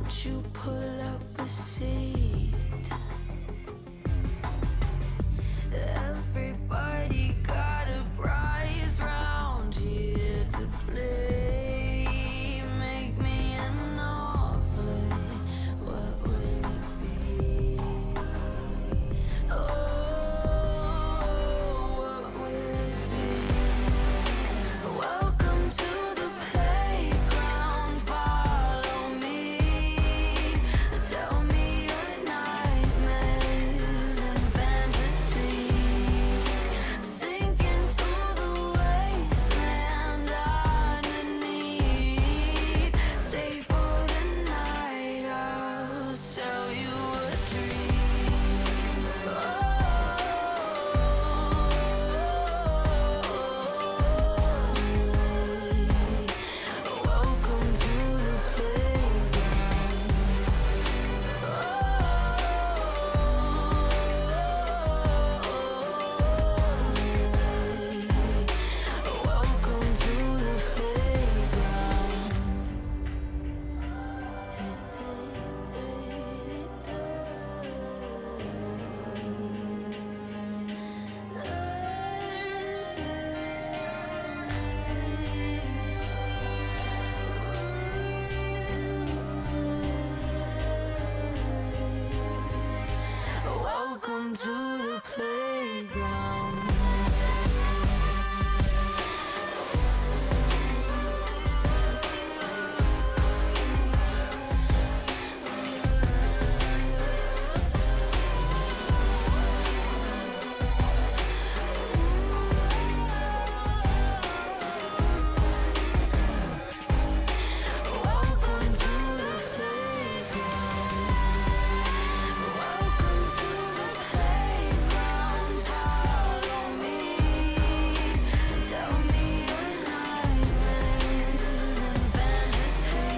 won't you pull up a seat? Everybody got a prize round here to play. Make me an offer, what will it be? Oh, what will it be? Welcome to the playground, follow me. Tell me your nightmares and fantasies. Sink into the wasteland underneath. Stay for the night, I'll sell you a dream. Welcome to the playground. Welcome to the playground. Welcome to the playground. Welcome to the playground. Welcome to the playground. Follow me. Tell me your nightmares and fantasies.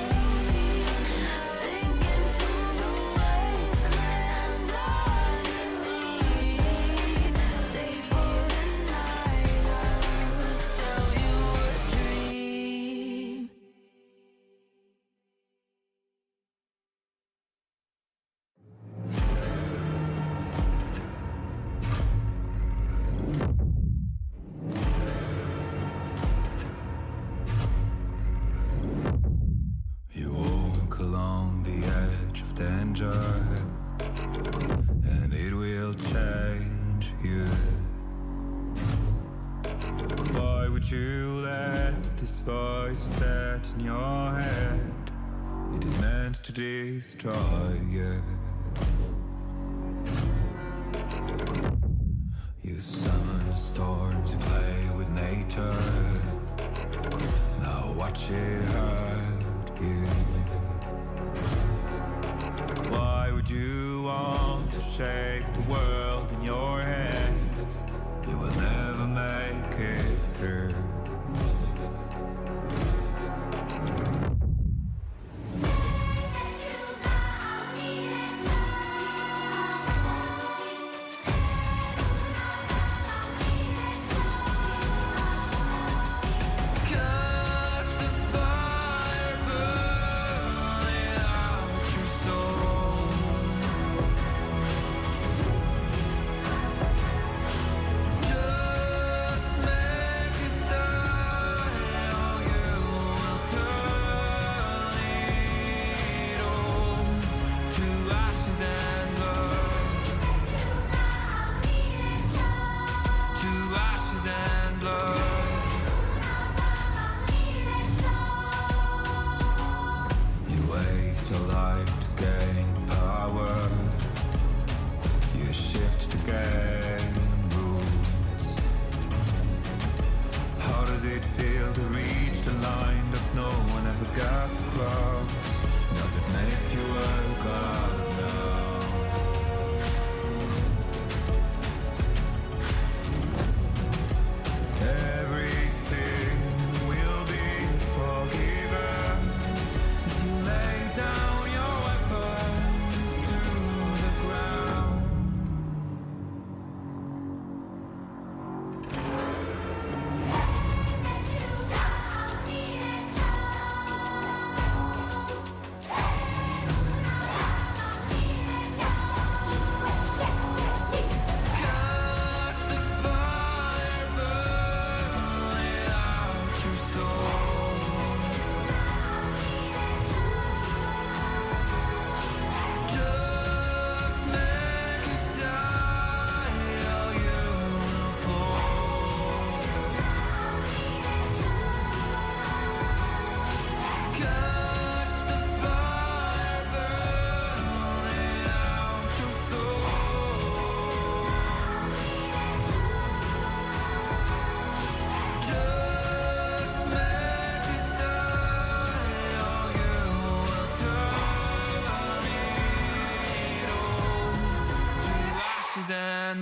Sink into the wasteland underneath. Stay for the night, I'll sell you a dream. You walk along the edge of danger, and it will change you. Why would you let this voice set in your head? It is meant to destroy you. You summon storms, you play with nature. Now watch it hurt you. Why would you want to shape the world in your hands? You will never make it through. Catch the fire burning out your soul.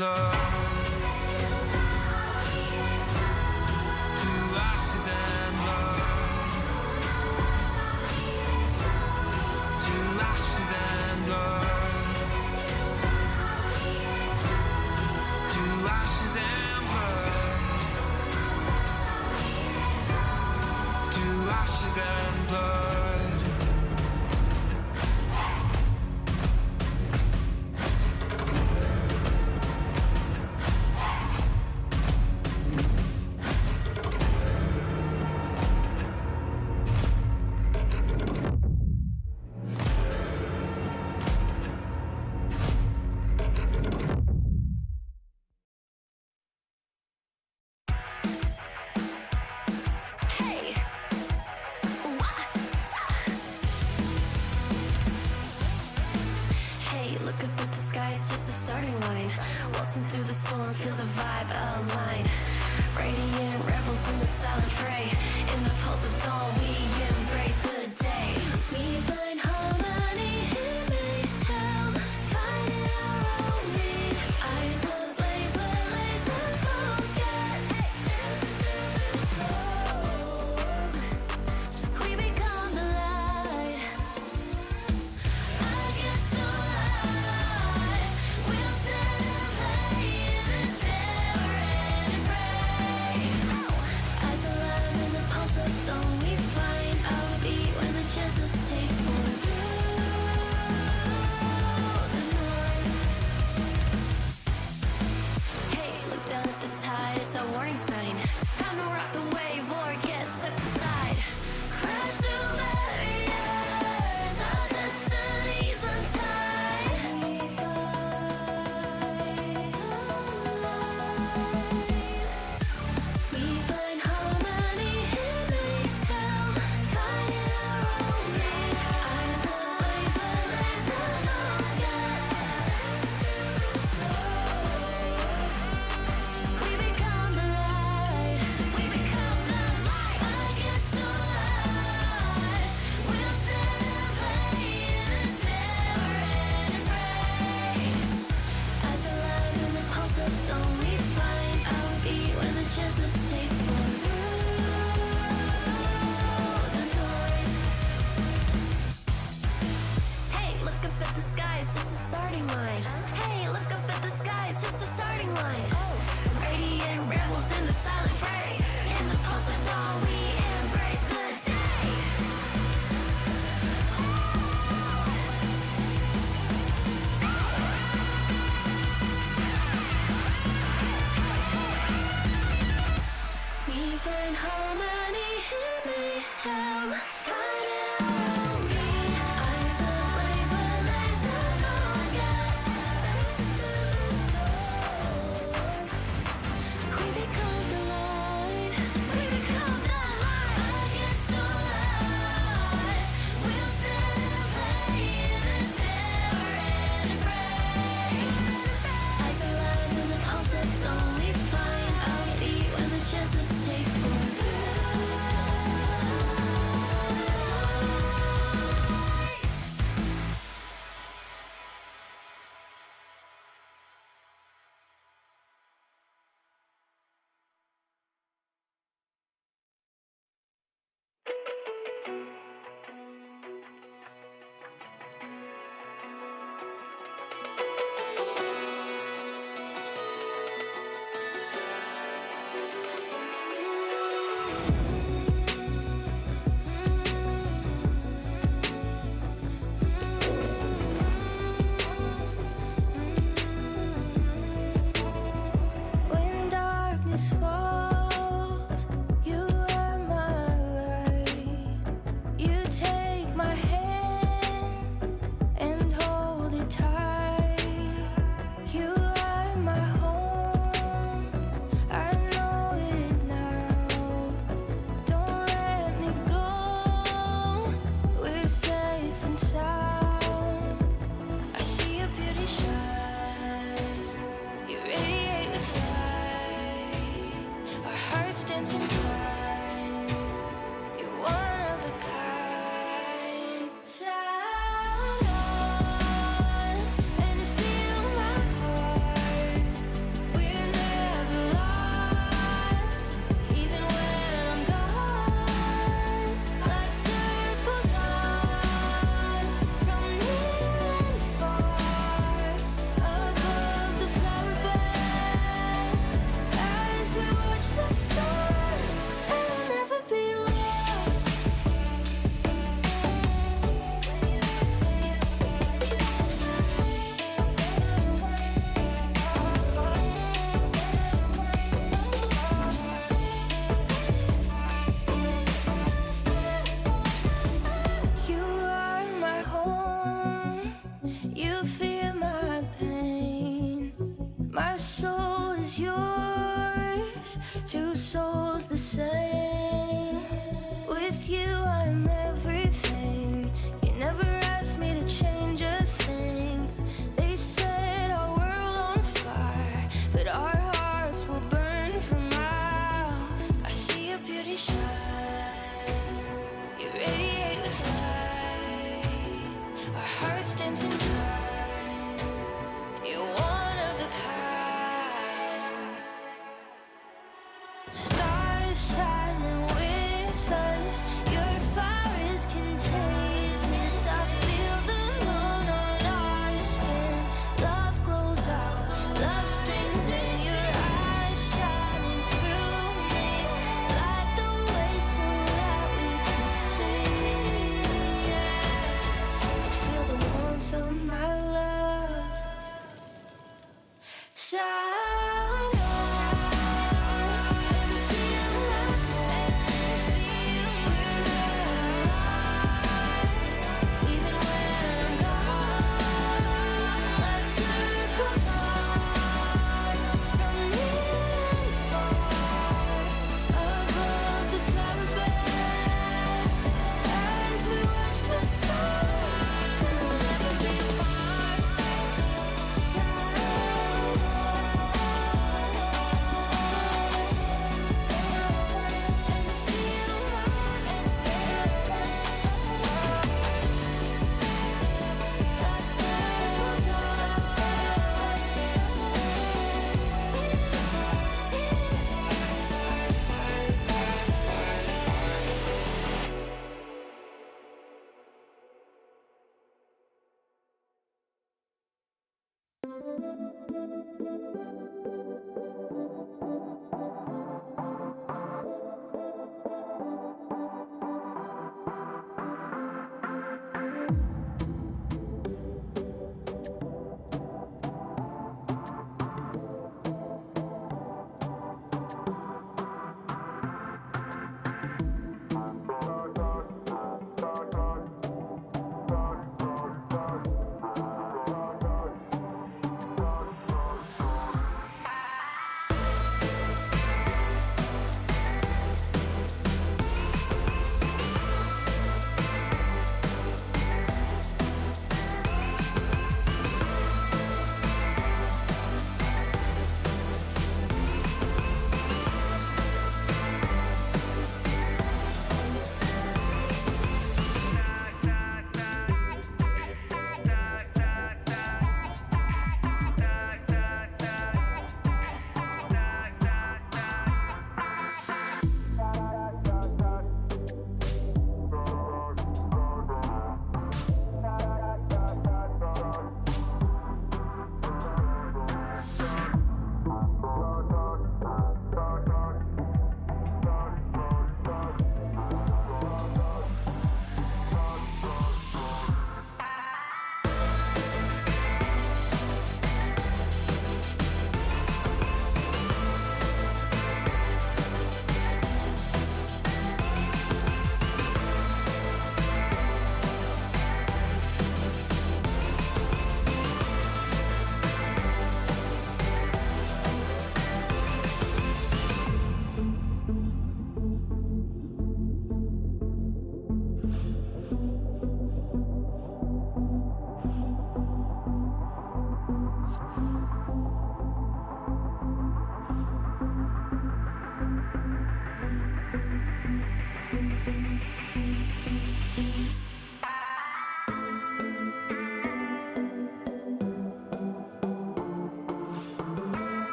blood. To ashes and blood. To ashes and blood. To ashes and blood. To ashes and blood. Hey, what? Hey, look up at the sky, it's just a starting line. Waltzing through the storm, feel the vibe align. Radiant rebels in the silent fray. In the pulse of dawn, we embrace the day. We find harmony in mayhem, finding our own beat. Eyes ablaze, we're laser focused. Dancing through the storm, we become the light. Against the odds, we'll stand and play in this never-ending fray. Eyes alive in the pulse of dawn, we find our beat when the chances take form through the noise. Hey, look down at the tide, it's our warning sign. It's time to rock the wave or get swept aside. Crash through barriers, our destinies untied. We find harmony in mayhem, finding our own beat. Eyes ablaze, we're laser focused. We become the light. We become the light. Against the odds, we'll stand and play in this never-ending fray. Eyes alive in the pulse of dawn, we find our beat when the chances take form through the noise. Hey, look up at the sky, it's just a starting line. Hey, look up at the sky, it's just a starting line. Radiant rebels in the silent fray. In the pulse of dawn, we embrace the day. We find harmony in mayhem, finding our own beat. Eyes ablaze, we're laser focused. Dancing through the storm, we become the light. We become the light. Against the odds, we'll stand and play in this never-ending fray. Eyes alive in the pulse of dawn, we find our beat when the chances take form through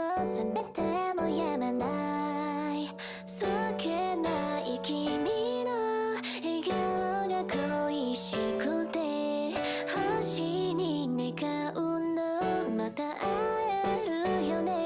も全てもやまないそっけない君の笑顔が恋しくて星に願うのまた会えるよね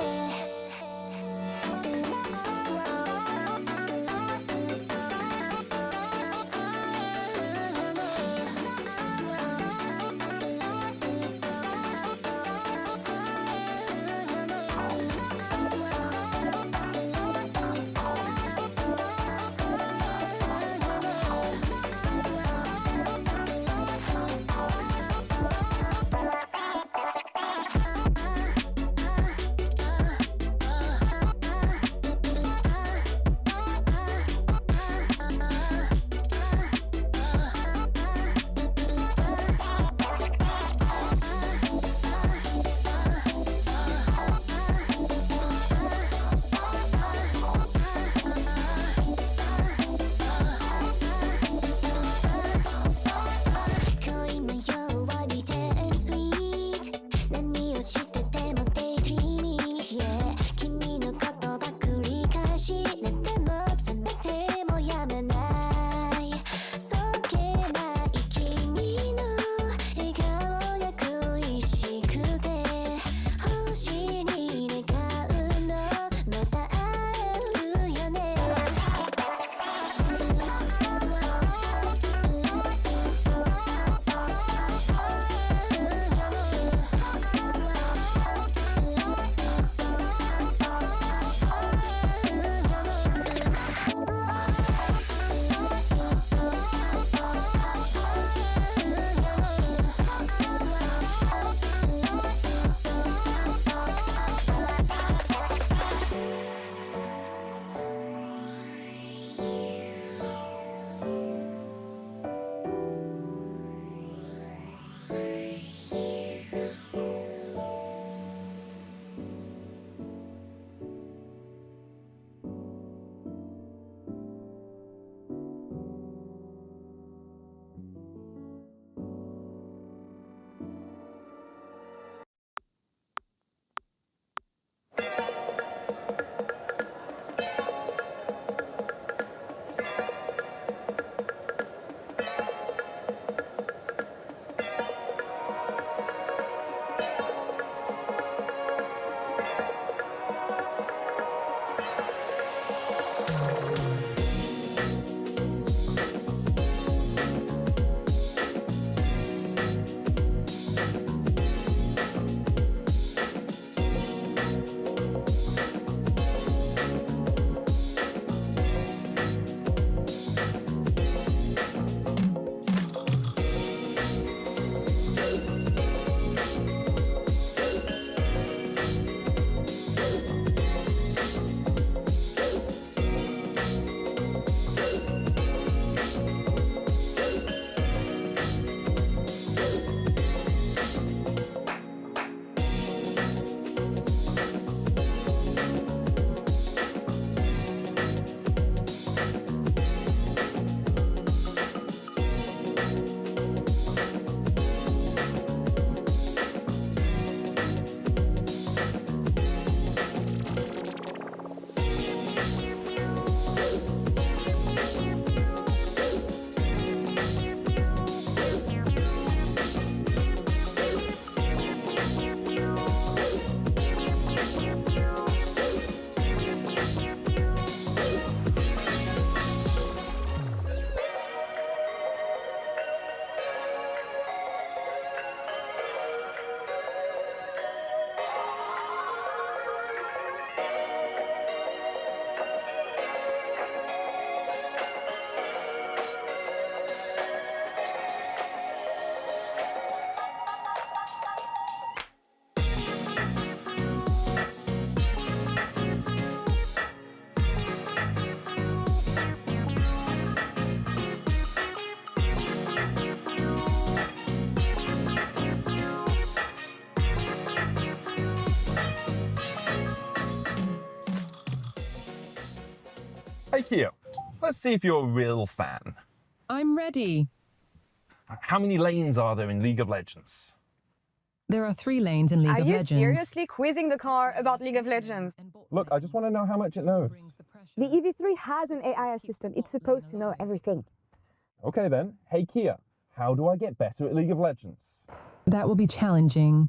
Hey Kia, let's see if you're a real fan. I'm ready. How many lanes are there in League of Legends? There are 3 lanes in League Are of you Legends. seriously quizzing the car about League of Legends? Look, I just want to know how much it knows. The EV3 has an AI assistant. It's supposed to know everything. Okay then, hey Kia, how do I get better at League of Legends? That will be challenging.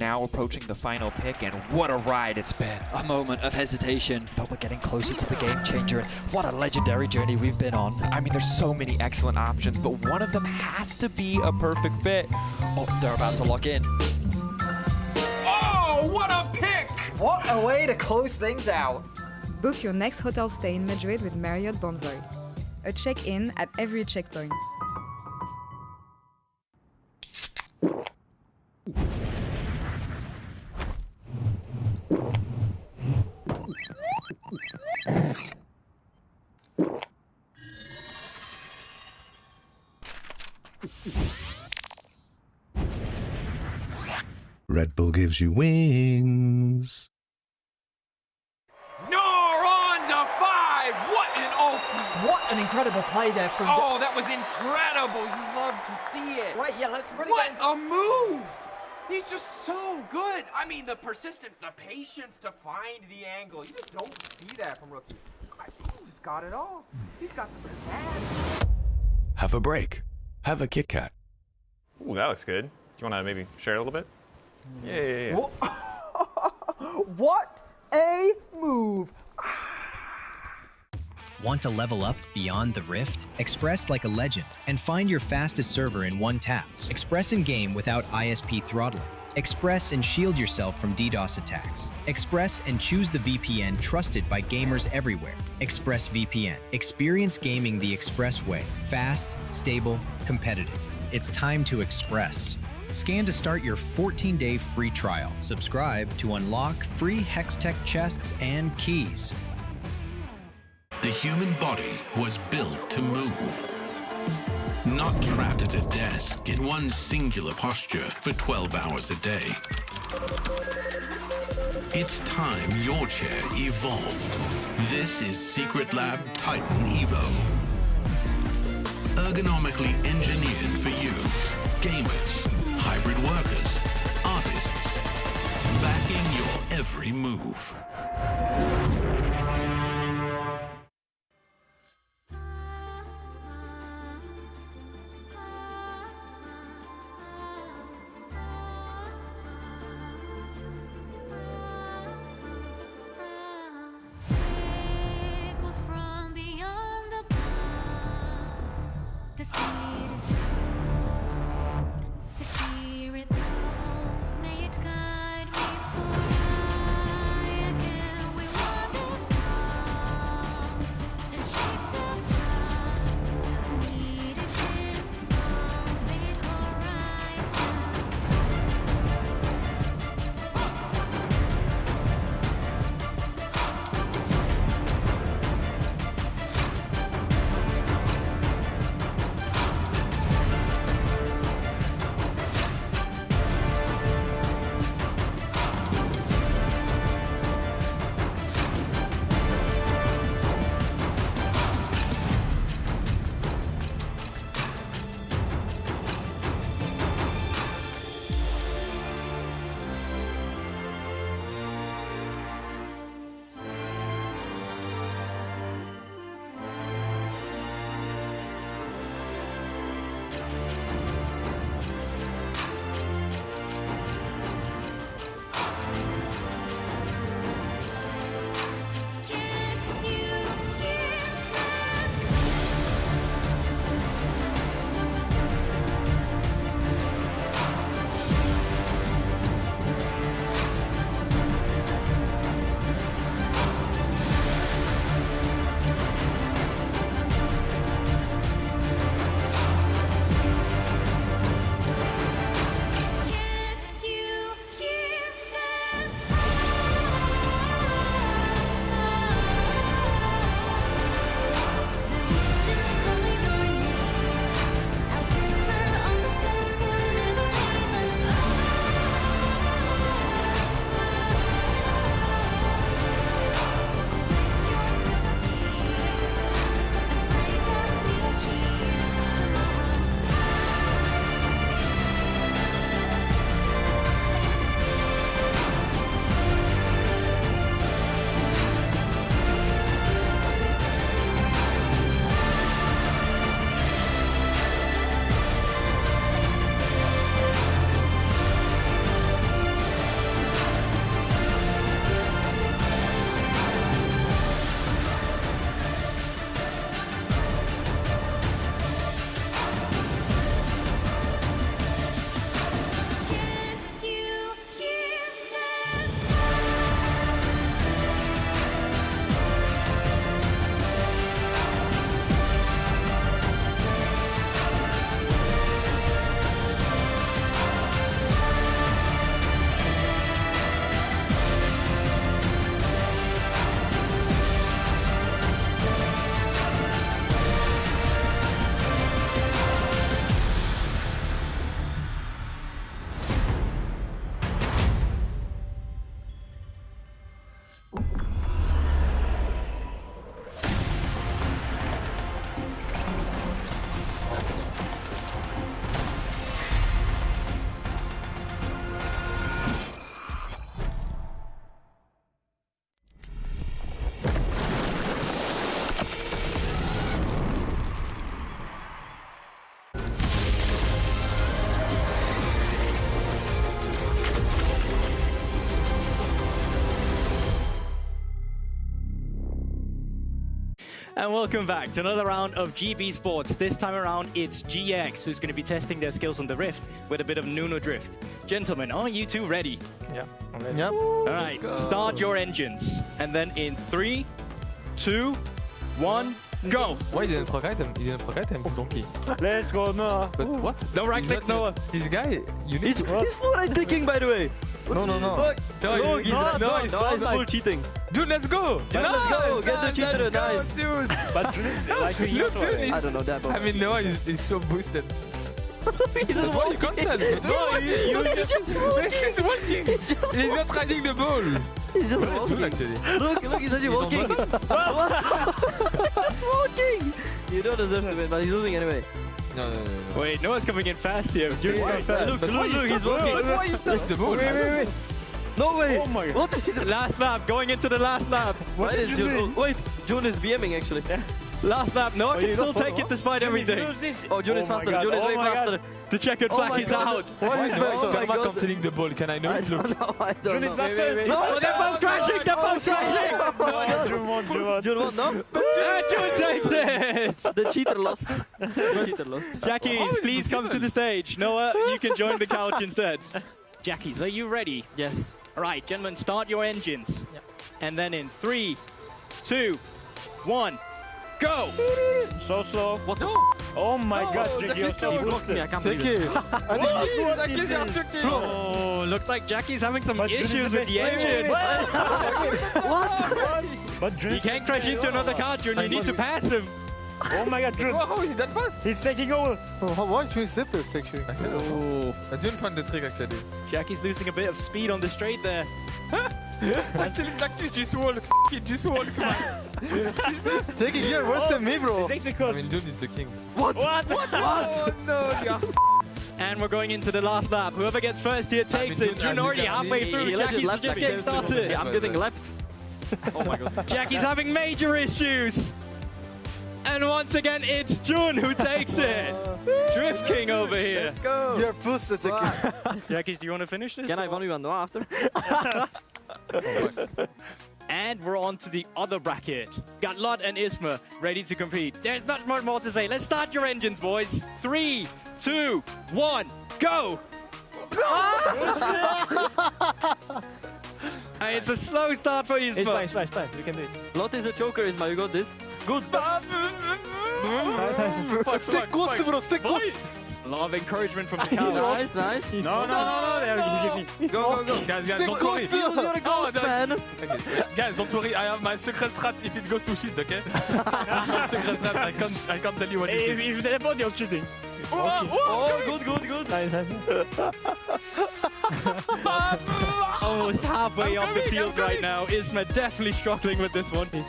Now approaching the final pick, and what a ride it's been. A moment of hesitation, but we're getting closer to the game changer, and what a legendary journey we've been on. I mean, there's so many excellent options, but one of them has to be a perfect fit. Oh, they're about to lock in. Oh, what a pick! What a way to close things out. Book your next hotel stay in Madrid with Marriott Bonvoy. A check-in at every checkpoint. Red Bull gives you wings. No, on to 5! What an ulti! What an incredible play there from... Oh, that was incredible! You love to see it. Right, yeah, let's really What get into... a move! He's just so good. I mean, the persistence, the patience to find the angle. You just don't see that from rookies. He's got it all. He's got the pizzazz. Have a break. Have a Kit Kat. Ooh, that looks good. Do you want to maybe share a little bit? Yeah. What a move! Want to level up beyond the Rift? Express like a legend and find your fastest server in one tap. Express in-game without ISP throttling. Express and shield yourself from DDoS attacks. Express and choose the VPN trusted by gamers everywhere. Express VPN. Experience gaming the Express way. Fast, stable, competitive. It's time to Express. Scan to start your 14-day free trial. Subscribe to unlock free Hextech chests and keys. The human body was built to move. Not trapped at a desk in one singular posture for 12 hours a day. It's time your chair evolved. This is Secret Lab Titan Evo. Ergonomically engineered for you, gamers, hybrid workers, artists, backing your every move. Echoes from beyond the past. The seed is sowed. The spirit knows. May it guide me for I again. We want And welcome back to another round of GB Sports. This time around, it's GX who's going to be testing their skills on the Rift with a bit of Nuno Drift. Gentlemen, are you two ready? Yeah, I'm ready. Yep. All right, start your engines. And then in 3, 2, 1, go! Why didn't proc item? He didn't proc item, he's donkey. Let's go, Noah. But what? No right click, Noah. This guy, you need to... He's full right clicking, by the way. No. Look, No, he's no, full cheating. Dude, let's go! Dude, let's go! Get the cheater, nice. Dude! But like Look, dude, I don't know that, but... I mean, Noah is so boosted. He's That's why you cancel. No, he's walking! He's not riding the ball! He's just Cool, walking. actually. Look, he's actually walking. He's walking! You don't deserve to win, but he's losing anyway. No. Wait, Noah's coming in fast here. June's going fast. Look, he's walking. But why you stop the ball? Wait. No way! Oh my god. What is he doing? Last lap, going into the last lap. What is June? Oh, wait, June is BMing actually. Last lap, Noah can still take it despite everything. Oh, June is faster. June is way faster. The checkered flag is out. Why is Oh my Karma god. cancelling the ball? Can I know it? Look. I don't know. No, they're both crashing, they're both crashing. June won. June won, no? June takes it. The cheater lost. The cheater lost. Jackies, please come to the stage. Noah, you can join the couch instead. Jackies, are you ready? Yes. All right, gentlemen, start your engines. And then in 3, 2, 1, go! So slow. What the Oh my god, Jiggy, you're so blocked me, I can't believe Take it. it. Oh, looks like Jackie's having some issues with the engine. What? But He can't crash into another car, June. You need to pass him. Oh my god, June. How is he that fast? He's taking over. Why should we step this actually? I don't know. I didn't find the trick actually. Jackie's losing a bit of speed on the straight there. Actually, Jackie just walk. Just walk. Take it here worse than me, bro. I mean, June is the king. What? Oh no, yeah. And we're going into the last lap. Whoever gets first here takes it. June already halfway through. Jackie's just getting started. I'm getting left. Oh my god. Jackie's having major issues. And once again, it's June who takes it. Drift King over here. Let's go. You're pushed, Jackies, do you want to finish this? Can I 1v1 no after? And we're on to the other bracket. Got Lot and Isma ready to compete. There's not much more to say. Let's start your engines, boys. 3, 2, 1, go! It's a slow start for Isma. It's fine. You can do it. Lot is a choker, Isma. You got this. Good. Stick close, bro. Stick close. A lot of encouragement from the couch. Nice. No. Go. Guys, don't worry. You're a gold fan. Guys, don't worry. I have my secret strat if it goes to shit, okay? My secret strat. I can't tell you what it is. If they teleport, you're cheating. Oh, good. Almost halfway off the field right now. Isma definitely struggling with this one. Tier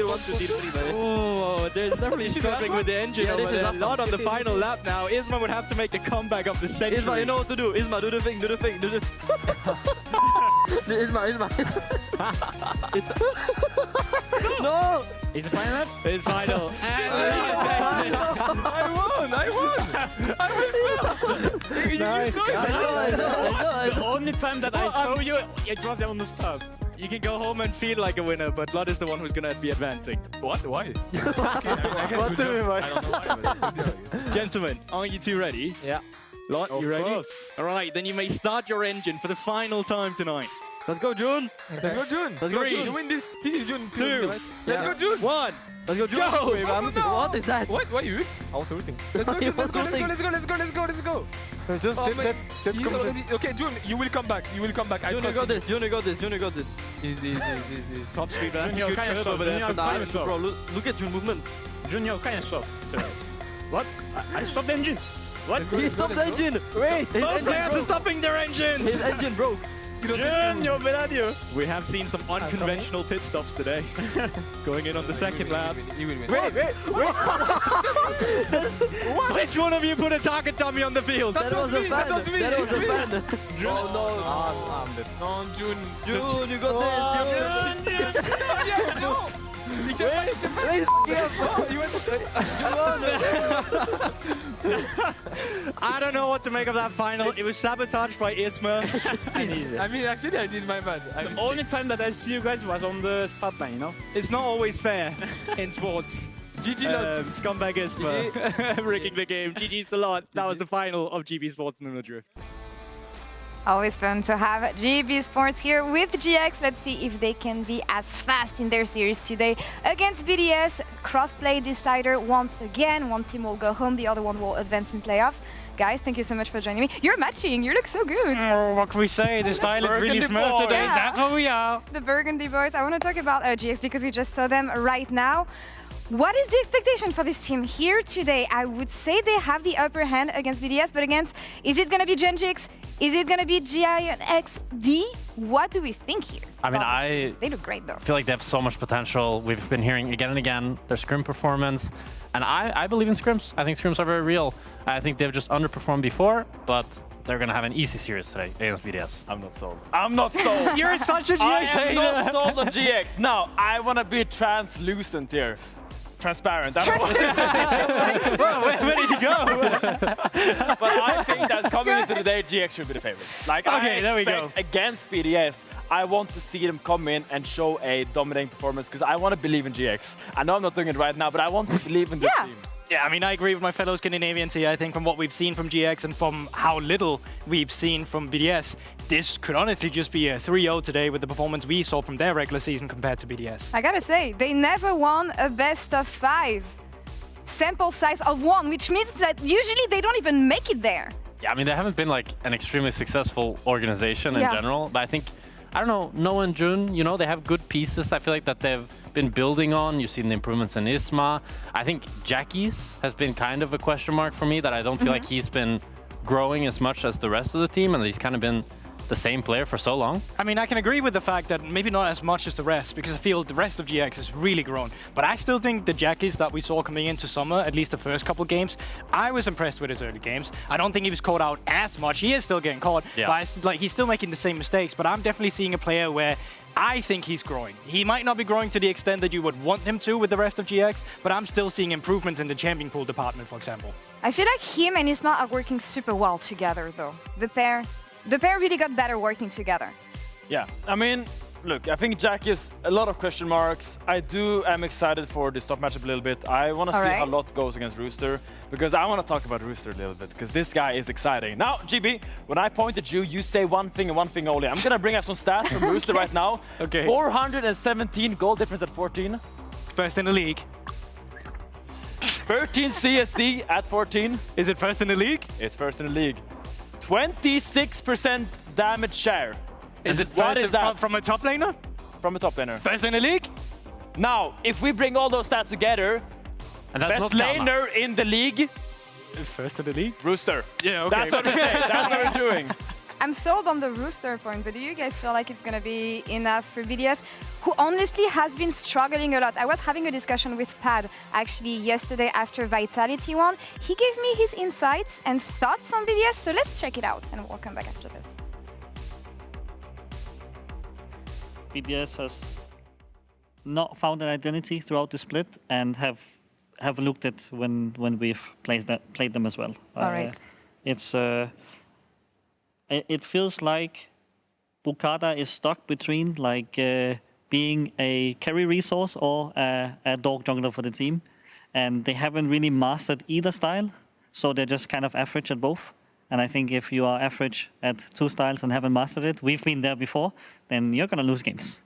1 to tier 3, by the way. Oh, there's definitely struggling with the engine Yeah, this over is there. last Not one. on the final lap now. Isma would have to make the comeback of the century. Isma, you know what to do. Isma, do the thing. Isma. No! Is it final lap? It's final. And I won! Nice. The only time that I saw you, it was on the start. you can go home and feel like a winner, but Lot is the one who's going to be advancing. What? Why? What do you mean? I don't know why. Gentlemen, are you two ready? Yeah. Lot, Of you ready? course. All right, then you may start your engine for the final time tonight. Let's go, June. Let's go, June. Let's go, 3, June. You win this. This is June. 2, Let's go, June. 1. Let's go, June. Go! What is that? What? Why you hooked? I was rooting. Let's go, June. was rooting. Let's go. Just He's already, okay, June, you will come back. I June, you got this. June, you got this. Easy. Top speed, that's Junior, good kind of curve slow. over there. Junior, Nah, kind of slow. bro, look at June movement. Junior, kind of slow. What? I stopped the engine. What? He stopped the engine. Wait, his Both engine players are broke. stopping their engines! His engine broke. Junior, Beladio. We have seen some unconventional pit stops today. Going in on the second lap. He will win. Wait. Which one of you put a target dummy on the field? That was a fan. That was a fan. No, June. June, you got this. No, I don't know what to make of that final. It was sabotaged by ISMA. I mean, actually, I did my bad. The only time that I see you guys was on the start line, you know? It's not always fair in sports. GG not. Scumbag ISMA rigging the game. GG's the lot. That was the final of GB Sports Lunar Drift. Always fun to have GB Sports here with GX. Let's see if they can be as fast in their series today against BDS. Crossplay decider once again. One team will go home, the other one will advance in playoffs. Guys, thank you so much for joining me. You're matching, you look so good. Oh, what can we say? The style is really smooth today. Yeah. That's what we are. The Burgundy boys. I want to talk about GX because we just saw them right now. What is the expectation for this team here today? I would say they have the upper hand against BDS, but against, is it going to be Genjix? Is it going to be GIXD? What do we think here? I mean, they look great though. I feel like they have so much potential. We've been hearing again and again their scrim performance, and I believe in scrims. I think scrims are very real. I think they've just underperformed before, but they're going to have an easy series today against BDS. I'm not sold. I'm not sold. You're such a GX hater. I'm not sold on GX. Now, I want to be translucent here. Transparent. I don't want to... Where did he go? But I think that coming into the day, GX should be the favorite. Like, okay, there we go. Against BDS, I want to see them come in and show a dominating performance because I want to believe in GX. I know I'm not doing it right now, but I want to believe in this team. Yeah, I mean, I agree with my fellow Scandinavians here. I think from what we've seen from GX and from how little we've seen from BDS, this could honestly just be a 3-0 today with the performance we saw from their regular season compared to BDS. I gotta say, they never won a best of 5. Sample size of 1, which means that usually they don't even make it there. Yeah, I mean, they haven't been like an extremely successful organization in general, but I think, I don't know, Noah and Jun, you know, they have good pieces. I feel like that they've been building on. You've seen the improvements in ISMA. I think Jackie's has been kind of a question mark for me, that I don't feel like he's been growing as much as the rest of the team, and he's kind of been the same player for so long. I mean, I can agree with the fact that maybe not as much as the rest, because I feel the rest of GX has really grown. But I still think the Jackies that we saw coming into summer, at least the first couple games, I was impressed with his early games. I don't think he was caught out as much. He is still getting caught, but he's still making the same mistakes. But I'm definitely seeing a player where I think he's growing. He might not be growing to the extent that you would want him to with the rest of GX, but I'm still seeing improvements in the champion pool department, for example. I feel like him and Isma are working super well together, though. The pair really got better working together. Yeah, I mean, look, I think Jack is a lot of question marks. I am excited for this top matchup a little bit. I want to see how Lot goes against Rooster, because I want to talk about Rooster a little bit, because this guy is exciting. Now, GB, when I point at you, you say one thing and one thing only. I'm going to bring up some stats from Rooster right now. Okay. 417 goal difference at 14. First in the league. 13 CSD at 14. Is it first in the league? It's first in the league. 26% damage share. Is it what is that? From a top laner? From a top laner. First in the league? Now, if we bring all those stats together, and that's best laner in the league. First in the league? Rooster. Yeah, okay. That's what we say. That's what we're doing. I'm sold on the Rooster point, but do you guys feel like it's going to be enough for BDS, who honestly has been struggling a lot? I was having a discussion with Pad actually yesterday after Vitality won. He gave me his insights and thoughts on BDS, so let's check it out and we'll come back after this. BDS has not found an identity throughout the split and have looked at when we've played them as well. All right. It feels like Bukada is stuck between being a carry resource or a dog jungler for the team, and they haven't really mastered either style, so they're just kind of average at both. And I think if you are average at two styles and haven't mastered it, we've been there before, then you're gonna lose games.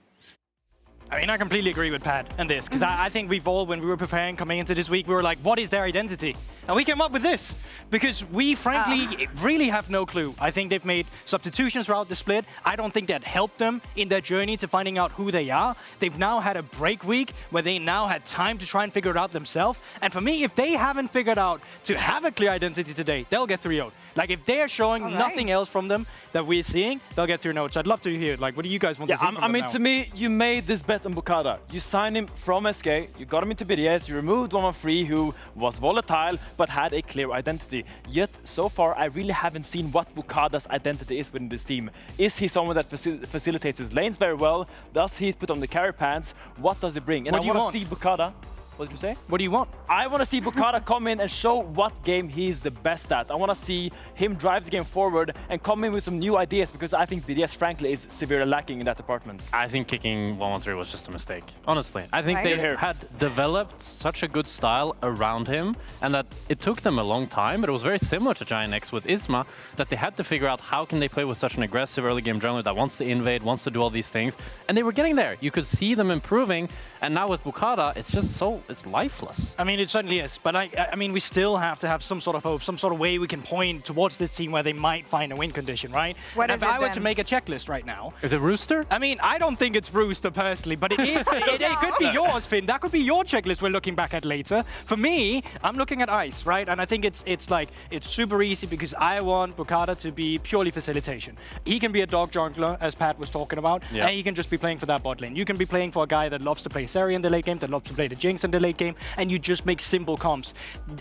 I mean, I completely agree with Pat and this, because I think we've all, when we were preparing coming into this week, we were like, what is their identity? And we came up with this, because we frankly really have no clue. I think they've made substitutions throughout the split. I don't think that helped them in their journey to finding out who they are. They've now had a break week where they now had time to try and figure it out themselves. And for me, if they haven't figured out to have a clear identity today, they'll get 3-0. Like, if they're showing nothing else from them that we're seeing, they'll get through notes. I'd love to hear, like, what do you guys want to see from them now? To me, you made this bet on Bukada. You signed him from SK, you got him into BDS, you removed 113 who was volatile but had a clear identity. Yet, so far, I really haven't seen what Bukada's identity is within this team. Is he someone that facilitates his lanes very well? Does he put on the carry pants? What does he bring? And I want to see Bukada. What did you say? What do you want? I want to see Bukada come in and show what game he's the best at. I want to see him drive the game forward and come in with some new ideas, because I think BDS, frankly, is severely lacking in that department. I think kicking 113 was just a mistake, honestly. I think they had developed such a good style around him, and that it took them a long time, but it was very similar to Giant X with Isma, that they had to figure out how can they play with such an aggressive early game jungler that wants to invade, wants to do all these things, and they were getting there. You could see them improving, and now with Bukada, it's just it's lifeless. I mean, it certainly is, but I mean, we still have to have some sort of hope, some sort of way we can point towards this team where they might find a win condition, right? What and is if I it were then? to make a checklist right now... Is it Rooster? I mean, I don't think it's Rooster personally, but it is. It could be yours, Finn. That could be your checklist we're looking back at later. For me, I'm looking at Ice, right? And I think it's super easy because I want Bukada to be purely facilitation. He can be a dog jungler, as Pat was talking about, and he can just be playing for that bot lane. You can be playing for a guy that loves to play Seri in the late game, that loves to play the Jinx in the late game, and you just make simple comps.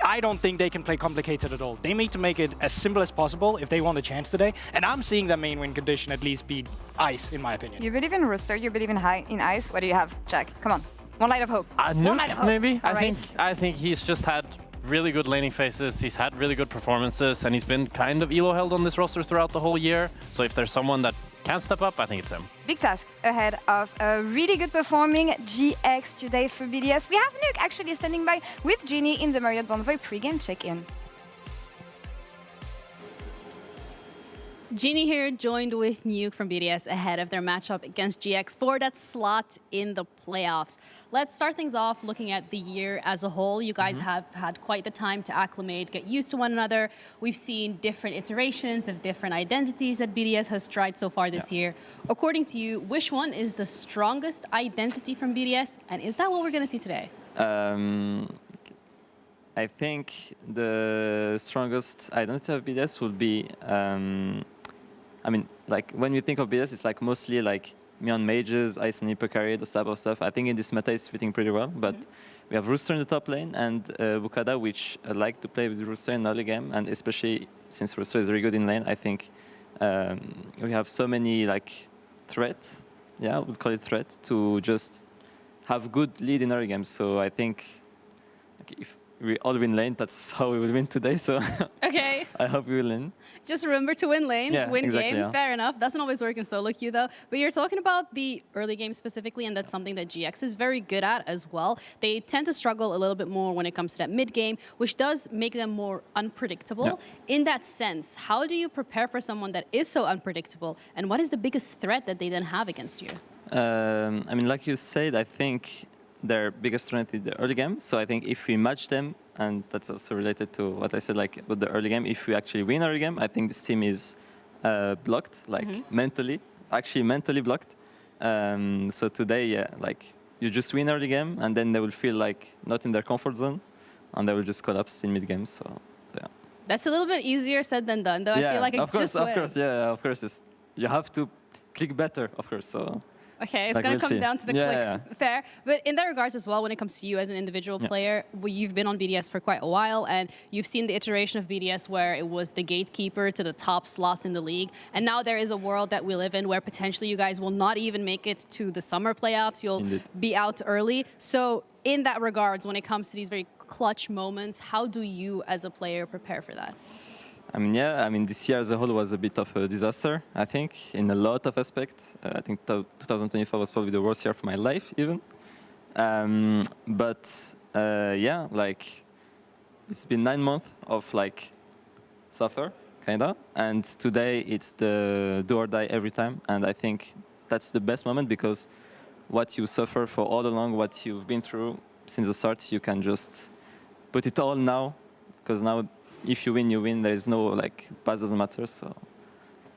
I don't think they can play complicated at all. They need to make it as simple as possible if they want a chance today, and I'm seeing their main win condition at least be Ice, in my opinion. You believe in Rooster, you believe in Ice. What do you have, Jack? Come on. One light of hope. One light of hope. Maybe. All I think he's just had really good laning phases, he's had really good performances, and he's been kind of elo held on this roster throughout the whole year. So if there's someone that can step up, I think it's him. Big task ahead of a really good performing GX today for BDS. We have Nuke actually standing by with Genie in the Marriott Bonvoy pre-game check-in. Genie here, joined with Nuke from BDS ahead of their matchup against GX for that slot in the playoffs. Let's start things off looking at the year as a whole. You guys have had quite the time to acclimate, get used to one another. We've seen different iterations of different identities that BDS has tried so far this year. According to you, which one is the strongest identity from BDS, and is that what we're going to see today? I think the strongest identity of BDS would be, I mean, like when you think of BDS, it's like mostly like me on mages, Ice and Hyper carry, those type of stuff. I think in this meta it's fitting pretty well, but we have Rooster in the top lane and Bukada, which I like to play with Rooster in early game, and especially since Rooster is very good in lane, I think we have so many like threats, I would call it threat, to just have good lead in early games. So I think if we all win lane, that's how we will win today, so Okay. I hope we will win. Just remember to win lane, win exactly, game. Fair enough. Doesn't always work in solo queue though. But you're talking about the early game specifically, and that's something that GX is very good at as well. They tend to struggle a little bit more when it comes to that mid game, which does make them more unpredictable. In that sense, how do you prepare for someone that is so unpredictable, and what is the biggest threat that they then have against you? I mean, like you said, I think their biggest strength is the early game. So I think if we match them, and that's also related to what I said, like about the early game, if we actually win early game, I think this team is blocked, like mentally blocked. So today, like you just win early game, and then they will feel like not in their comfort zone, and they will just collapse in mid game. So yeah. That's a little bit easier said than done, though. I feel like of course, just win. of course, you have to click better, of course. So. Okay, it's like going to we'll come see. down to the clicks. Fair. But in that regards as well, when it comes to you as an individual player, you've been on BDS for quite a while, and you've seen the iteration of BDS where it was the gatekeeper to the top slots in the league. And now there is a world that we live in where potentially you guys will not even make it to the summer playoffs. You'll be out early. So in that regards, when it comes to these very clutch moments, how do you as a player prepare for that? I mean, this year as a whole was a bit of a disaster, I think, in a lot of aspects. I think 2024 was probably the worst year of my life, even. Like, it's been 9 months of, like, suffer, kinda. And today, it's the do or die every time. And I think that's the best moment, because what you suffer for all along, what you've been through since the start, you can just put it all now, because now, if you win, you win. There is no like past doesn't matter. So,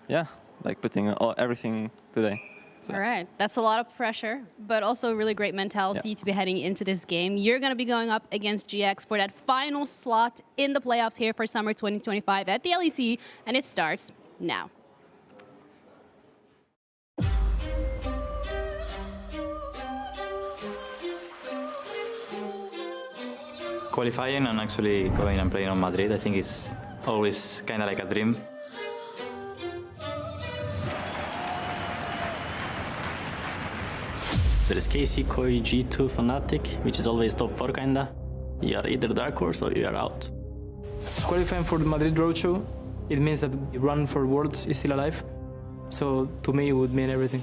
yeah, like putting everything today. All right, that's a lot of pressure, but also really great mentality to be heading into this game. You're going to be going up against GX for that final slot in the playoffs here for summer 2025 at the LEC, and it starts now. Qualifying and actually going and playing on Madrid, I think it's always kind of like a dream. There is KC, Koi, G2, Fnatic, which is always top 4 kinda. You are either dark horse or you are out. Qualifying for the Madrid Roadshow, it means that the run for Worlds is still alive. So to me, it would mean everything.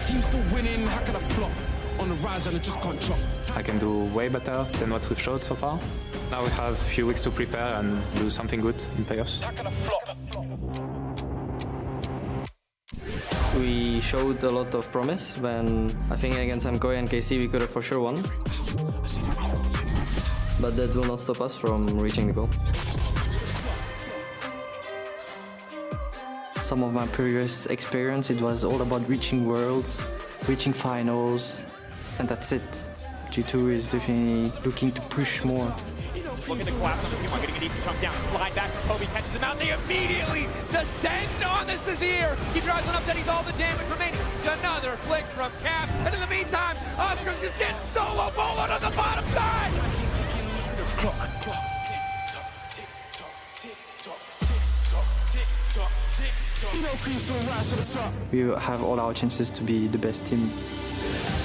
Team's still winning, how can I flop? On the rise and I just can't drop. I can do way better than what we've showed so far. Now we have a few weeks to prepare and do something good in playoffs. We showed a lot of promise when I think against MKOI and KC we could have for sure won. But that will not stop us from reaching the goal. Some of my previous experience, it was all about reaching Worlds, reaching finals, and that's it. G2 is definitely looking to push more. Look at the collapse on the P1, getting a deep chunk down. Slide back from Kobe, catches him out. They immediately descend on this Azir. He drives on up, he's all the damage remaining. Another flick from Cap. And in the meantime, Oscar's just getting solo bowled on the bottom side. We have all our chances to be the best team.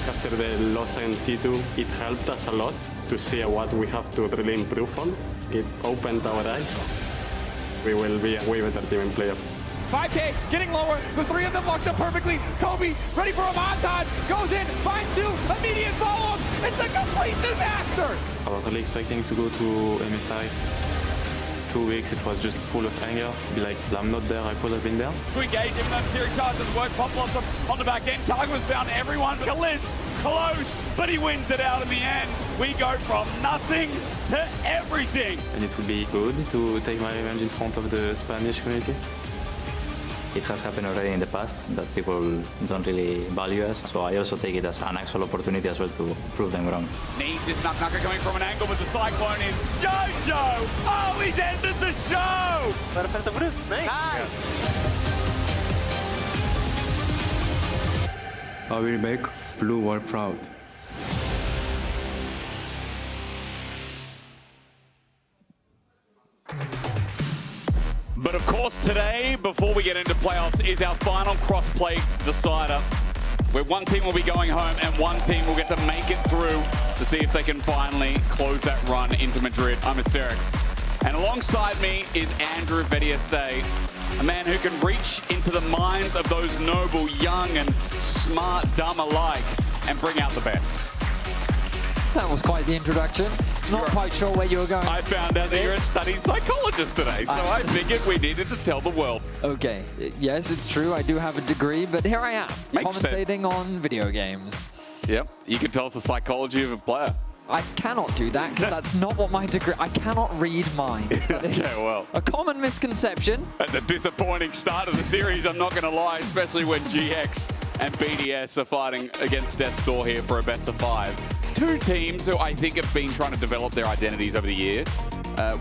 After the loss in C2, it helped us a lot to see what we have to really improve on. It opened our eyes. We will be a way better team in playoffs. 5K getting lower. The three of them locked up perfectly. Kobe ready for a montage. Goes in, finds two, immediate follow-up. It's a complete disaster. I was really expecting to go to EMEA. 2 weeks, it was just full of anger. Be like, I'm not there, I could have been there. To engage, even though Siri charge doesn't work. Pop Blossom on the back end. Target was found, everyone. Kalist close, but he wins it out in the end. We go from nothing to everything. And it would be good to take my revenge in front of the Spanish community. It has happened already in the past that people don't really value us, so I also take it as an actual opportunity as well to prove them wrong. Needs this Naka coming from an angle, but the Cyclone is Jojo! Oh, he's ended the show! Perfecto, nice! I will make Blue World proud. But of course today, before we get into playoffs, is our final cross-play decider, where one team will be going home and one team will get to make it through to see if they can finally close that run into Madrid. I'm Asterix. And alongside me is Andrew Vedieste, a man who can reach into the minds of those noble, young and smart, dumb alike and bring out the best. That was quite the introduction. Not quite sure where you were going. I found out that you're a studying psychologist today, so I figured we needed to tell the world. Okay, yes, it's true. I do have a degree, but here I am, commentating on video games. Yep, you can tell us the psychology of a player. I cannot do that because that's not what my degree. I cannot read minds. That is well, a common misconception. At the disappointing start of the series, I'm not going to lie, especially when GX and BDS are fighting against Death's Door here for a best of 5. Two teams who I think have been trying to develop their identities over the year.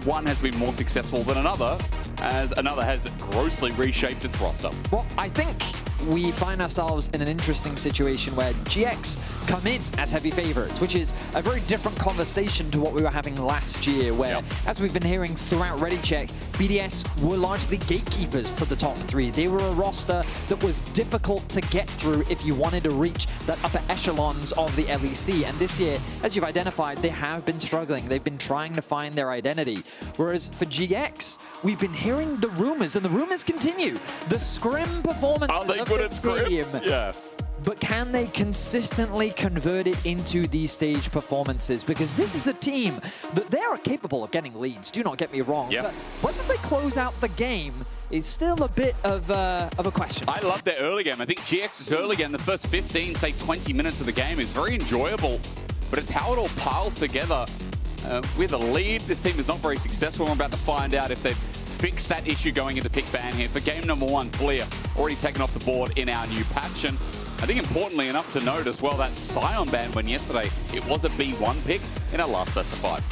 One has been more successful than another, as another has grossly reshaped its roster. Well, I think we find ourselves in an interesting situation where GX come in as heavy favorites, which is a very different conversation to what we were having last year, where, as we've been hearing throughout ReadyCheck, BDS were largely gatekeepers to the top 3. They were a roster that was difficult to get through if you wanted to reach the upper echelons of the LEC. And this year, as you've identified, they have been struggling. They've been trying to find their identity. Whereas for GX, we've been hearing the rumors, and the rumors continue. The scrim performances of this team. Yeah. But can they consistently convert it into these stage performances? Because this is a team that they are capable of getting leads, do not get me wrong. Yep. But whether they close out the game is still a bit of a question. I love their early game. I think GX's early game, the first 15, say 20 minutes of the game is very enjoyable. But it's how it all piles together. With a lead, this team is not very successful. We're about to find out if they've fixed that issue going into pick ban here for game number 1. Clear, already taken off the board in our new patch. And I think importantly enough to note as well, that Sion ban when yesterday, it was a B1 pick in our last best of 5.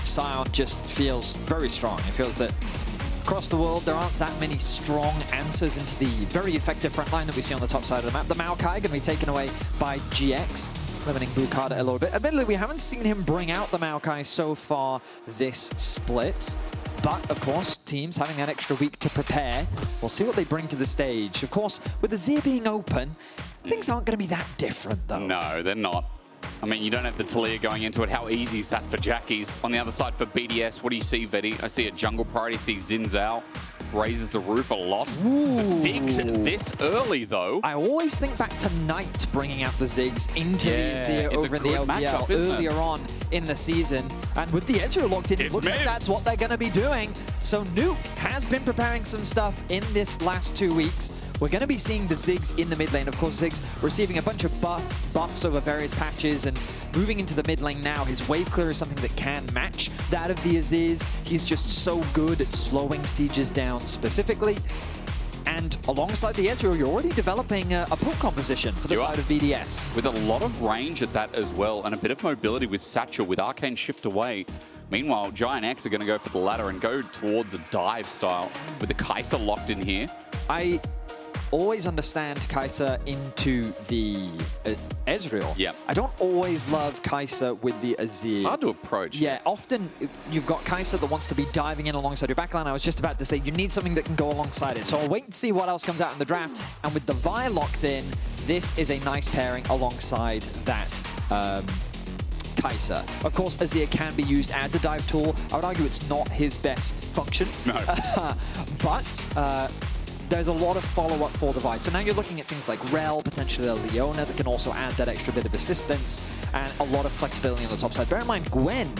Sion just feels very strong. It feels that across the world, there aren't that many strong answers into the very effective front line that we see on the top side of the map. The Maokai going to be taken away by GX, limiting Bukada a little bit. Admittedly, we haven't seen him bring out the Maokai so far this split. But, of course, teams having that extra week to prepare. We'll see what they bring to the stage. Of course, with the Zir being open, things aren't going to be that different, though. No, they're not. I mean, you don't have the Talia going into it. How easy is that for Jackies? On the other side for BDS, what do you see, Vetty? I see a jungle priority, I see Xin Zhao. Raises the roof a lot. Ooh. The Ziggs this early, though. I always think back to Knight bringing out the Ziggs into the Azir over in the LPL earlier on in the season. And with the Ezreal locked in, it looks like that's what they're going to be doing. So Nuke has been preparing some stuff in this last 2 weeks. We're going to be seeing the Ziggs in the mid lane. Of course, Ziggs receiving a bunch of buffs over various patches and moving into the mid lane now. His wave clear is something that can match that of the Aziz. He's just so good at slowing sieges down specifically. And alongside the Ezreal, you're already developing a pull composition for the side of BDS. With a lot of range at that as well, and a bit of mobility with Satchel, with Arcane Shift away. Meanwhile, Giant X are going to go for the ladder and go towards a dive style with the Kai'Sa locked in here. I always understand Kai'Sa into the Ezreal. Yeah. I don't always love Kai'Sa with the Azir. It's hard to approach. Yeah, often you've got Kai'Sa that wants to be diving in alongside your backline. I was just about to say you need something that can go alongside it. So I'll wait and see what else comes out in the draft. And with the Vi locked in, this is a nice pairing alongside that Kai'Sa. Of course, Azir can be used as a dive tool. I would argue it's not his best function. No. But there's a lot of follow-up for the Vi. So now you're looking at things like Rel, potentially a Leona that can also add that extra bit of assistance, and a lot of flexibility on the top side. Bear in mind, Gwen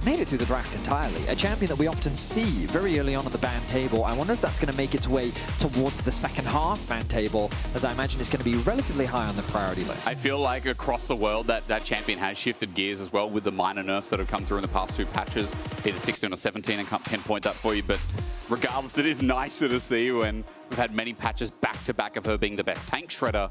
made it through the draft entirely. A champion that we often see very early on the ban table. I wonder if that's going to make its way towards the second half ban table, as I imagine it's going to be relatively high on the priority list. I feel like across the world that champion has shifted gears as well with the minor nerfs that have come through in the past 2 patches. Either 16 or 17, I can't pinpoint that for you, but regardless, it is nicer to see when we've had many patches back-to-back of her being the best tank shredder.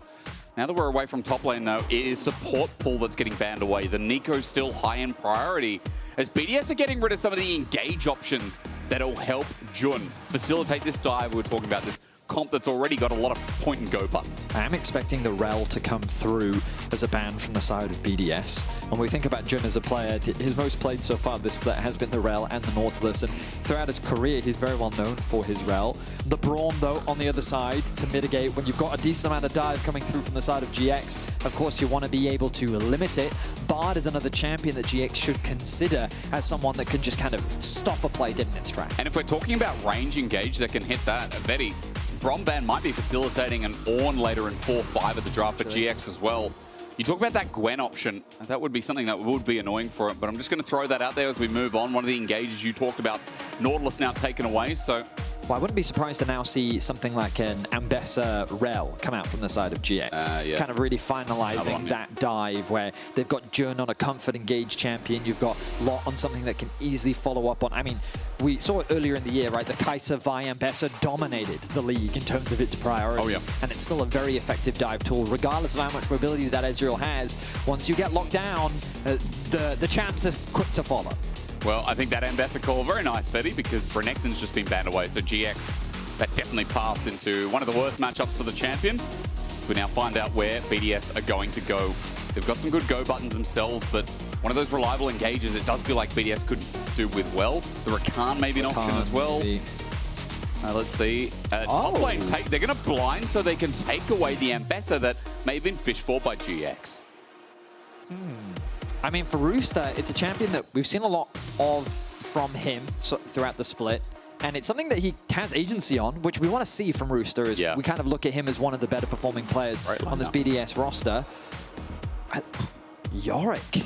Now that we're away from top lane, though, it is support pool that's getting banned away. The Nico's still high in priority, as BDS are getting rid of some of the engage options that'll help Jun facilitate this dive. We were talking about this comp that's already got a lot of point-and-go buttons. I am expecting the Rel to come through as a ban from the side of BDS. When we think about Jun as a player, his most played so far this split has been the Rel and the Nautilus, and throughout his career, he's very well known for his Rel. The Braum, though, on the other side, to mitigate when you've got a decent amount of dive coming through from the side of GX, of course, you want to be able to limit it. Bard is another champion that GX should consider as someone that can just kind of stop a play dead in its track. And if we're talking about range engage that can hit that, Vetty, Bromban might be facilitating an Ornn later in 4-5 of the draft for GX as well. You talk about that Gwen option, that would be something that would be annoying for it, but I'm just going to throw that out there as we move on. One of the engages you talked about, Nautilus now taken away, so... Well, I wouldn't be surprised to now see something like an Ambessa Rel come out from the side of GX. Yeah. Kind of really finalizing that dive where they've got Jun on a comfort engage champion. You've got Lot on something that can easily follow up on. I mean, we saw it earlier in the year, right? The Kai'Sa Vi Ambessa dominated the league in terms of its priority. Oh, yeah. And it's still a very effective dive tool, regardless of how much mobility that Ezreal has. Once you get locked down, the champs are quick to follow. Well, I think that Ambessa call, very nice, Betty, because Renekton's just been banned away. So GX, that definitely passed into one of the worst matchups for the champion. So we now find out where BDS are going to go. They've got some good go buttons themselves, but one of those reliable engages, it does feel like BDS could do with well. The Rakan maybe an option as well. Let's see. Top lane, they're going to blind so they can take away the Ambessa that may have been fished for by GX. I mean, for Rooster, it's a champion that we've seen a lot of from him throughout the split. And it's something that he has agency on, which we want to see from Rooster. As we kind of look at him as one of the better performing players on this BDS roster. Yorick.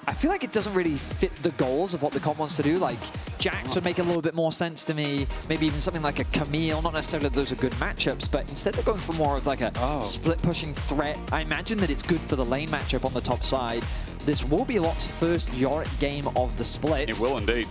I feel like it doesn't really fit the goals of what the comp wants to do. Like, Jax would make a little bit more sense to me. Maybe even something like a Camille. Not necessarily that those are good matchups, but instead they're going for more of like a split-pushing threat. I imagine that it's good for the lane matchup on the top side. This will be Lot's first Yorick game of the split. It will indeed.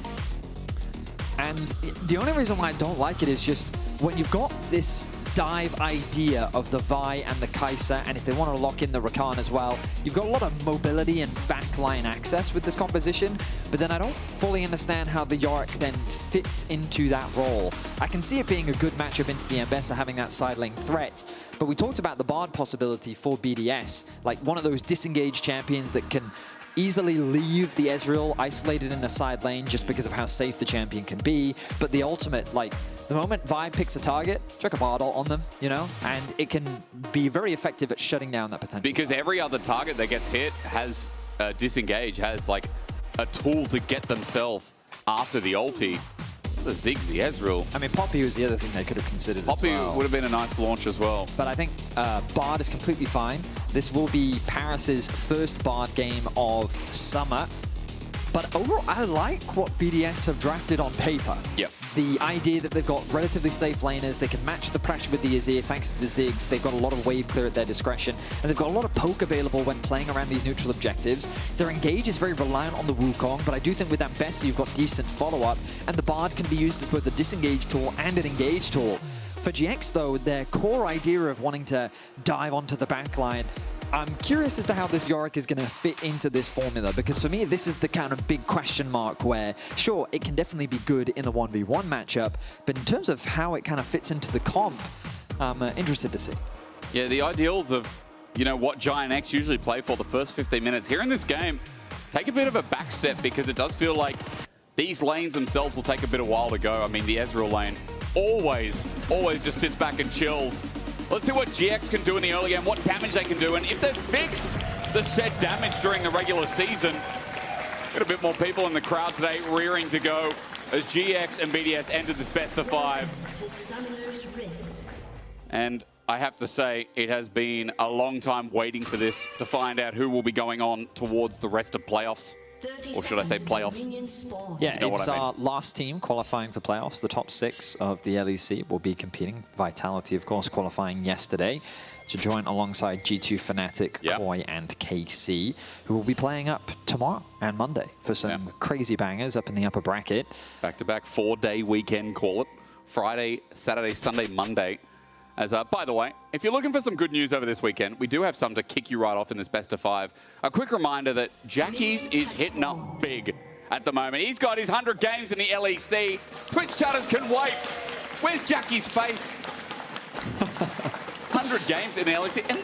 And the only reason why I don't like it is just when you've got this dive idea of the Vi and the Kai'Sa, and if they want to lock in the Rakan as well, you've got a lot of mobility and backline access with this composition, but then I don't fully understand how the Yorick then fits into that role. I can see it being a good matchup into the Ambessa, having that side lane threat, but we talked about the Bard possibility for BDS, like one of those disengaged champions that can easily leave the Ezreal isolated in a side lane just because of how safe the champion can be. But the ultimate, like, the moment Vi picks a target, chuck a Bard ult on them, you know, and it can be very effective at shutting down that potential. Because every other target that gets hit has disengage, has like a tool to get themselves after the ulti. The Ziggs, the Ezreal. I mean, Poppy was the other thing they could have considered Poppy as well. would have been a nice launch as well. But I think Bard is completely fine. This will be Paris's first Bard game of summer. But overall, I like what BDS have drafted on paper. Yep. The idea that they've got relatively safe laners, they can match the pressure with the Azir thanks to the Ziggs, they've got a lot of wave clear at their discretion, and they've got a lot of poke available when playing around these neutral objectives. Their engage is very reliant on the Wukong, but I do think with Ambessa you've got decent follow-up, and the Bard can be used as both a disengage tool and an engage tool. For GX though, their core idea of wanting to dive onto the backline, I'm curious as to how this Yorick is going to fit into this formula, because for me, this is the kind of big question mark where, sure, it can definitely be good in the 1v1 matchup, but in terms of how it kind of fits into the comp, I'm interested to see. Yeah, the ideals of, you know, what Giant X usually play for the first 15 minutes here in this game take a bit of a back step, because it does feel like these lanes themselves will take a bit of while to go. I mean, the Ezreal lane always just sits back and chills. Let's see what GX can do in the early game, what damage they can do, and if they've fixed the said damage during the regular season. Got a bit more people in the crowd today rearing to go as GX and BDS entered this best of 5. And I have to say, it has been a long time waiting for this to find out who will be going on towards the rest of playoffs. Or should I say playoffs? Yeah, You know it's what I mean. our last team qualifying for playoffs. The top 6 of the LEC will be competing. Vitality, of course, qualifying yesterday to join alongside G2 Fnatic, Koi, and KC, who will be playing up tomorrow and Monday for some crazy bangers up in the upper bracket. Back-to-back 4-day weekend, call it. Friday, Saturday, Sunday, Monday. As by the way, if you're looking for some good news over this weekend, we do have some to kick you right off in this best of 5. A quick reminder that Jackie's is hitting up big at the moment. He's got his 100 games in the LEC. Twitch chatters can wait. Where's Jackie's face? 100 games in the LEC, and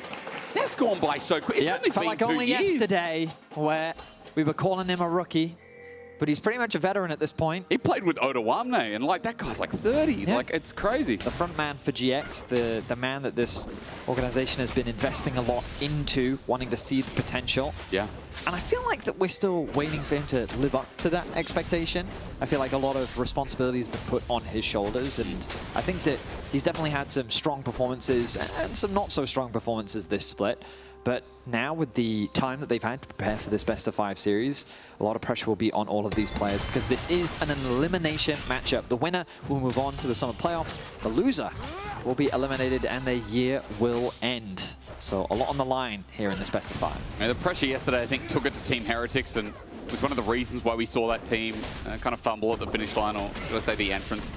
that's gone by so quick. It's only felt been like 2 only years. yesterday where we were calling him a rookie. But he's pretty much a veteran at this point. He played with Odawamne, and like that guy's like 30. Yeah. Like, it's crazy. The front man for GX, the man that this organization has been investing a lot into, wanting to see the potential. Yeah. And I feel like that we're still waiting for him to live up to that expectation. I feel like a lot of responsibility has been put on his shoulders, and I think that he's definitely had some strong performances and some not so strong performances this split. But now with the time that they've had to prepare for this best of 5 series, a lot of pressure will be on all of these players, because this is an elimination matchup. The winner will move on to the summer playoffs. The loser will be eliminated and their year will end. So a lot on the line here in this best of 5. And the pressure yesterday, I think, took it to Team Heretics, and was one of the reasons why we saw that team kind of fumble at the finish line, or should I say the entrance.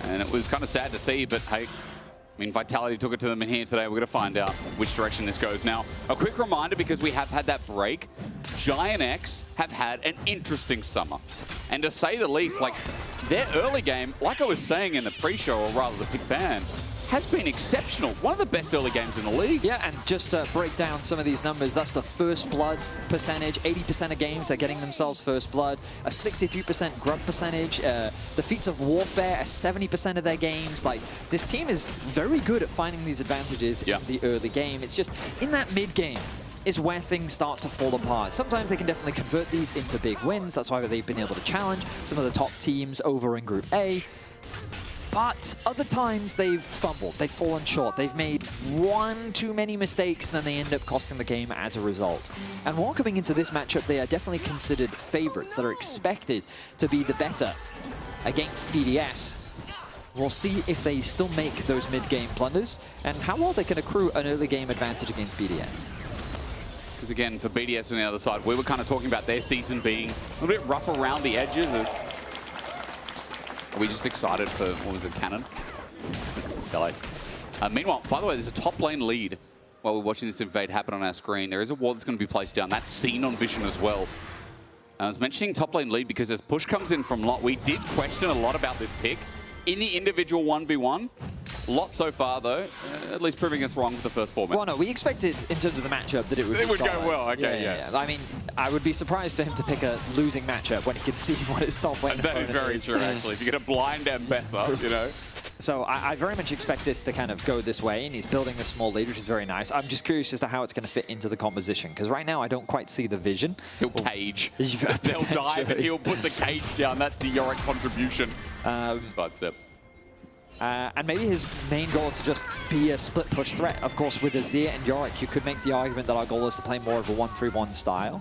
And it was kind of sad to see, but hey, I mean, Vitality took it to them in here today. We're going to find out which direction this goes. Now, a quick reminder, because we have had that break, Giant X have had an interesting summer. And to say the least, like, their early game, like I was saying in the pre-show, or rather the Big Band, has been exceptional. One of the best early games in the league. Yeah, and just to break down some of these numbers, that's the first blood percentage. 80% of games, they're getting themselves first blood. A 63% grub percentage. The feats of warfare, a 70% of their games. Like, this team is very good at finding these advantages in the early game. It's just in that mid game is where things start to fall apart. Sometimes they can definitely convert these into big wins. That's why they've been able to challenge some of the top teams over in Group A. But other times they've fumbled, they've fallen short, they've made one too many mistakes, and then they end up costing the game as a result. And while coming into this matchup, they are definitely considered favorites that are expected to be the better against BDS. We'll see if they still make those mid-game blunders and how well they can accrue an early game advantage against BDS. Because again, for BDS on the other side, we were kind of talking about their season being a little bit rough around the edges. Are we just excited for, what was it, Cannon? Guys. Meanwhile, by the way, there's a top lane lead while we're watching this invade happen on our screen. There is a ward that's going to be placed down. That's seen on Vision as well. I was mentioning top lane lead because as push comes in from Lot, we did question a lot about this pick. In the individual 1v1, Lot so far, though, at least proving us wrong for the first 4 minutes. Well, no, we expected in terms of the matchup that it would go well. Okay, yeah. I mean, I would be surprised for him to pick a losing matchup when he can see what his top lane That is very true, actually. If you get a blind Ambessa, you know. So I very much expect this to kind of go this way, and he's building a small lead, which is very nice. I'm just curious as to how it's going to fit into the composition, because right now I don't quite see the vision. He'll cage. They'll dive and he'll put the cage down. That's the Yorick contribution. Sidestep. And maybe his main goal is to just be a split push threat. Of course, with Azir and Yorick, you could make the argument that our goal is to play more of a 1-3-1 style.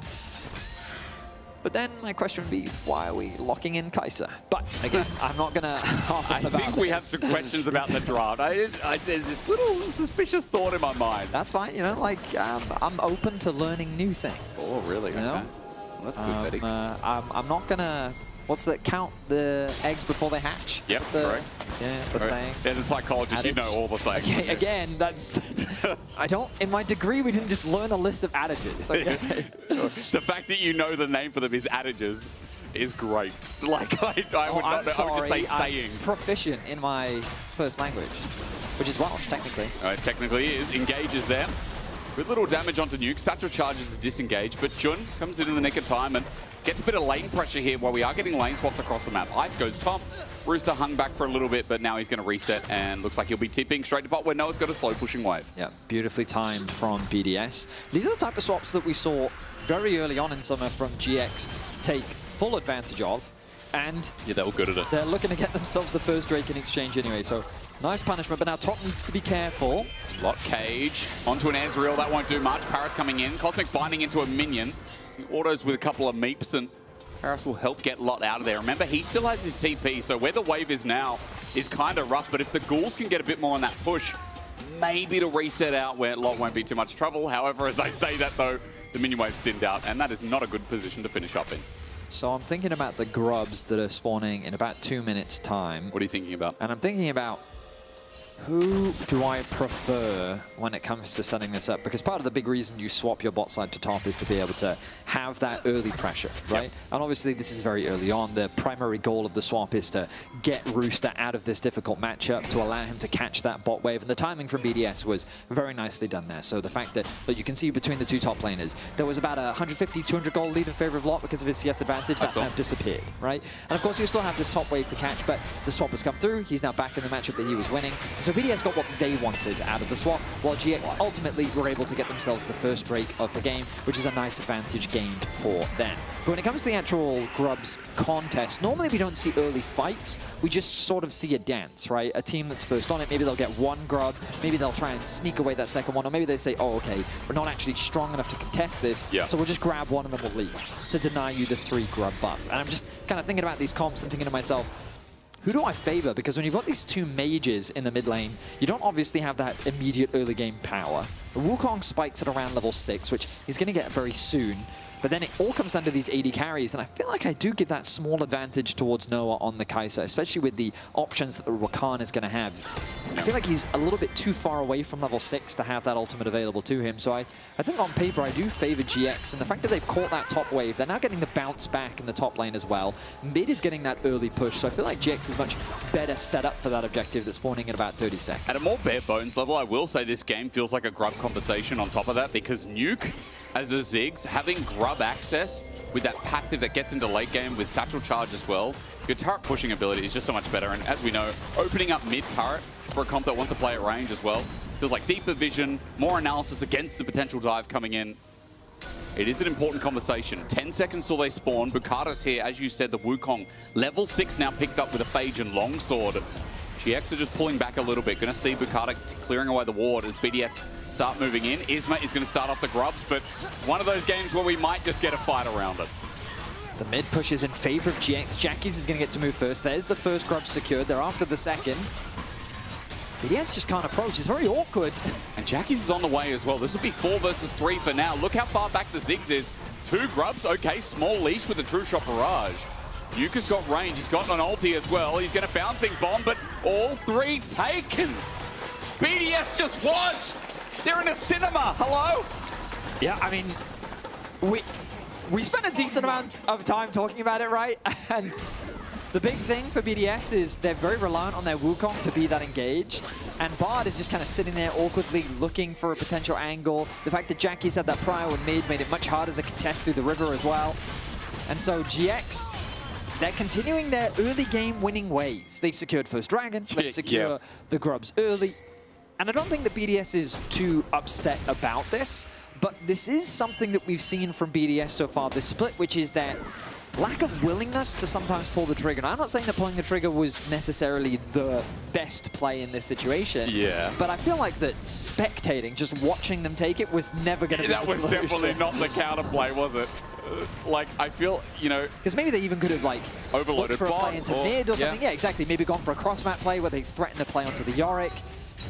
But then my question would be, why are we locking in Kai'Sa? But again, I'm not going to I think we have some questions about the draft. There's this little suspicious thought in my mind. That's fine, you know, like, I'm open to learning new things. Oh, really? You know? Well, that's good betting. I'm not going to... What's that? Count the eggs before they hatch? Yep, correct. Yeah, the saying. As a psychologist, you know all the sayings. Okay, again, that's... I don't... In my degree, we didn't just learn a list of adages. Okay? The fact that you know the name for them is adages is great. Like, I would not know. I would just say sayings. I'm proficient in my first language, which is Welsh, technically. It technically is. Engages there. With little damage onto Nuke. Satchel charges to disengage, but Jun comes in the nick of time and gets a bit of lane pressure here while we are getting lane swapped across the map. Ice goes top. Rooster hung back for a little bit, but now he's going to reset and looks like he'll be tipping straight to bot where Noah's got a slow pushing wave. Yeah, beautifully timed from BDS. These are the type of swaps that we saw very early on in summer from GX take full advantage of. And yeah, they were good at it. They're looking to get themselves the first Drake in exchange anyway, so nice punishment, but now top needs to be careful. Lot cage, onto an Ezreal, that won't do much. Paris coming in, Cosmic binding into a minion. He autos with a couple of meeps, and Paris will help get Lot out of there. Remember, he still has his TP, so where the wave is now is kind of rough, but if the ghouls can get a bit more on that push, maybe to reset out where Lot won't be too much trouble. However, as I say that though, the minion wave's thinned out, and that is not a good position to finish up in. So I'm thinking about the grubs that are spawning in about 2 minutes' time. What are you thinking about? And I'm thinking about who do I prefer when it comes to setting this up? Because part of the big reason you swap your bot side to top is to be able to have that early pressure, right? Yep. And obviously this is very early on. The primary goal of the swap is to get Rooster out of this difficult matchup to allow him to catch that bot wave. And the timing from BDS was very nicely done there. So the fact that you can see between the two top laners, there was about a 150, 200 gold lead in favor of Lot because of his CS advantage. That's now disappeared, right? And of course you still have this top wave to catch, but the swap has come through. He's now back in the matchup that he was winning. So BDS got what they wanted out of the swap, while GX ultimately were able to get themselves the first Drake of the game, which is a nice advantage gained for them. But when it comes to the actual Grubs contest, normally we don't see early fights, we just sort of see a dance, right? A team that's first on it, maybe they'll get one Grub, maybe they'll try and sneak away that second one, or maybe they say, oh, okay, we're not actually strong enough to contest this, so we'll just grab one and then we'll leave to deny you the 3 Grub buff. And I'm just kind of thinking about these comps and thinking to myself, who do I favor? Because when you've got these 2 mages in the mid lane, you don't obviously have that immediate early game power. Wukong spikes at around level 6, which he's going to get very soon. But then it all comes down to these AD carries, and I feel like I do give that small advantage towards Noah on the Kai'Sa, especially with the options that the Rakan is going to have. I feel like he's a little bit too far away from level 6 to have that ultimate available to him, so I think on paper I do favor GX, and the fact that they've caught that top wave, they're now getting the bounce back in the top lane as well. Mid is getting that early push, so I feel like GX is much better set up for that objective that's spawning in about 30 seconds. At a more bare bones level, I will say this game feels like a Grub conversation on top of that, because Nuke, as a Ziggs, having Grub access with that passive that gets into late game with Satchel Charge as well, your turret pushing ability is just so much better. And as we know, opening up mid turret for a comp that wants to play at range as well feels like deeper vision, more analysis against the potential dive coming in. It is an important conversation. 10 seconds till they spawn. Bukata's here, as you said, the Wukong. Level 6 now picked up with a Phage and Longsword. GX are just pulling back a little bit. Going to see Bukata clearing away the ward as BDS start moving in. Isma is going to start off the Grubs, but one of those games where we might just get a fight around it. The mid push is in favor of GX. Jackies is going to get to move first. There's the first Grub secured. They're after the second. BDS just can't approach. It's very awkward. And Jackies is on the way as well. This will be 4 versus 3 for now. Look how far back the Ziggs is. 2 Grubs. Okay, small leash with a True Shot Barrage. Yuka's got range. He's got an ulti as well. He's going to bouncing bomb, but all 3 taken. BDS just watched. They're in a cinema. Hello? Yeah, I mean, we spent a decent amount of time talking about it, right? And the big thing for BDS is they're very reliant on their Wukong to be that engaged. And Bard is just kind of sitting there awkwardly looking for a potential angle. The fact that Jackie's had that prio in mid made it much harder to contest through the river as well. And so GX, they're continuing their early game winning ways. They secured first dragon, they secure the grubs early. And I don't think that BDS is too upset about this, but this is something that we've seen from BDS so far this split, which is that lack of willingness to sometimes pull the trigger. Now, I'm not saying that pulling the trigger was necessarily the best play in this situation. Yeah. But I feel like that spectating, just watching them take it, was never going to be the solution. That was definitely not the counterplay, was it? Like, I feel, you know... Because maybe they even could have, like, overloaded for a play into mid or something. Yeah. Yeah, exactly. Maybe gone for a cross-map play where they threaten to play onto the Yorick.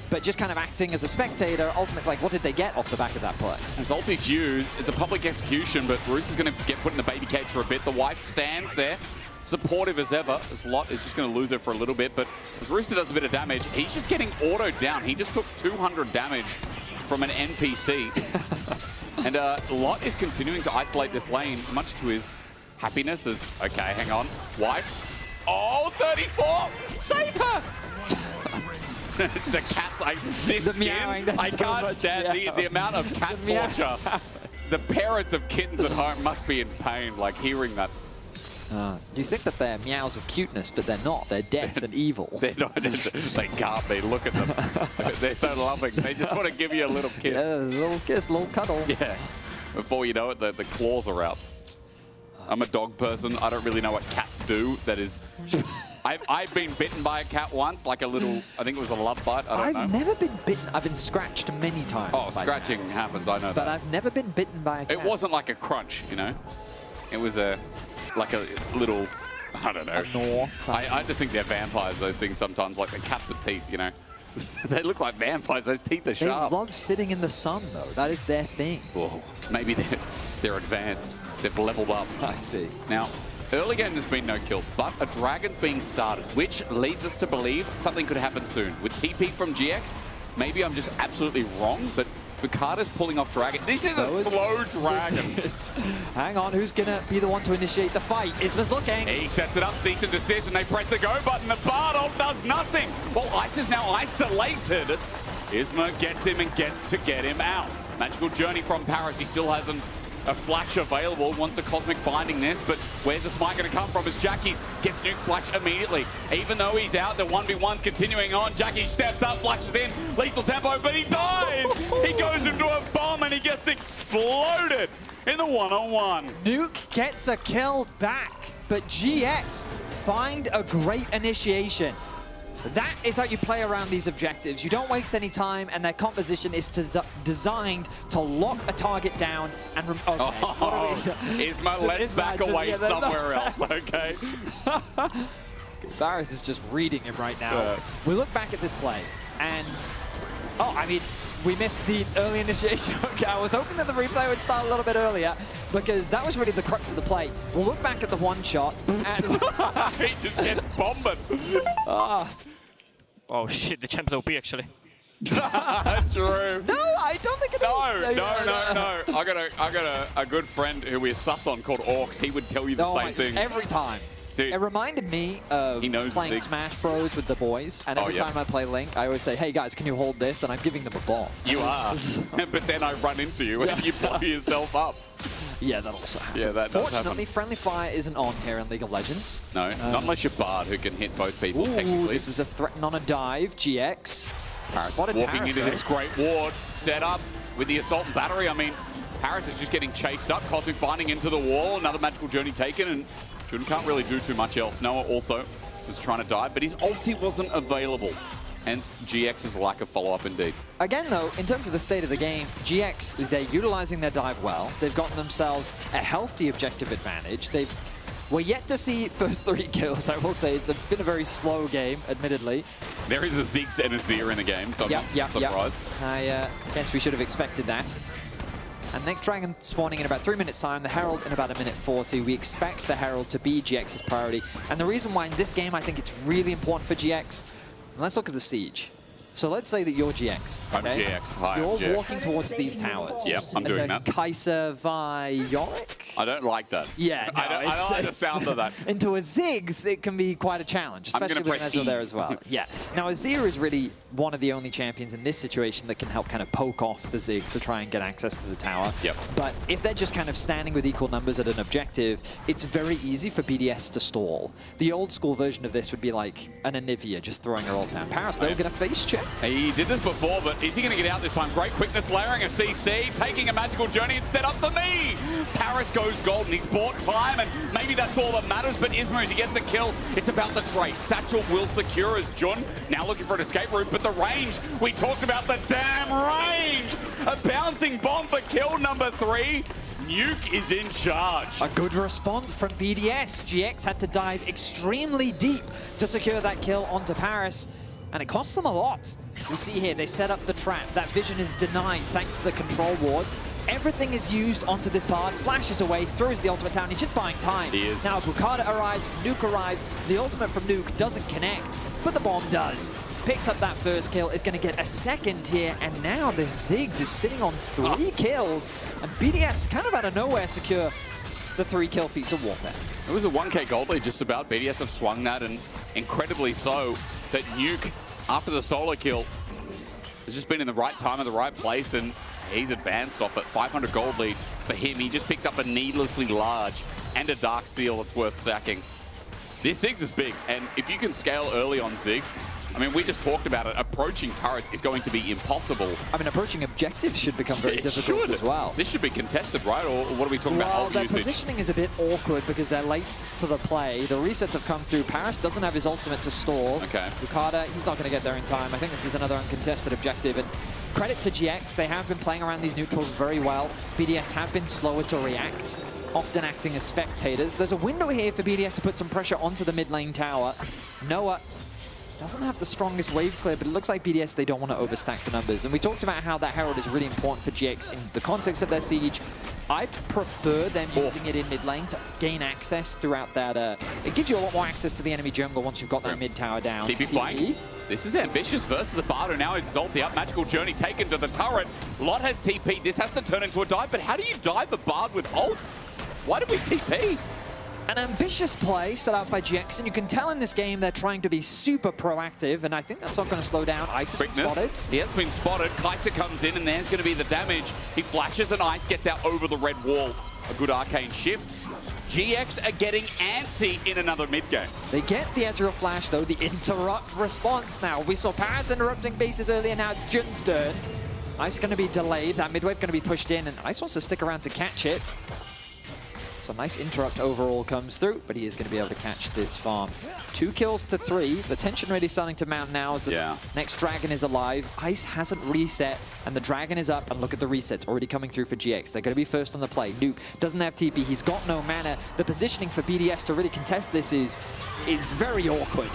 But just kind of acting as a spectator, ultimately, like, what did they get off the back of that play? His ulti's used. It's a public execution, but Roos is going to get put in the baby cage for a bit. The wife stands there, supportive as ever. As Lot is just going to lose her for a little bit, but as Rooster does a bit of damage, he's just getting autoed down. He just took 200 damage from an NPC. And Lot is continuing to isolate this lane, much to his happiness as, okay, hang on, wife. Oh, 34! Save her! The cats, I can't stand the amount of cat torture. The parents of kittens at home must be in pain, like hearing that. You think that they're meows of cuteness, but they're not. They're death and evil. They're not, they can't be. Look at them. They're so loving. They just want to give you a little kiss. Yeah, a little kiss, a little cuddle. Yeah. Before you know it, the claws are out. I'm a dog person. I don't really know what cats do. That is... I've been bitten by a cat once, like a little, I think it was a love bite, I don't know. I've never been bitten. I've been scratched many times. Oh, scratching happens, I know that. But I've never been bitten by a cat. It wasn't like a crunch, you know? It was like a little, I don't know. A gnaw. I just think they're vampires, those things sometimes, like the cats with teeth, you know? They look like vampires, those teeth are sharp. They love sitting in the sun, though. That is their thing. Whoa. Maybe they're advanced. They've leveled up. I see. Now, early game there's been no kills, but a dragon's being started, which leads us to believe something could happen soon. With TP from GX, maybe I'm just absolutely wrong, but Bukata's pulling off dragon. This is a slow dragon. Hang on, who's going to be the one to initiate the fight? Isma's looking. He sets it up, cease and desist, and they press the go button. The Bard ult does nothing. Well, Ice is now isolated. Isma gets him and gets to get him out. Magical Journey from Paris. He still hasn't a flash available, wants the Cosmic Binding this, but where's the smite going to come from as Jackie gets nuke flash immediately. Even though he's out, the 1v1's continuing on. Jackie steps up, flashes in, lethal tempo, but he dies! He goes into a bomb and he gets exploded in the one-on-one. Nuke gets a kill back, but GX find a great initiation. That is how you play around these objectives. You don't waste any time, and their composition is designed to lock a target down and... Isma lets back away somewhere else, okay? Varus is just reading him right now. We look back at this play, and... Oh, I mean, we missed the early initiation. Okay, I was hoping that the replay would start a little bit earlier, because that was really the crux of the play. We'll look back at the one shot, and... He just gets bombed. Oh shit, the champ's OP actually. True. No, I don't think it is. No. I got a good friend who is sus on called Orcs. He would tell you the same thing. Every time. Dude, it reminded me of playing Smash Bros with the boys, and every time I play Link, I always say, hey guys, can you hold this? And I'm giving them a ball. You are. But then I run into you and you blow yourself up. Yeah, that also happens. Yeah, that does Fortunately, happen. Friendly Fire isn't on here in League of Legends. No, not unless you're Bard, who can hit both people technically. This is a threat on a dive, GX. Paris Spotted walking Paris, into this great ward, set up with the Assault and Battery. I mean, Paris is just getting chased up, Cosmic Binding into the wall, another Magical Journey taken, and Jun can't really do too much else. Noah also was trying to dive, but his ulti wasn't available. Hence, GX's lack of follow-up indeed. Again, though, in terms of the state of the game, GX, they're utilizing their dive well. They've gotten themselves a healthy objective advantage. We're yet to see first 3 kills, I will say. It's been a very slow game, admittedly. There is a Ziggs and a Zir in the game, so I'm not surprised. I guess we should have expected that. And next Dragon spawning in about 3 minutes time, the Herald in about 1:40. We expect the Herald to be GX's priority. And the reason why in this game I think it's really important for GX, let's look at the Siege. So let's say that you're GX. I'm okay? GX. Hi, You're I'm GX. walking towards these towers. Yep, I'm doing that. Kaiser Yorick? I don't like that. Yeah, no, I don't like the sound of that. Into a Ziggs, it can be quite a challenge, especially with Ezreal there as well. Yeah. Now, Azir is really one of the only champions in this situation that can help kind of poke off the Ziggs to try and get access to the tower. Yep. But if they're just kind of standing with equal numbers at an objective, it's very easy for BDS to stall. The old school version of this would be like an Anivia just throwing her ult down. Paris, though, going to face check. He did this before, but is he going to get out this time? Great quickness layering a CC, taking a magical journey and set up for me. Paris goes golden. He's bought time, and maybe that's all that matters, but Isma, as he gets a kill, it's about the trade. Satchel will secure as Jun, now looking for an escape route, but the range, we talked about the damn range. A bouncing bomb for kill number 3. Nuke is in charge. A good response from BDS. GX had to dive extremely deep to secure that kill onto Paris, and it cost them a lot. We see here, they set up the trap. That vision is denied thanks to the control wards. Everything is used onto this part, flashes away, throws the ultimate down. He's just buying time. He is. Now, as Wukada arrives, Nuke arrives. The ultimate from Nuke doesn't connect, but the bomb does. Picks up that first kill, is going to get a second here, and now the Ziggs is sitting on 3 kills, and BDS kind of out of nowhere secure the 3 kill feats of warfare. It was a 1k gold lead just about. BDS have swung that, and incredibly so, that Nuke, after the solo kill, has just been in the right time and the right place, and he's advanced off it. 500 gold lead for him. He just picked up a needlessly large and a Dark Seal that's worth stacking. This Ziggs is big, and if you can scale early on Ziggs, I mean, we just talked about it. Approaching turrets is going to be impossible. I mean, approaching objectives should become very difficult as well. This should be contested, right? Or what are we talking about? Well, their positioning is a bit awkward because they're late to the play. The resets have come through. Paris doesn't have his ultimate to stall. Okay. Wukada, he's not going to get there in time. I think this is another uncontested objective. And credit to GX, they have been playing around these neutrals very well. BDS have been slower to react, often acting as spectators. There's a window here for BDS to put some pressure onto the mid lane tower. Noah doesn't have the strongest wave clear, but it looks like BDS, they don't want to overstack the numbers. And we talked about how that Herald is really important for GX in the context of their siege. I prefer them using it in mid lane to gain access throughout that. It gives you a lot more access to the enemy jungle once you've got that mid tower down. TP flank. This is ambitious versus the Bardo. Now his ulti up. Magical Journey taken to the turret. Lot has TP. This has to turn into a dive, but how do you dive a Bard with ult? Why did we TP? An ambitious play set out by GX, and you can tell in this game they're trying to be super proactive, and I think that's not going to slow down. Ice has been spotted. He has been spotted. Kaiser comes in, and there's going to be the damage. He flashes, and Ice gets out over the red wall. A good arcane shift. GX are getting antsy in another mid game. They get the Ezreal flash, though, the interrupt response now. We saw Paris interrupting bases earlier, now it's Jun's turn. Ice going to be delayed, that mid wave going to be pushed in, and Ice wants to stick around to catch it. So nice interrupt overall comes through, but he is going to be able to catch this farm. 2 kills to 3. The tension really starting to mount now as the next dragon is alive. Ice hasn't reset, and the dragon is up. And look at the resets already coming through for GX. They're going to be first on the play. Nuke doesn't have TP. He's got no mana. The positioning for BDS to really contest this is very awkward.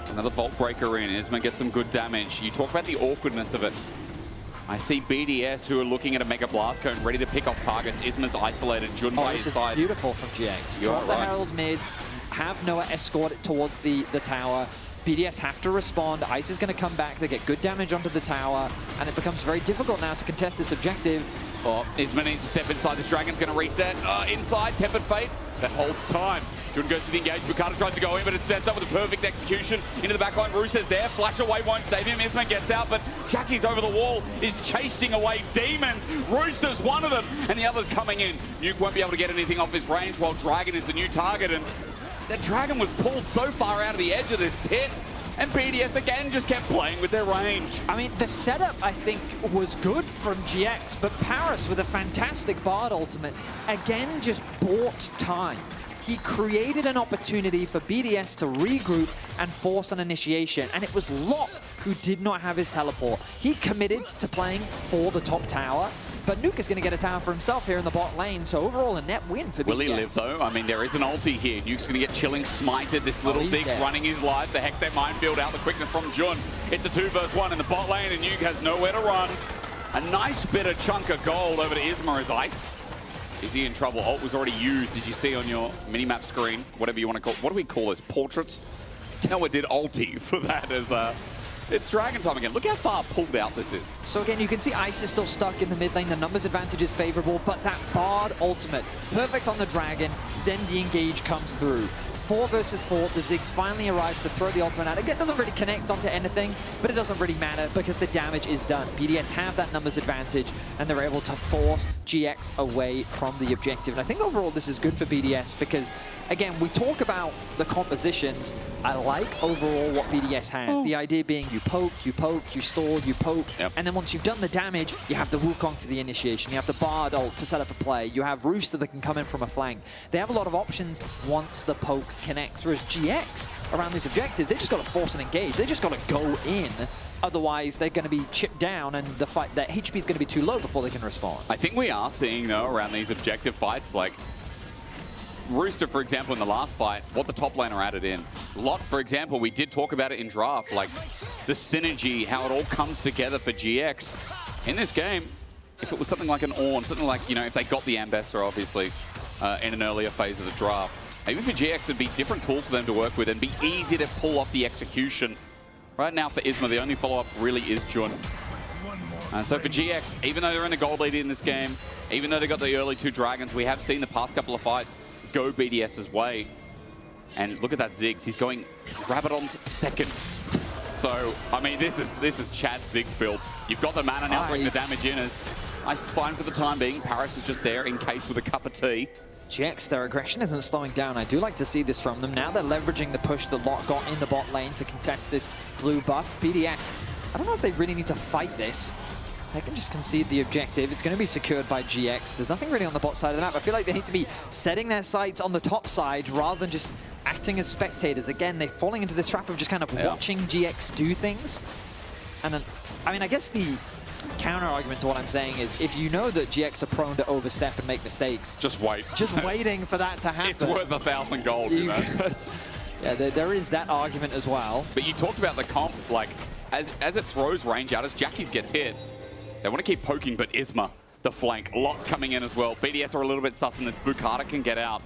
Another Vault Breaker in. Isma gets some good damage. You talk about the awkwardness of it. I see BDS who are looking at a Mega Blast Cone ready to pick off targets. Isma's isolated. Jun by his side. Beautiful from GX. You're Drop the right. Herald mid, have Noah escort it towards the tower. BDS have to respond. Ice is going to come back. They get good damage onto the tower, and it becomes very difficult now to contest this objective. Oh, Isma needs to step inside. This dragon's going to reset. Inside, Tempered Fate. That holds time. Jun goes to the engage. Bukata tries to go in, but it sets up with a perfect execution. Into the backline, Roos is there. Flash away won't save him. Isma gets out, but Jackie's over the wall, is chasing away demons. Roos is one of them, and the other's coming in. Nuke won't be able to get anything off his range, while Dragon is the new target, and that Dragon was pulled so far out of the edge of this pit. And BDS again just kept playing with their range. I mean, the setup, I think, was good from GX, but Paris with a fantastic Bard ultimate, again, just bought time. He created an opportunity for BDS to regroup and force an initiation, and it was Lot who did not have his teleport. He committed to playing for the top tower, but Nuke is going to get a tower for himself here in the bot lane, so overall a net win for BDS. Will he live, though? I mean, there is an ulti here. Nuke's going to get chilling smited. This little Ziggs running his life. The Hextech Minefield out, the quickness from Jun. It's a 2 versus 1 in the bot lane, and Nuke has nowhere to run. A nice bit of chunk of gold over to Isma as Ice. Is he in trouble? Ult was already used. Did you see on your mini-map screen? Whatever you want to call it. What do we call this? Portraits? Noah did ulti for that as It's Dragon time again. Look how far pulled out this is. So again, you can see Ice is still stuck in the mid lane. The numbers advantage is favorable, but that Bard ultimate, perfect on the Dragon, then the engage comes through. 4 versus 4, the Ziggs finally arrives to throw the ultimate out. Again, doesn't really connect onto anything, but it doesn't really matter because the damage is done. BDS have that numbers advantage, and they're able to force GX away from the objective. And I think overall this is good for BDS because, again, we talk about the compositions. I like overall what BDS has. The idea being you poke, you stall, you poke, and then once you've done the damage, you have the Wukong for the initiation, you have the Bard ult to set up a play, you have Rooster that can come in from a flank. They have a lot of options once the poke connects, whereas GX around these objectives, they just got to force and engage. They just got to go in. Otherwise, they're going to be chipped down, and the fight, that HP is going to be too low before they can respond. I think we are seeing, though, around these objective fights, like Rooster, for example, in the last fight, what the top laner added in. Lot, for example, we did talk about it in draft, like the synergy, how it all comes together for GX. In this game, if it was something like an Ornn, something like, you know, if they got the Ambassador, obviously, in an earlier phase of the draft, maybe for GX, it'd be different tools for them to work with and be easy to pull off the execution. Right now for ISMA, the only follow-up really is Jun. So for GX, even though they're in the gold lead in this game, even though they got the early 2 Dragons, we have seen the past couple of fights go BDS's way. And look at that Ziggs, he's going Rabadon's second. So, I mean, this is Chad Ziggs build. You've got the mana now, bring the damage in as Ice is fine for the time being. Paris is just there in case with a cup of tea. GX, their aggression isn't slowing down. I do like to see this from them. Now they're leveraging the push that Lot got in the bot lane to contest this blue buff. BDS, I don't know if they really need to fight this. They can just concede the objective. It's going to be secured by GX. There's nothing really on the bot side of the map. I feel like they need to be setting their sights on the top side rather than just acting as spectators. Again, they're falling into this trap of just kind of watching GX do things. And then, I mean, I guess the counter argument to what I'm saying is if you know that GX are prone to overstep and make mistakes, just wait. Just waiting for that to happen. It's worth 1,000 gold, you know. Yeah, there is that argument as well. But you talked about the comp, like, as it throws range out, as Jackies gets hit, they want to keep poking, but ISMA, the flank, lots coming in as well. BDS are a little bit sus in this. Bukata can get out.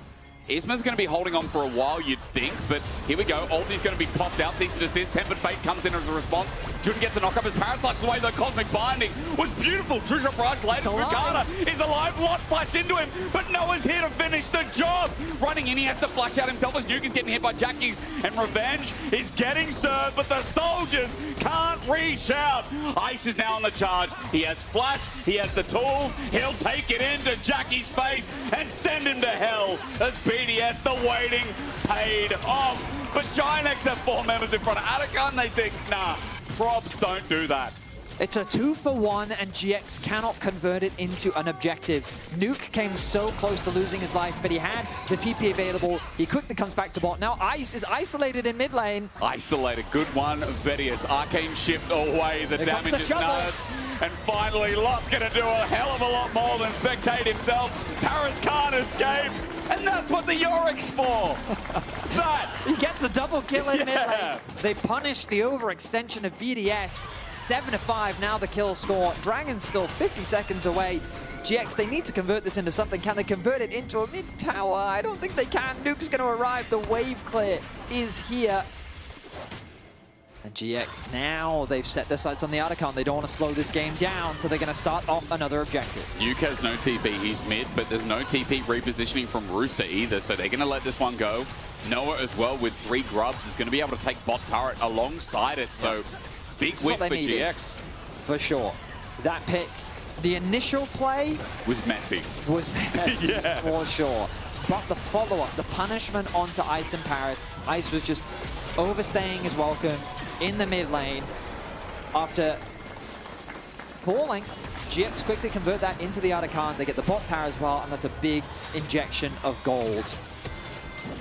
ISMA's going to be holding on for a while, you'd think, but here we go. Ulti's going to be popped out. Cease and desist. Tempered Fate comes in as a response. Jun gets a knock-up as Paris slices away. The Cosmic Binding was beautiful. Two-shot barrage later. Bukata is alive. Lot flashed into him, but Noah's here to finish the job. Running in, he has to flash out himself as Nuke is getting hit by Jackies, and Revenge is getting served, but the soldiers can't reach out. Ice is now on the charge. He has flash. He has the tools. He'll take it into Jackie's face and send him to hell as BDS, the waiting paid off. But Giants have 4 members in front of Atakan. They think, nah, props don't do that. It's a 2-for-1, and GX cannot convert it into an objective. Nuke came so close to losing his life, but he had the TP available. He quickly comes back to bot. Now Ice is isolated in mid lane. Isolated, good one, Vedius. Arcane shift away, the damage is nerfed. And finally, Lot's going to do a hell of a lot more than spectate himself. Paris can't escape, and that's what the Yorik's for. He gets a double kill in mid lane. They punish the overextension of BDS. 7-5 now the kill score. Dragon's still 50 seconds away. GX, they need to convert this into something. Can they convert it into a mid tower? I don't think they can. Nuke's going to arrive. The wave clear is here. And GX, now they've set their sights on the Atakan. They don't want to slow this game down, so they're going to start off another objective. Nuke has no TP. He's mid, but there's no TP repositioning from Rooster either, so they're going to let this one go. Noah as well with 3 grubs is going to be able to take bot turret alongside it, so big win for GX. For sure. That pick, the initial play was messy. Yeah. For sure. But the follow-up, the punishment onto Ice and Paris. Ice was just overstaying his welcome in the mid lane. After falling, GX quickly convert that into the Atakan. They get the bot tower as well, and that's a big injection of gold.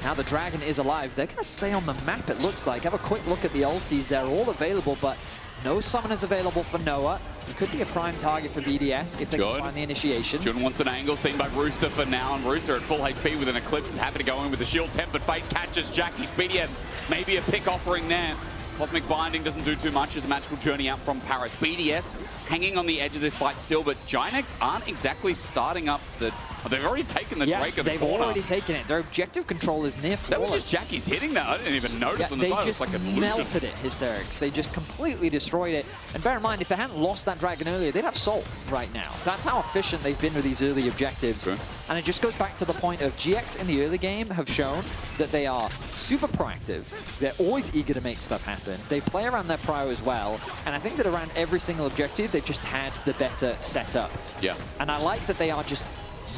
Now the Dragon is alive. They're going to stay on the map, it looks like. Have a quick look at the ultis. They're all available, but no summoners available for Noah. He could be a prime target for BDS if they can find the initiation. Jun wants an angle seen by Rooster for now, and Rooster at full HP with an Eclipse is happy to go in with the shield. Tempered Fate catches Jackie's BDS. Maybe a pick offering there. Cosmic Binding doesn't do too much as a magical journey out from Paris. BDS hanging on the edge of this fight still, but Giants aren't exactly starting up the... They've already taken the Drake of the corner. They've already taken it. Their objective control is near flawless. That was just Jackie's hitting that. I didn't even notice on the they side. just It was like a melted it, Hysterics. They just completely destroyed it. And bear in mind, if they hadn't lost that dragon earlier, they'd have Soul right now. That's how efficient they've been with these early objectives. Okay. And it just goes back to the point of GX in the early game have shown that they are super proactive. They're always eager to make stuff happen. They play around their prio as well. And I think that around every single objective, they've just had the better setup. Yeah. And I like that they are just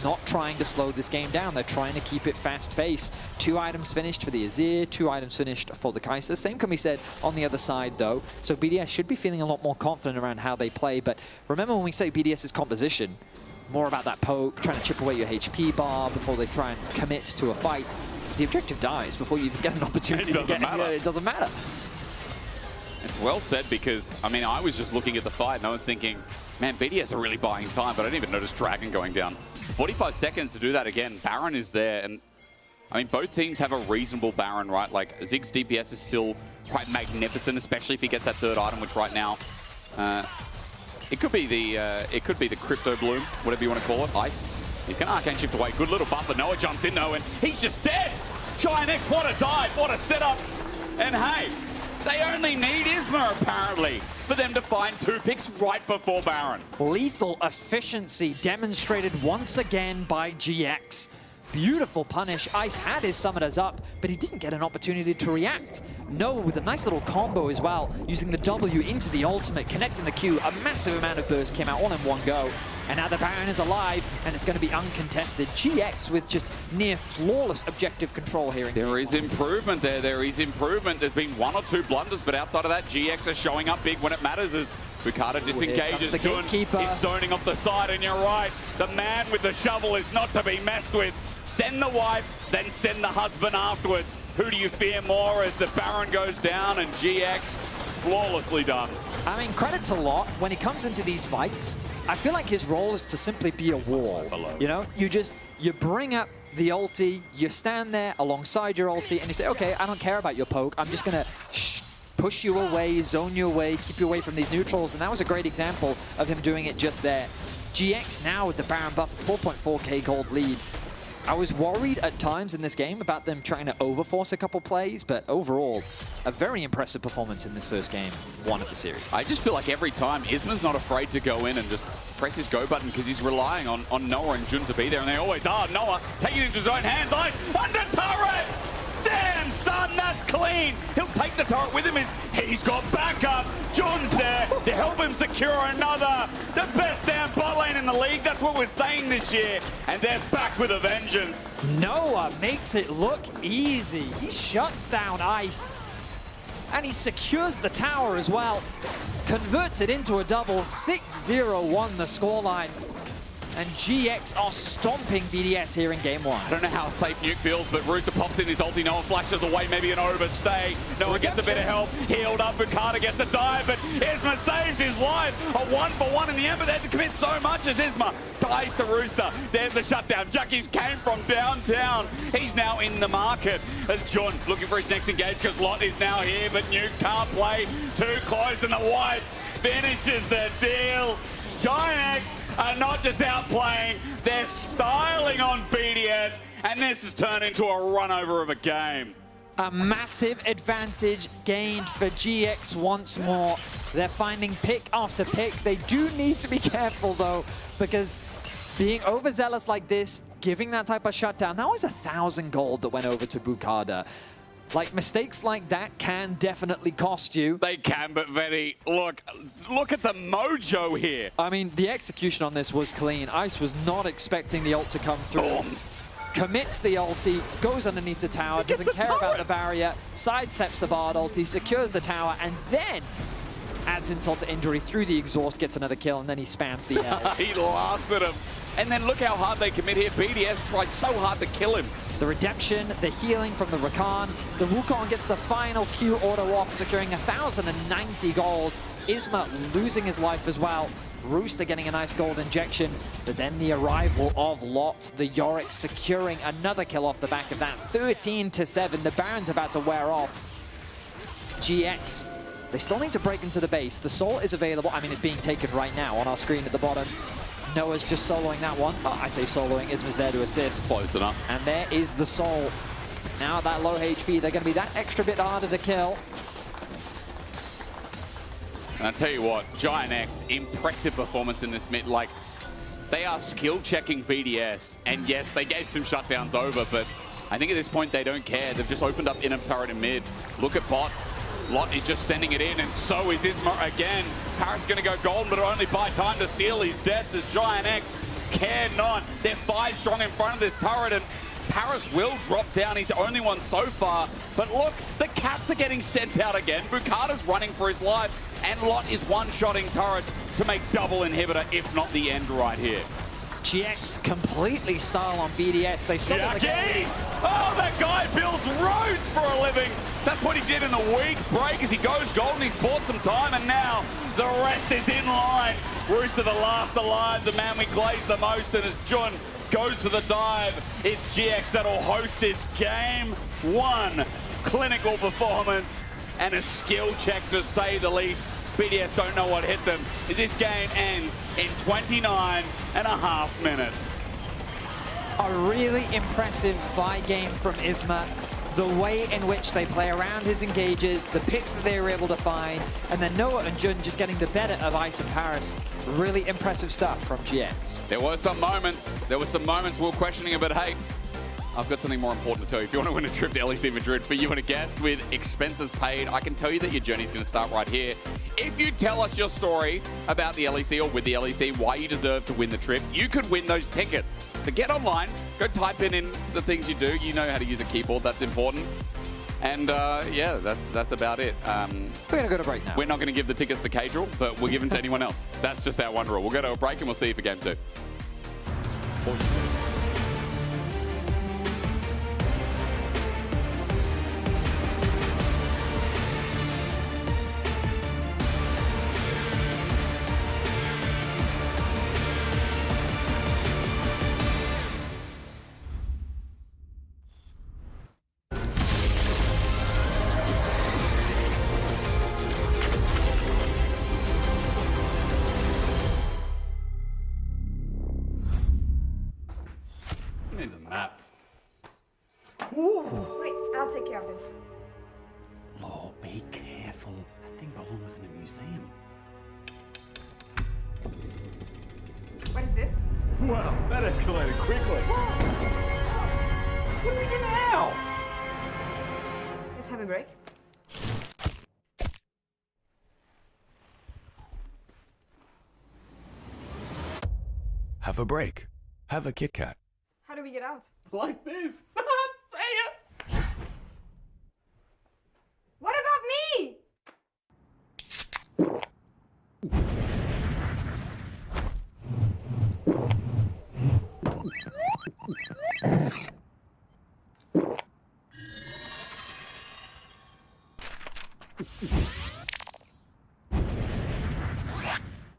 not trying to slow this game down. They're trying to keep it fast-paced. 2 items finished for the Azir, 2 items finished for the Kai'Sa. Same can be said on the other side, though. So BDS should be feeling a lot more confident around how they play. But remember when we say BDS's composition, more about that poke, trying to chip away your HP bar before they try and commit to a fight. If the objective dies before you even get an opportunity to get it, it doesn't matter. It's well said because, I mean, I was just looking at the fight and I was thinking, man, BDS are really buying time, but I didn't even notice Dragon going down. 45 seconds to do that again. Baron is there, and I mean, both teams have a reasonable Baron, right? Like, Zig's DPS is still quite magnificent, especially if he gets that 3rd item, which right now, it could be the Crypto Bloom, whatever you want to call it, Ice. He's going to Arcane Shift away. Good little buffer. Noah jumps in, though, and he's just dead. Giant X, what a dive, what a setup. And hey, they only need Isma, apparently, for them to find 2 picks right before Baron. Lethal efficiency demonstrated once again by GX. Beautiful punish. Ice had his summoners up, but he didn't get an opportunity to react. Noah with a nice little combo as well, using the W into the ultimate, connecting the Q. A massive amount of burst came out all in one go. And now the Baron is alive, and it's going to be uncontested. GX with just near flawless objective control here. There is improvement there. There is improvement. There's been 1 or 2 blunders, but outside of that, GX are showing up big when it matters as Bukata disengages. Jun is zoning off the side, and you're right. The man with the shovel is not to be messed with. Send the wife, then send the husband afterwards. Who do you fear more as the Baron goes down and GX flawlessly done? I mean, credit to Lot. When he comes into these fights, I feel like his role is to simply be a wall. You know, you bring up the ulti, you stand there alongside your ulti, and you say, okay, I don't care about your poke. I'm just going to push you away, zone you away, keep you away from these neutrals. And that was a great example of him doing it just there. GX now with the Baron buff, 4.4k gold lead. I was worried at times in this game about them trying to overforce a couple plays, but overall, a very impressive performance in this first game, 1 of the series. I just feel like every time, Isma's not afraid to go in and just press his go button because he's relying on Noah and Jun to be there, and they always are. Noah taking it into his own hands, Ice under turret! Damn, son, that's clean! He'll take the turret with him. He's got backup. Jun's there to help him secure another. The best damn bot lane in the league. That's what we're saying this year. And they're back with a vengeance. Noah makes it look easy. He shuts down Ice. And he secures the tower as well. Converts it into a double. 6-0-1 the scoreline. And GX are stomping BDS here in game 1. I don't know how safe Nuke feels, but Rooster pops in his ulti. Noah flashes away, maybe an overstay. Noah gets a bit of help. Healed up. Bukata gets a dive, but Isma saves his life. A 1-for-1 in the end, but they had to commit so much as Isma dies to Rooster. There's the shutdown. Jackie's came from downtown. He's now in the market as Jun looking for his next engage because Lot is now here, but Nuke can't play too close, and the wipe finishes the deal. Giants are not just outplaying, they're styling on BDS, and this has turned into a run over of a game. A massive advantage gained for GX once more. They're finding pick after pick. They do need to be careful though, because being overzealous like this, giving that type of shutdown, that was 1,000 gold that went over to Bukata. Like, mistakes like that can definitely cost you. They can, but Venny, look at the mojo here. I mean, the execution on this was clean. Ice was not expecting the ult to come through. Commits the ulti, goes underneath the tower, doesn't care about the barrier, sidesteps the Bard ulti, secures the tower, and then adds insult to injury through the exhaust, gets another kill, and then he spams the L. He laughs at him. And then look how hard they commit here. BDS tries so hard to kill him. The redemption, the healing from the Rakan. The Wukong gets the final Q auto off, securing 1,090 gold. Isma losing his life as well. Rooster getting a nice gold injection. But then the arrival of Lot, the Yorick securing another kill off the back of that. 13-7. The Baron's about to wear off. GX. They still need to break into the base. The Soul is available. I mean, it's being taken right now on our screen at the bottom. Noah's just soloing that one. Oh, I say soloing. Isma's there to assist. Close enough. And there is the Soul. Now at that low HP, they're going to be that extra bit harder to kill. And I tell you what, Giant X, impressive performance in this mid. Like, they are skill checking BDS. And yes, they gave some shutdowns over, but I think at this point they don't care. They've just opened up inner turret and mid. Look at bot. Lot is just sending it in, and so is Isma again. Paris is going to go golden, but only buy time to seal his death as Giant X care not. They're 5 strong in front of this turret, and Paris will drop down. He's the only one so far. But look, the cats are getting sent out again. Bukata's running for his life, and Lot is one-shotting turret to make double inhibitor, if not the end right here. GX completely style on BDS. They stop the game. Oh, that guy builds roads for a living. That's what he did in the week break as he goes golden. He's bought some time, and now the rest is in line. Rooster the last alive, the man we glaze the most, and as Jun goes for the dive, it's GX that'll host this game. 1 clinical performance and a skill check to say the least. BDS don't know what hit them as this game ends in 29.5 minutes. A really impressive fight game from Isma. The way in which they play around his engages, the picks that they were able to find, and then Noah and Jun just getting the better of Ice and Paris. Really impressive stuff from GX. There were some moments we were questioning it, but hey, I've got something more important to tell you. If you want to win a trip to LEC Madrid for you and a guest with expenses paid, I can tell you that your journey is going to start right here. If you tell us your story about the LEC or with the LEC, why you deserve to win the trip, you could win those tickets. So get online, go type in the things you do. You know how to use a keyboard, that's important. And yeah, that's about it. We're going to go to break now. We're not going to give the tickets to Cadril, but we'll give them to anyone else. That's just our one rule. We'll go to a break and we'll see you for game 2. Needs a map. Wait, I'll take care of this. Oh, be careful. That thing belongs in a museum. What is this? Wow, that escalated quickly. What do we do now? Let's have a break. Have a break. Have a Kit Kat. How do we get out? Like this. Say it. What about me?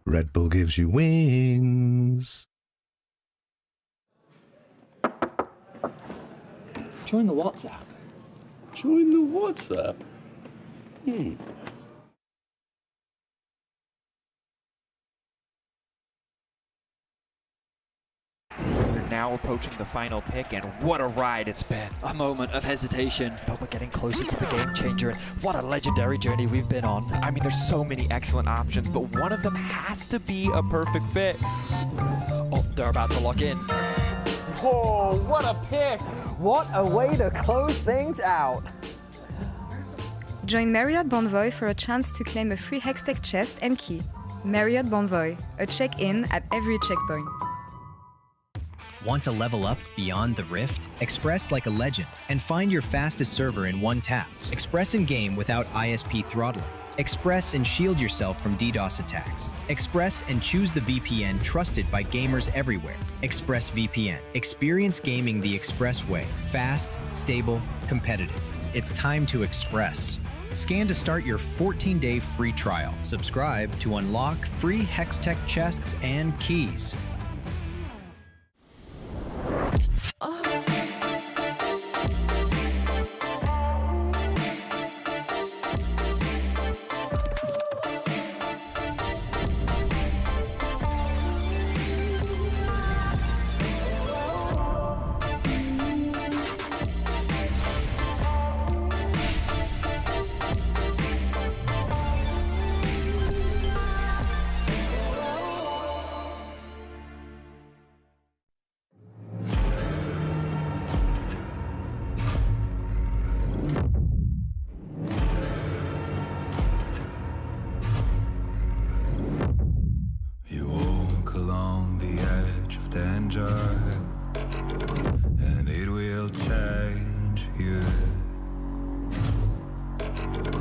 Red Bull gives you wings. Join the WhatsApp. Join the WhatsApp? We're now approaching the final pick, and what a ride it's been. A moment of hesitation, but we're getting closer to the game changer, and what a legendary journey we've been on. I mean, there's so many excellent options, but one of them has to be a perfect fit. Oh, they're about to lock in. Oh, what a pick! What a way to close things out! Join Marriott Bonvoy for a chance to claim a free Hextech chest and key. Marriott Bonvoy, a check-in at every checkpoint. Want to level up beyond the rift? Express like a legend and find your fastest server in one tap. Express in game without ISP throttling. Express and shield yourself from DDoS attacks. Express and choose the VPN trusted by gamers everywhere. Express VPN. Experience gaming the Express way. Fast, stable, competitive. It's time to Express. Scan to start your 14-day free trial. Subscribe to unlock free Hextech chests and keys. the edge of danger, and it will change you.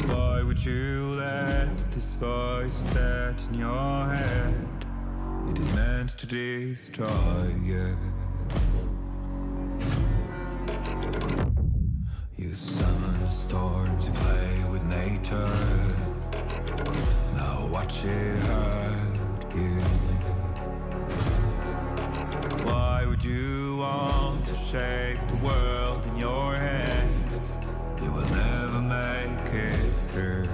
Why would you let this voice set in your head? It is meant to destroy you. You summon storms, you play with nature. Now watch it hurt you. Why would you want to shape the world in your hands? You will never make it through.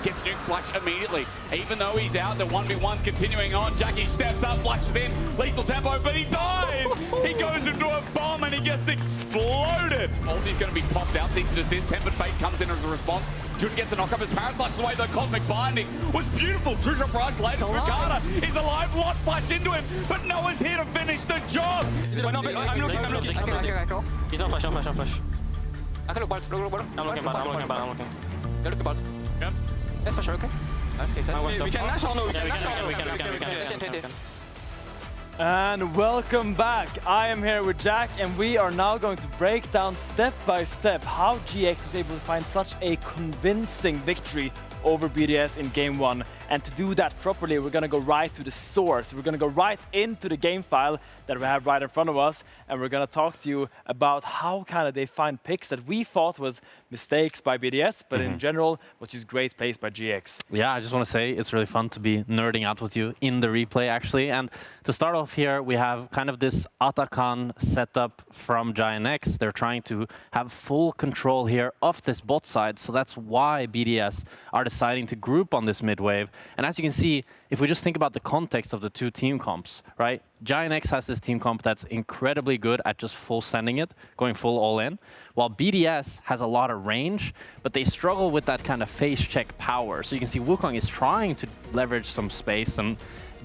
Gets nuked, Flash immediately. Even though he's out, the 1v1's continuing on. Jackie steps up, flashes in, lethal tempo, but he dies! He goes into a bomb and he gets exploded! Ulti's going to be popped out, cease and desist. Tempered Fate comes in as a response. Jude gets a knock up as Paris slashes away. The Cosmic Binding was beautiful. Trisha Price later. Fugata is alive, lost Flash into him, but Noah's here to finish the job! I'm looking. He's not flash, I'm flash. I can look bald, look. I'm looking bald. Go look bald. Yeah. Let's push, okay? We can Nash or no? We can. And welcome back. I am here with Jack, and we are now going to break down step by step how GX was able to find such a convincing victory over BDS in game 1. And to do that properly, we're going to go right to the source. We're going to go right into the game file that we have right in front of us, and we're going to talk to you about how kind of they find picks that we thought was mistakes by BDS, but in general was just great plays by GX. Yeah, I just want to say it's really fun to be nerding out with you in the replay, actually. And to start off here, we have kind of this Atakan setup from Giant X. They're trying to have full control here of this bot side, so that's why BDS are deciding to group on this mid wave. And as you can see, if we just think about the context of the two team comps, right? Giant X has this team comp that's incredibly good at just full sending it, going full all in, while BDS has a lot of range, but they struggle with that kind of face check power. So you can see Wukong is trying to leverage some space and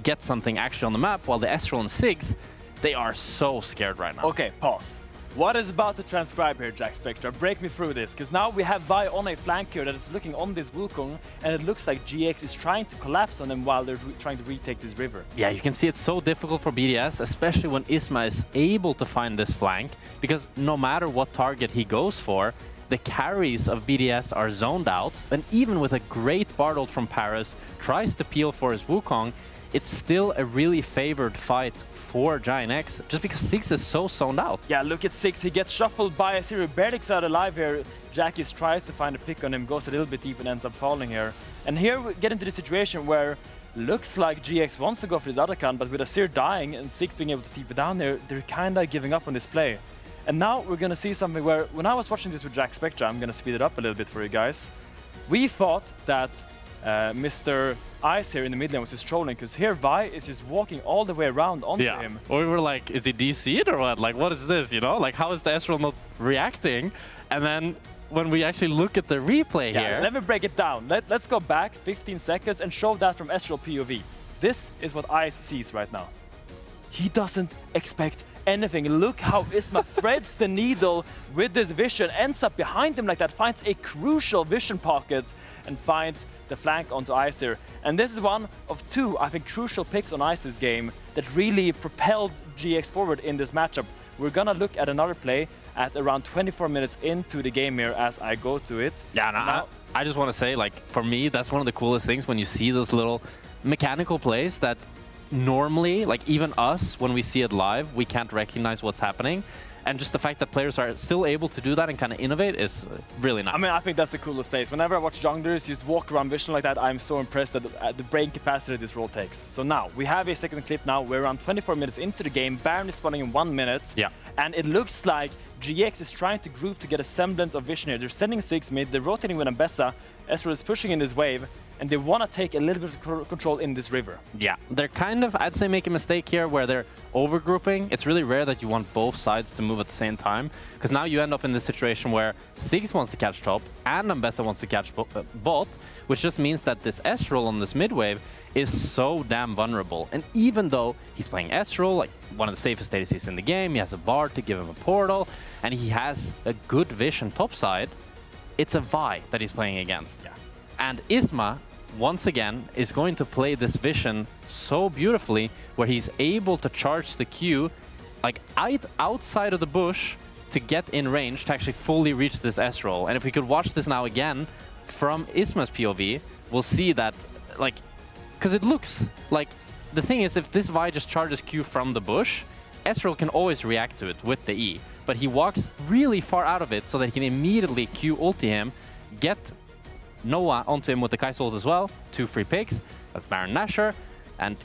get something actually on the map, while the Estral and Sigs, they are so scared right now. Okay, pause. What is about to transcribe here, Jack Spectra? Break me through this, because now we have Vi on a flank here that is looking on this Wukong, and it looks like GX is trying to collapse on them while they're trying to retake this river. Yeah, you can see it's so difficult for BDS, especially when Isma is able to find this flank, because no matter what target he goes for, the carries of BDS are zoned out, and even with a great Bardold from Paris tries to peel for his Wukong, it's still a really favored fight for Giant X, just because Six is so zoned out. Yeah, look at Six. He gets shuffled by a Zero. Barely out alive here. Jackies tries to find a pick on him, goes a little bit deep and ends up falling here. And here we get into the situation where looks like GX wants to go for his Atakan, but with Azir dying and Six being able to keep it down there, they're kind of giving up on this play. And now we're going to see something where, when I was watching this with Jack Spectra, I'm going to speed it up a little bit for you guys. We thought that Mr. Ice here in the mid lane was just trolling, because here Vi is just walking all the way around onto him. We were like, is he DC'd or what? Like, what is this, you know? Like, how is the Ezreal not reacting? And then when we actually look at the replay here... Let me break it down. Let's go back 15 seconds and show that from Ezreal POV. This is what Ice sees right now. He doesn't expect anything. Look how Isma threads the needle with this vision, ends up behind him like that, finds a crucial vision pocket, and finds the flank onto Ice here. And this is one of two, I think, crucial picks on Ice's game that really propelled GX forward in this matchup. We're gonna look at another play at around 24 minutes into the game here as I go to it. Yeah, no, I just want to say, like, for me, that's one of the coolest things when you see those little mechanical plays that normally, like even us, when we see it live, we can't recognize what's happening. And just the fact that players are still able to do that and kind of innovate is really nice. I mean, I think that's the coolest place. Whenever I watch junglers just walk around vision like that, I'm so impressed at the brain capacity this role takes. So now, we have a second clip now. We're around 24 minutes into the game. Baron is spawning in 1 minute. Yeah. And it looks like GX is trying to group to get a semblance of vision here. They're sending 6 mid, they're rotating with Ambessa. Ezreal is pushing in this wave, and they want to take a little bit of control in this river. Yeah, they're kind of, I'd say, making a mistake here where they're overgrouping. It's really rare that you want both sides to move at the same time, because now you end up in this situation where Ziggs wants to catch top and Ambessa wants to catch bot, which just means that this Ezreal on this mid wave is so damn vulnerable. And even though he's playing Ezreal, like one of the safest ADCs in the game, he has a bard to give him a portal, and he has a good vision topside, it's a Vi that he's playing against. Yeah. And Isma, once again, is going to play this vision so beautifully where he's able to charge the Q like outside of the bush to get in range to actually fully reach this Ezreal. And if we could watch this now again from Isma's POV, we'll see that, like, because it looks like, the thing is, if this Vi just charges Q from the bush, Ezreal can always react to it with the E. But he walks really far out of it so that he can immediately Q ulti him, get Noah onto him with the Kai'Sa ult as well. 2 free picks. That's Baron Nashor. And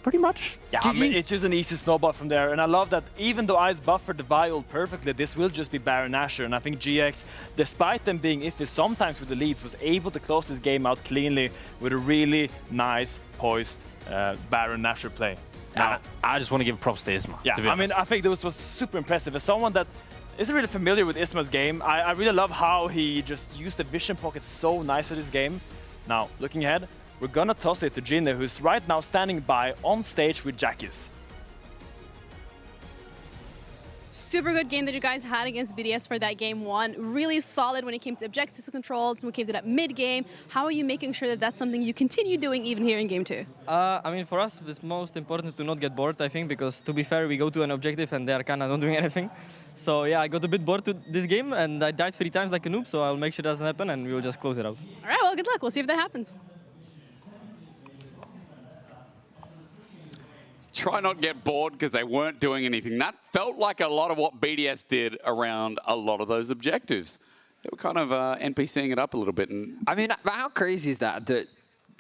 pretty much yeah, GG. I mean, it's just an easy snowball from there. And I love that even though Ice buffered the Vi ult perfectly, this will just be Baron Nashor. And I think GX, despite them being iffy sometimes with the leads, was able to close this game out cleanly with a really nice, poised Baron Nashor play. Now, I just want to give props to Isma. Yeah, I mean, I think this was super impressive. As someone that isn't really familiar with Isma's game, I really love how he just used the vision pocket so nice at this game. Now, looking ahead, we're gonna toss it to Jinne, who's right now standing by on stage with Jackis. Super good game that you guys had against BDS for that game 1. Really solid when it came to objectives control, when it came to that mid game. How are you making sure that that's something you continue doing even here in game 2? I mean, for us, it's most important to not get bored, I think, because to be fair, we go to an objective and they're kind of not doing anything. So yeah, I got a bit bored to this game and I died 3 times like a noob, so I'll make sure it doesn't happen and we will just close it out. All right, well, good luck. We'll see if that happens. Try not get bored because they weren't doing anything. That felt like a lot of what BDS did around a lot of those objectives. They were kind of NPCing it up a little bit. And I mean, how crazy is that? That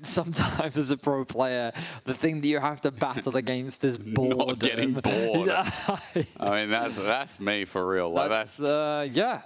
sometimes as a pro player, the thing that you have to battle against is boredom. Not getting bored. I mean, that's me for real. Like that's yeah.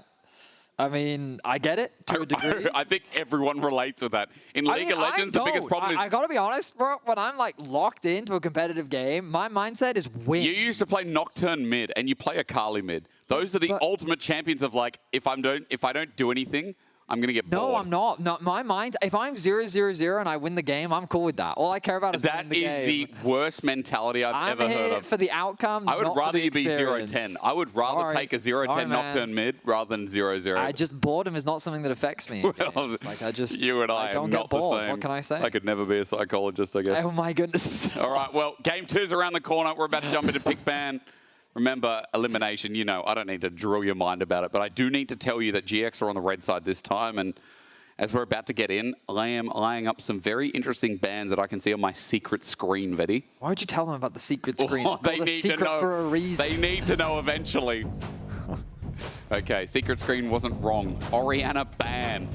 I mean, I get it to a degree. I think everyone relates with that. In League of Legends, the biggest problem is... I gotta be honest, bro, when I'm like locked into a competitive game, my mindset is win. You used to play Nocturne mid and you play Akali mid. Those are the ultimate champions of like, if I don't do anything, I'm going to get bored. No, I'm not. No, my mind, if I'm 0-0-0 and I win the game, I'm cool with that. All I care about is winning the game. That is the worst mentality I've ever heard of. For the outcome, I would rather you be 0-10. I would rather take a 0-10 man. Nocturne mid rather than 0-0. Boredom is not something that affects me. Well, like you and I don't am get not bored. the same. What can I say? I could never be a psychologist, I guess. Oh my goodness. All right, well, game 2's around the corner. We're about to jump into pick ban. Remember, elimination, you know, I don't need to drill your mind about it, but I do need to tell you that GX are on the red side this time, and as we're about to get in, I am eyeing up some very interesting bans that I can see on my secret screen, Vetti. Why would you tell them about the secret screen? Oh, it's called a secret for a reason. They need to know eventually. Okay, secret screen wasn't wrong. Orianna ban.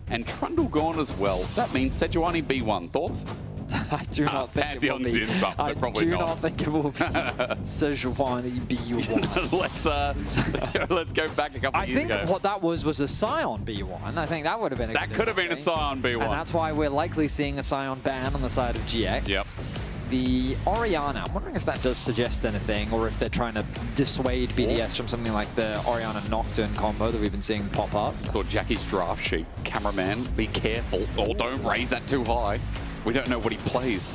And Trundle gone as well. That means Sejuani B1. Thoughts? I do not think it will be. I do not think it will be Sejuani B1. Let's go back a couple of years ago. I think what that was a Scion B1. I think that would have been a That could have been a Scion B1. And that's why we're likely seeing a Scion ban on the side of GX. Yep. The Orianna, I'm wondering if that does suggest anything, or if they're trying to dissuade BDS from something like the Orianna Nocturne combo that we've been seeing pop up. Saw Jackie's draft sheet. Cameraman, be careful, or don't raise that too high. We don't know what he plays.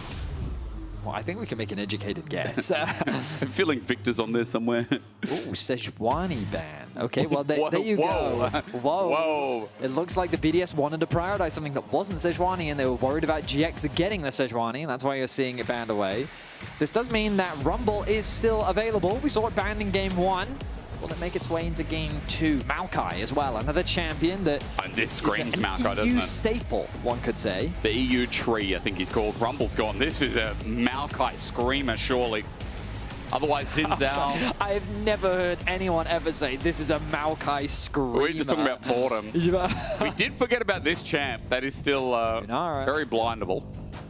Well, I think we can make an educated guess. I'm feeling Victor's on there somewhere. Ooh, Sejuani ban. Okay, well, there you go. Whoa. It looks like the BDS wanted to prioritize something that wasn't Sejuani, and they were worried about GX getting the Sejuani, and that's why you're seeing it banned away. This does mean that Rumble is still available. We saw it banned in Game 1. Will it make its way into Game 2? Maokai as well, another champion that... And this screams Maokai, doesn't EU it? staple, one could say. The EU tree, I think he's called. Rumble's gone. This is a Maokai screamer, surely. Otherwise, Xin Zhao... I've never heard anyone ever say this is a Maokai screamer. We're just talking about boredom. We did forget about this champ. That is still very blindable.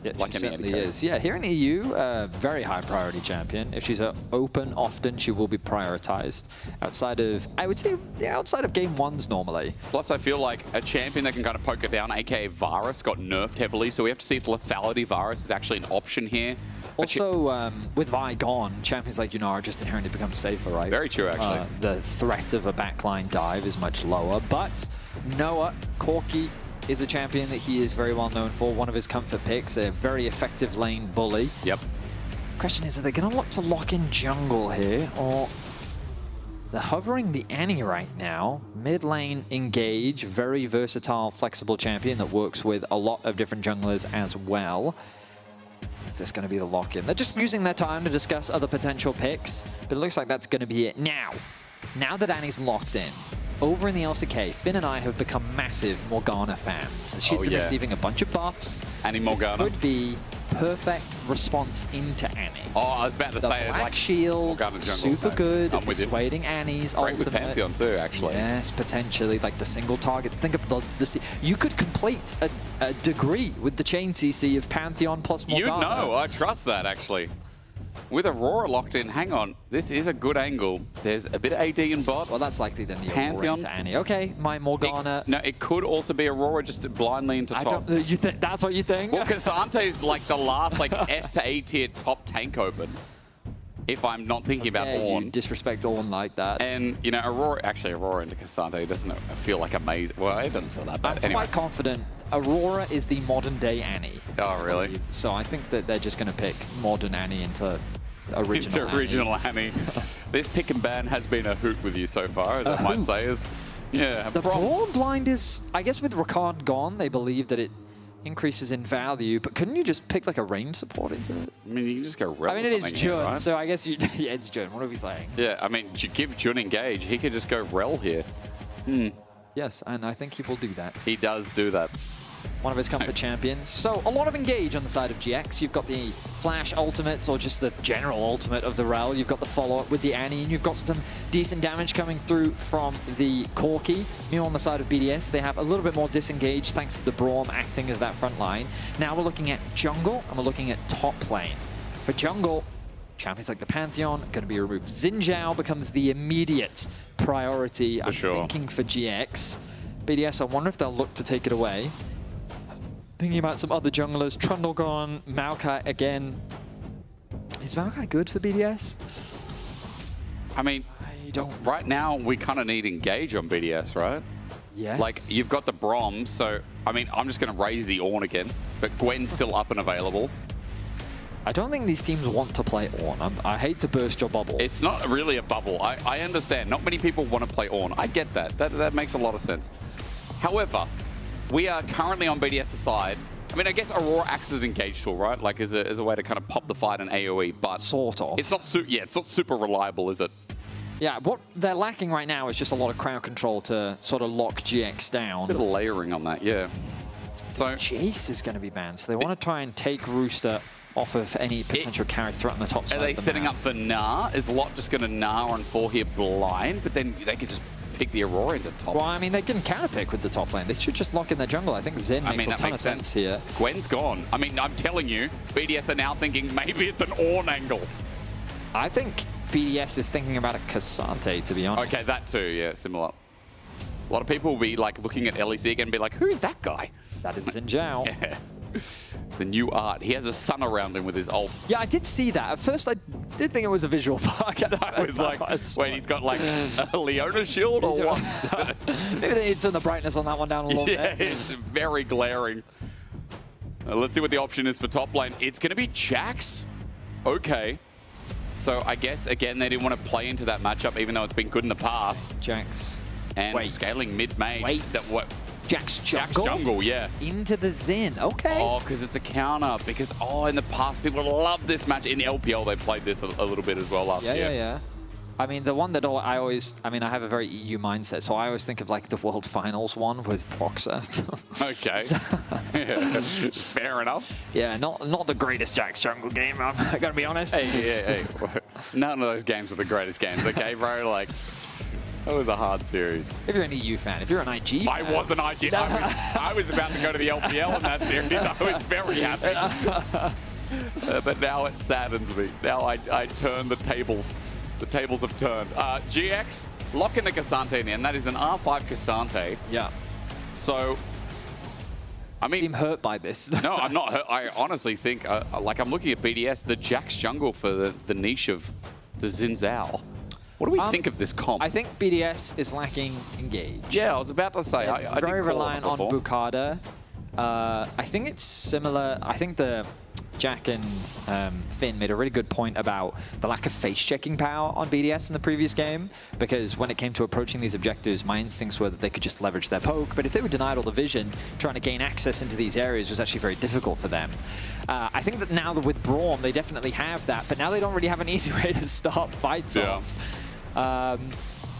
Yeah, like she certainly is. Yeah, here in EU, very high priority champion. If she's open often, she will be prioritized. Outside of, I would say, outside of Game 1s normally. Plus, I feel like a champion that can kind of poke her down, aka Varus, got nerfed heavily, so we have to see if lethality Varus is actually an option here. Also, with Vi gone, champions like Yunara just inherently become safer, right? Very true, actually. The threat of a backline dive is much lower, but Noah, Corki, is a champion that he is very well known for. One of his comfort picks, a very effective lane bully. Yep. Question is, are they going to look to lock in jungle here, or they're hovering the Annie right now? Mid lane engage, very versatile, flexible champion that works with a lot of different junglers as well. Is this going to be the lock-in? They're just using their time to discuss other potential picks, but it looks like that's going to be it now. Now that Annie's locked in, over in the LCK, Finn and I have become massive Morgana fans. She's been receiving a bunch of buffs. Annie Morgana. This could be perfect response into Annie. Oh, I was about to say, Black like, Shield, super good at persuading Annie's Great ultimate. with Pantheon too, actually. Yes, potentially, like the single target. Think of the you could complete a degree with the chain CC of Pantheon plus Morgana. You know, I trust that, actually. With Aurora locked in, hang on, this is a good angle. There's a bit of AD in bot. Well, that's likely then the Pantheon Aurora into Annie. Okay, my Morgana. It could also be Aurora just blindly into top. You think that's what you think? Well, Casante's like the last S to A tier top tank open. If I'm not thinking about Ornn. You disrespect Ornn like that. And, you know, Aurora into Casante doesn't feel like amazing. Well, it doesn't feel that bad. I'm quite confident Aurora is the modern day Annie. Oh, really? So I think that they're just going to pick modern Annie into original Annie. This pick and ban has been a hoot with you so far, as I might say. The Brawn blind is, I guess with Ricard gone, they believe that it increases in value, but couldn't you just pick like a range support into it? I mean, you can just go Rel. I mean, it is Jun, right? so I guess you, yeah, it's Jun. What are we saying? Yeah, I mean, you give Jun engage, he could just go Rel here. Yes, and I think he will do that. He does do that. One of his comfort champions. So a lot of engage on the side of GX. You've got the flash ultimate, or just the general ultimate of the Rel. You've got the follow-up with the Annie, and you've got some decent damage coming through from the Corki. On the side of BDS, they have a little bit more disengaged thanks to the Braum acting as that front line. Now we're looking at jungle, and we're looking at top lane. For jungle, champions like the Pantheon are going to be removed. Xin Zhao becomes the immediate priority, I'm thinking, for GX. BDS, I wonder if they'll look to take it away. Thinking about some other junglers, Trundle gone, Maokai again. Is Maokai good for BDS? I mean, right now we kind of need engage on BDS, right? Yes. Like, you've got the Braum, so, I mean, I'm just going to raise the Ornn again, but Gwen's still up and available. I don't think these teams want to play Ornn. I hate to burst your bubble. It's not really a bubble. I understand. Not many people want to play Ornn. I get that. That makes a lot of sense. However, we are currently on BDS's side. I mean, I guess Aurora acts as an engage tool, right? Like, as a way to kind of pop the fight in AoE, but... Sort of. It's not, it's not super reliable, is it? Yeah, what they're lacking right now is just a lot of crowd control to sort of lock GX down. A bit of layering on that, yeah. So Jace is going to be banned, so they want to try and take Rooster off of any potential carry threat on the top side. Are they setting up for Gnar? Is Lot just going to Gnar on 4 here blind? But then they could just pick the Aurora into top. Well, I mean, they can counter-pick with the top lane. They should just lock in their jungle. I think Zen makes a ton of sense here. Gwen's gone. I mean, I'm telling you, BDS are now thinking maybe it's an Ornn angle. I think BDS is thinking about a Cassante, to be honest. Okay, that too, yeah, similar. A lot of people will be like looking at LEC again and be like, who's that guy? That is Xin Zhao. Yeah. The new art. He has a sun around him with his ult. Yeah, I did see that. At first, I did think it was a visual bug. I was like, wait, he's got like a Leona shield or what? Maybe they need to turn the brightness on that one down a little bit. Yeah, it's very glaring. Let's see what the option is for top lane. It's going to be Jax. Okay. So I guess, again, they didn't want to play into that matchup, even though it's been good in the past. Jax. And scaling mid-mage. Jax jungle? Yeah. Into the Zen, okay. Oh, because it's a counter. Because, in the past, people love this match. In LPL, they played this a little bit as well last year. Yeah. I mean, the one that I have a very EU mindset, so I always think of like the World Finals one with Proxer. Okay. Yeah. Fair enough. Yeah, not the greatest Jax jungle game, I'm gonna be honest. Hey. None of those games are the greatest games, okay, bro? Like, that was a hard series. If you're an EU fan, if you're an IG I was an IG. I was about to go to the LPL in that series. I was very happy. But now it saddens me. Now I turn the tables. The tables have turned. GX, lock in the Cassante in, and that is an R5 Cassante. Yeah. So, I mean... You seem hurt by this. No, I'm not hurt. I honestly think, like I'm looking at BDS, the Jax jungle for the niche of the Xin Zhao. What do we think of this comp? I think BDS is lacking engage. Yeah, I was about to say. I very did reliant on before. Bukada. I think it's similar. I think the Jack and Finn made a really good point about the lack of face-checking power on BDS in the previous game, because when it came to approaching these objectives, my instincts were that they could just leverage their poke, but if they were denied all the vision, trying to gain access into these areas was actually very difficult for them. I think that now with Braum, they definitely have that, but now they don't really have an easy way to start fights off.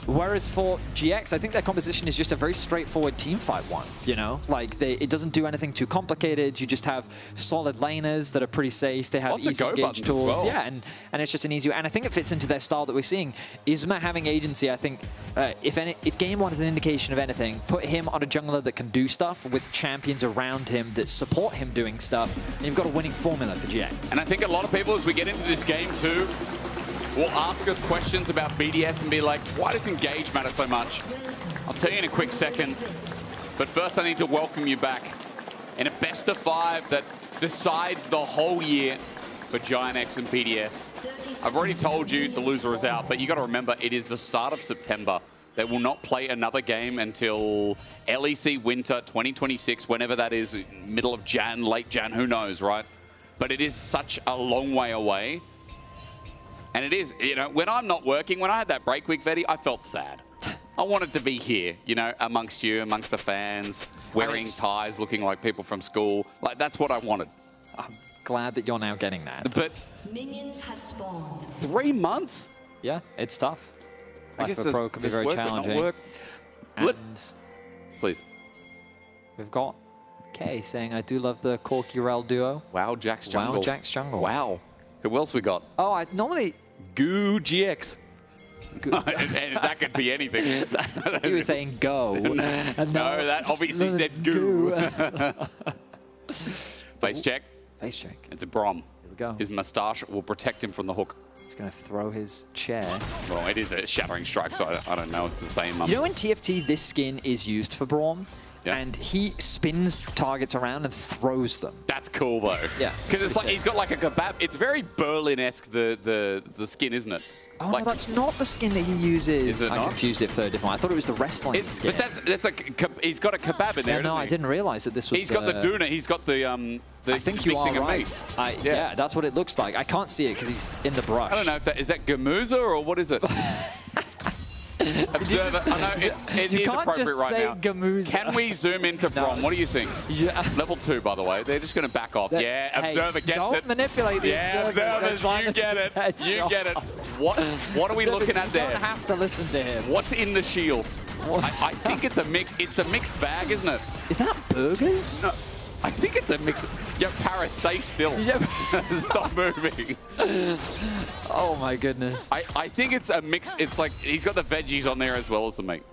Whereas for GX, I think their composition is just a very straightforward teamfight one, you know? Like, it doesn't do anything too complicated. You just have solid laners that are pretty safe. They have easy engage tools. Well. Yeah, and it's just an easy... And I think it fits into their style that we're seeing. Isma having agency, I think, if Game 1 is an indication of anything, put him on a jungler that can do stuff with champions around him that support him doing stuff, and you've got a winning formula for GX. And I think a lot of people, as we get into this game too, will ask us questions about BDS and be like, why does engage matter so much? I'll tell you in a quick second. But first I need to welcome you back in a best of 5 that decides the whole year for Giant X and BDS. I've already told you the loser is out, but you got to remember it is the start of September. They will not play another game until LEC Winter 2026, whenever that is, middle of Jan, late Jan, who knows, right? But it is such a long way away. And it is, you know, when I'm not working, when I had that break week, Vetty, I felt sad. I wanted to be here, you know, amongst you, amongst the fans, wearing ties, looking like people from school. Like, that's what I wanted. I'm glad that you're now getting that. But Minions have spawned. 3 months? Yeah, it's tough. I guess Life for pro can be very challenging. And please. We've got Kay saying, I do love the Corky-Rel duo. Wow, Jax jungle. Wow, Jax jungle. Wow. Who else we got? Oh, I normally... Goo GX. and that could be anything. He was saying go. No, that obviously said goo. Face check. Face check. It's a Braum. Here we go. His moustache will protect him from the hook. He's going to throw his chair. Well, it is a shattering strike, so I don't know. It's the same. You know in TFT, this skin is used for Braum? Yeah. And he spins targets around and throws them. That's cool, though. Yeah. Because it's like he's got like a kebab. It's very Berlin-esque, the skin, isn't it? Oh, no, that's not the skin that he uses. Is it not? I confused it for a different one. I thought it was the wrestling skin. But that's like, he's got a kebab in there, no, I didn't realize that this was He's got the doona. He's got the I think you are right. Yeah, that's what it looks like. I can't see it because he's in the brush. I don't know if is that Gamuza or what is it? Observer. I know it is appropriate right now. Gamuza. Can we zoom into Braum? What do you think? Yeah. Level 2, by the way. They're just going to back off. Yeah, Observer gets it. Don't manipulate the observers. You get it. You get it. What are we looking at there? You don't have to listen to him. What's in the shield? I think it's a mix. It's a mixed bag, isn't it? Is that burgers? No. I think it's a mix. Yeah, Paris, stay still. Yep. Stop moving. Oh my goodness. I think it's a mix. It's like he's got the veggies on there as well as the meat.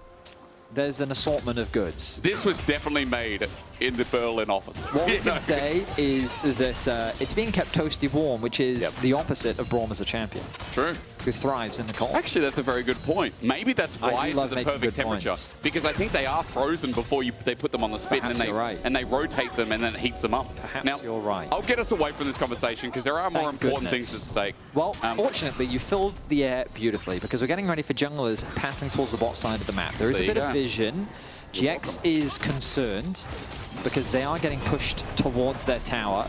there's an assortment of goods. This was definitely made in the Berlin office. What we can say is that it's being kept toasty warm, which is the opposite of Braum as a champion. True. Who thrives in the cold. Actually, that's a very good point. Maybe that's why it's the perfect temperature. Points. Because I think they are frozen before they put them on the spit, and they rotate them, and then it heats them up. Perhaps now, you're right. I'll get us away from this conversation because there are more important things at stake. Well, fortunately, you filled the air beautifully because we're getting ready for junglers pathing towards the bot side of the map. There is a bit of vision. GX is concerned because they are getting pushed towards their tower.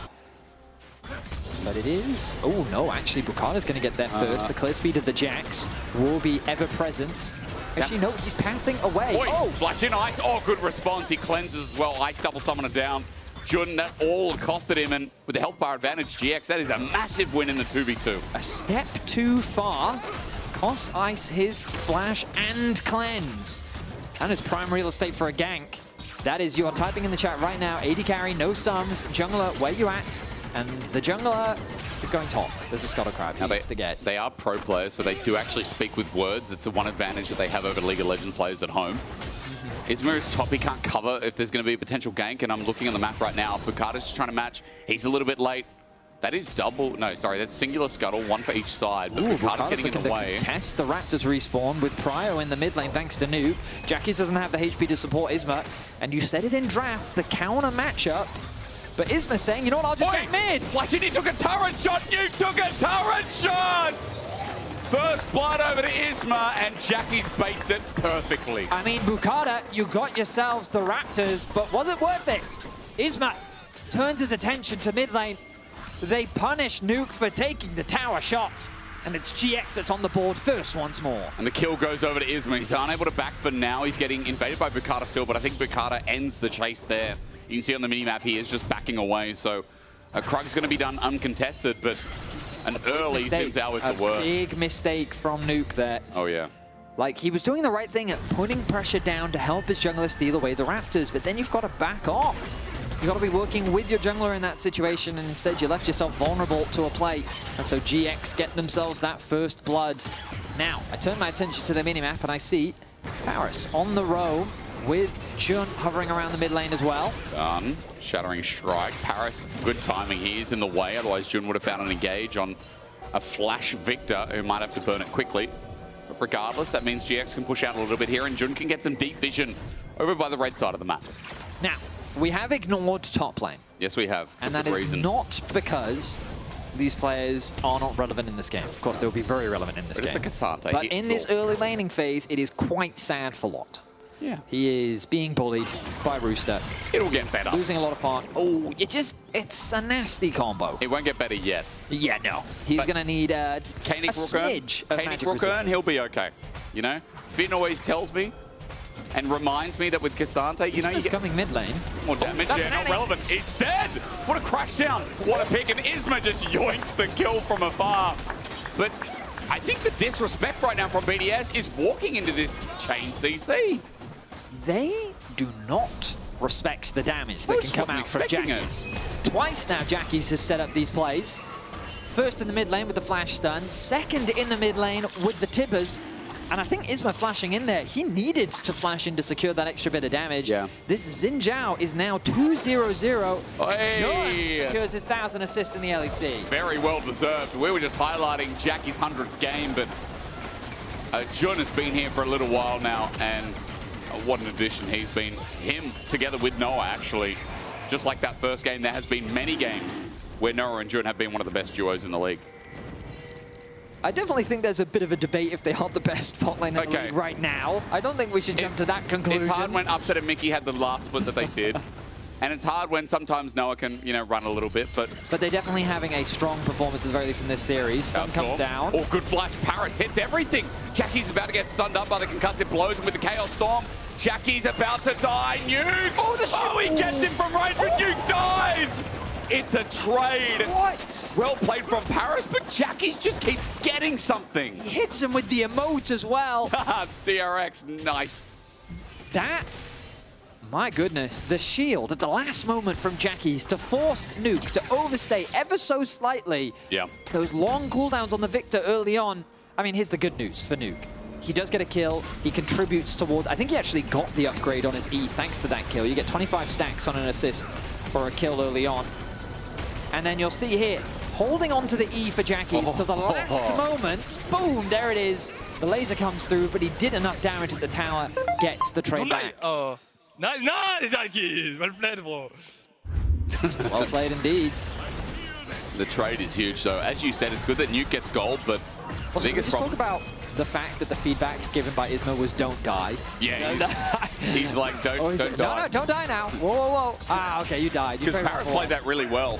But it is... Oh, no, actually, Bukata's going to get there first. The clear speed of the Jax will be ever present. Actually, no, he's pathing away. Oi, flash in ice. Oh, good response. He cleanses as well. Ice double summoner down. Jun, that all costed him, and with the health bar advantage, GX, that is a massive win in the 2v2. A step too far. Cost Ice his flash and cleanse. And it's prime real estate for a gank. That is, you are typing in the chat right now, AD carry, no stums, jungler, where you at? And the jungler is going top. There's a Scuttle Crab he needs to get. They are pro players, so they do actually speak with words. It's the one advantage that they have over League of Legends players at home. Isma is top, he can't cover if there's going to be a potential gank, and I'm looking on the map right now. Bukata's just trying to match. He's a little bit late. That is double, no, sorry, that's singular Scuttle, one for each side, but Bukata's getting in the way. Test the Raptors respawn with Prio in the mid lane thanks to Noob. Jackies doesn't have the HP to support Isma, and you said it in draft, the counter matchup. But Isma's saying, you know what, I'll just get mid. Flashing, he took a turret shot, you took a turret shot! First blood over to Isma, and Jackies baits it perfectly. I mean, Bukata, you got yourselves the Raptors, but was it worth it? Isma turns his attention to mid lane. They punish Nuke for taking the tower shot, and it's GX that's on the board first once more. And the kill goes over to Isma. He's unable to back for now. He's getting invaded by Bukata still, but I think Bukata ends the chase there. You can see on the minimap he is just backing away, so Krug's going to be done uncontested, but an early Xin is the worst. A big mistake from Nuke there. Oh, yeah. Like, he was doing the right thing at putting pressure down to help his jungler steal away the Raptors, but then you've got to back off. You've got to be working with your jungler in that situation, and instead you left yourself vulnerable to a play. And so GX get themselves that first blood. Now, I turn my attention to the minimap, and I see Paris on the row with Jun hovering around the mid lane as well. Done. Shattering strike. Paris, good timing. He is in the way, otherwise Jun would have found an engage on a flash Victor, who might have to burn it quickly. But regardless, that means GX can push out a little bit here, and Jun can get some deep vision over by the red side of the map. Now, we have ignored top lane. Yes, we have. And that is not because these players are not relevant in this game. Of course, they will be very relevant in this game. It's a Cassante. But in this early laning phase, it is quite sad for Lot. Yeah. He is being bullied by Rooster. It'll get better. Losing a lot of farm. Oh, it's a nasty combo. It won't get better yet. Yeah, no. He's going to need a smidge of magic resistance. He'll be okay. You know? Finn always tells me and reminds me that with Cassante, you know, you get coming mid lane. More damage. Yeah, not relevant. It's dead. What a crash down. What a pick. And Isma just yoinks the kill from afar. But I think the disrespect right now from BDS is walking into this chain CC. They do not respect the damage that can come out from Jackies. Twice now Jackies has set up these plays. First in the mid lane with the flash stun, second in the mid lane with the tibbers. And I think Isma flashing in there, he needed to flash in to secure that extra bit of damage. Yeah. This Xin Zhao is now 2-0-0. Hey. Jun secures his 1,000 assists in the LEC. Very well deserved. We were just highlighting Jackie's 100th game, but Jun has been here for a little while now, and what an addition he's been. Him together with Noah, actually. Just like that first game, there has been many games where Noah and Jun have been one of the best duos in the league. I definitely think there's a bit of a debate if they are the best bot lane in the league right now. I don't think we should jump to that conclusion. It's hard when Upset and Mickey had the last split that they did. And it's hard when sometimes Noah can, you know, run a little bit, but they're definitely having a strong performance at the very least in this series. Stun comes down. Oh, good flash. Paris hits everything. Jackie's about to get stunned up by the concussive blows, and with the Chaos Storm, Jackie's about to die. Nuke! Oh, he gets him from range, but Nuke dies! It's a trade. What? Well played from Paris, but Jackie's just keeps getting something. He hits him with the emote as well. DRX, nice. That, my goodness, the shield at the last moment from Jackie's to force Nuke to overstay ever so slightly. Yeah. Those long cooldowns on the Victor early on. I mean, here's the good news for Nuke. He does get a kill. He contributes towards... I think he actually got the upgrade on his E thanks to that kill. You get 25 stacks on an assist or a kill early on. And then you'll see here, holding on to the E for Jackies to the last moment. Boom, there it is. The laser comes through, but he did enough damage at the tower, gets the trade back. Oh, nice, Jackies. Well played, bro. Well played indeed. The trade is huge, so as you said, it's good that Nuke gets gold, but also, biggest just talk about the fact that the feedback given by ISMA was don't die. Yeah, he's like, don't die. No, don't die now. Whoa, whoa, whoa. Ah, okay, you died. Because Paris played that really well.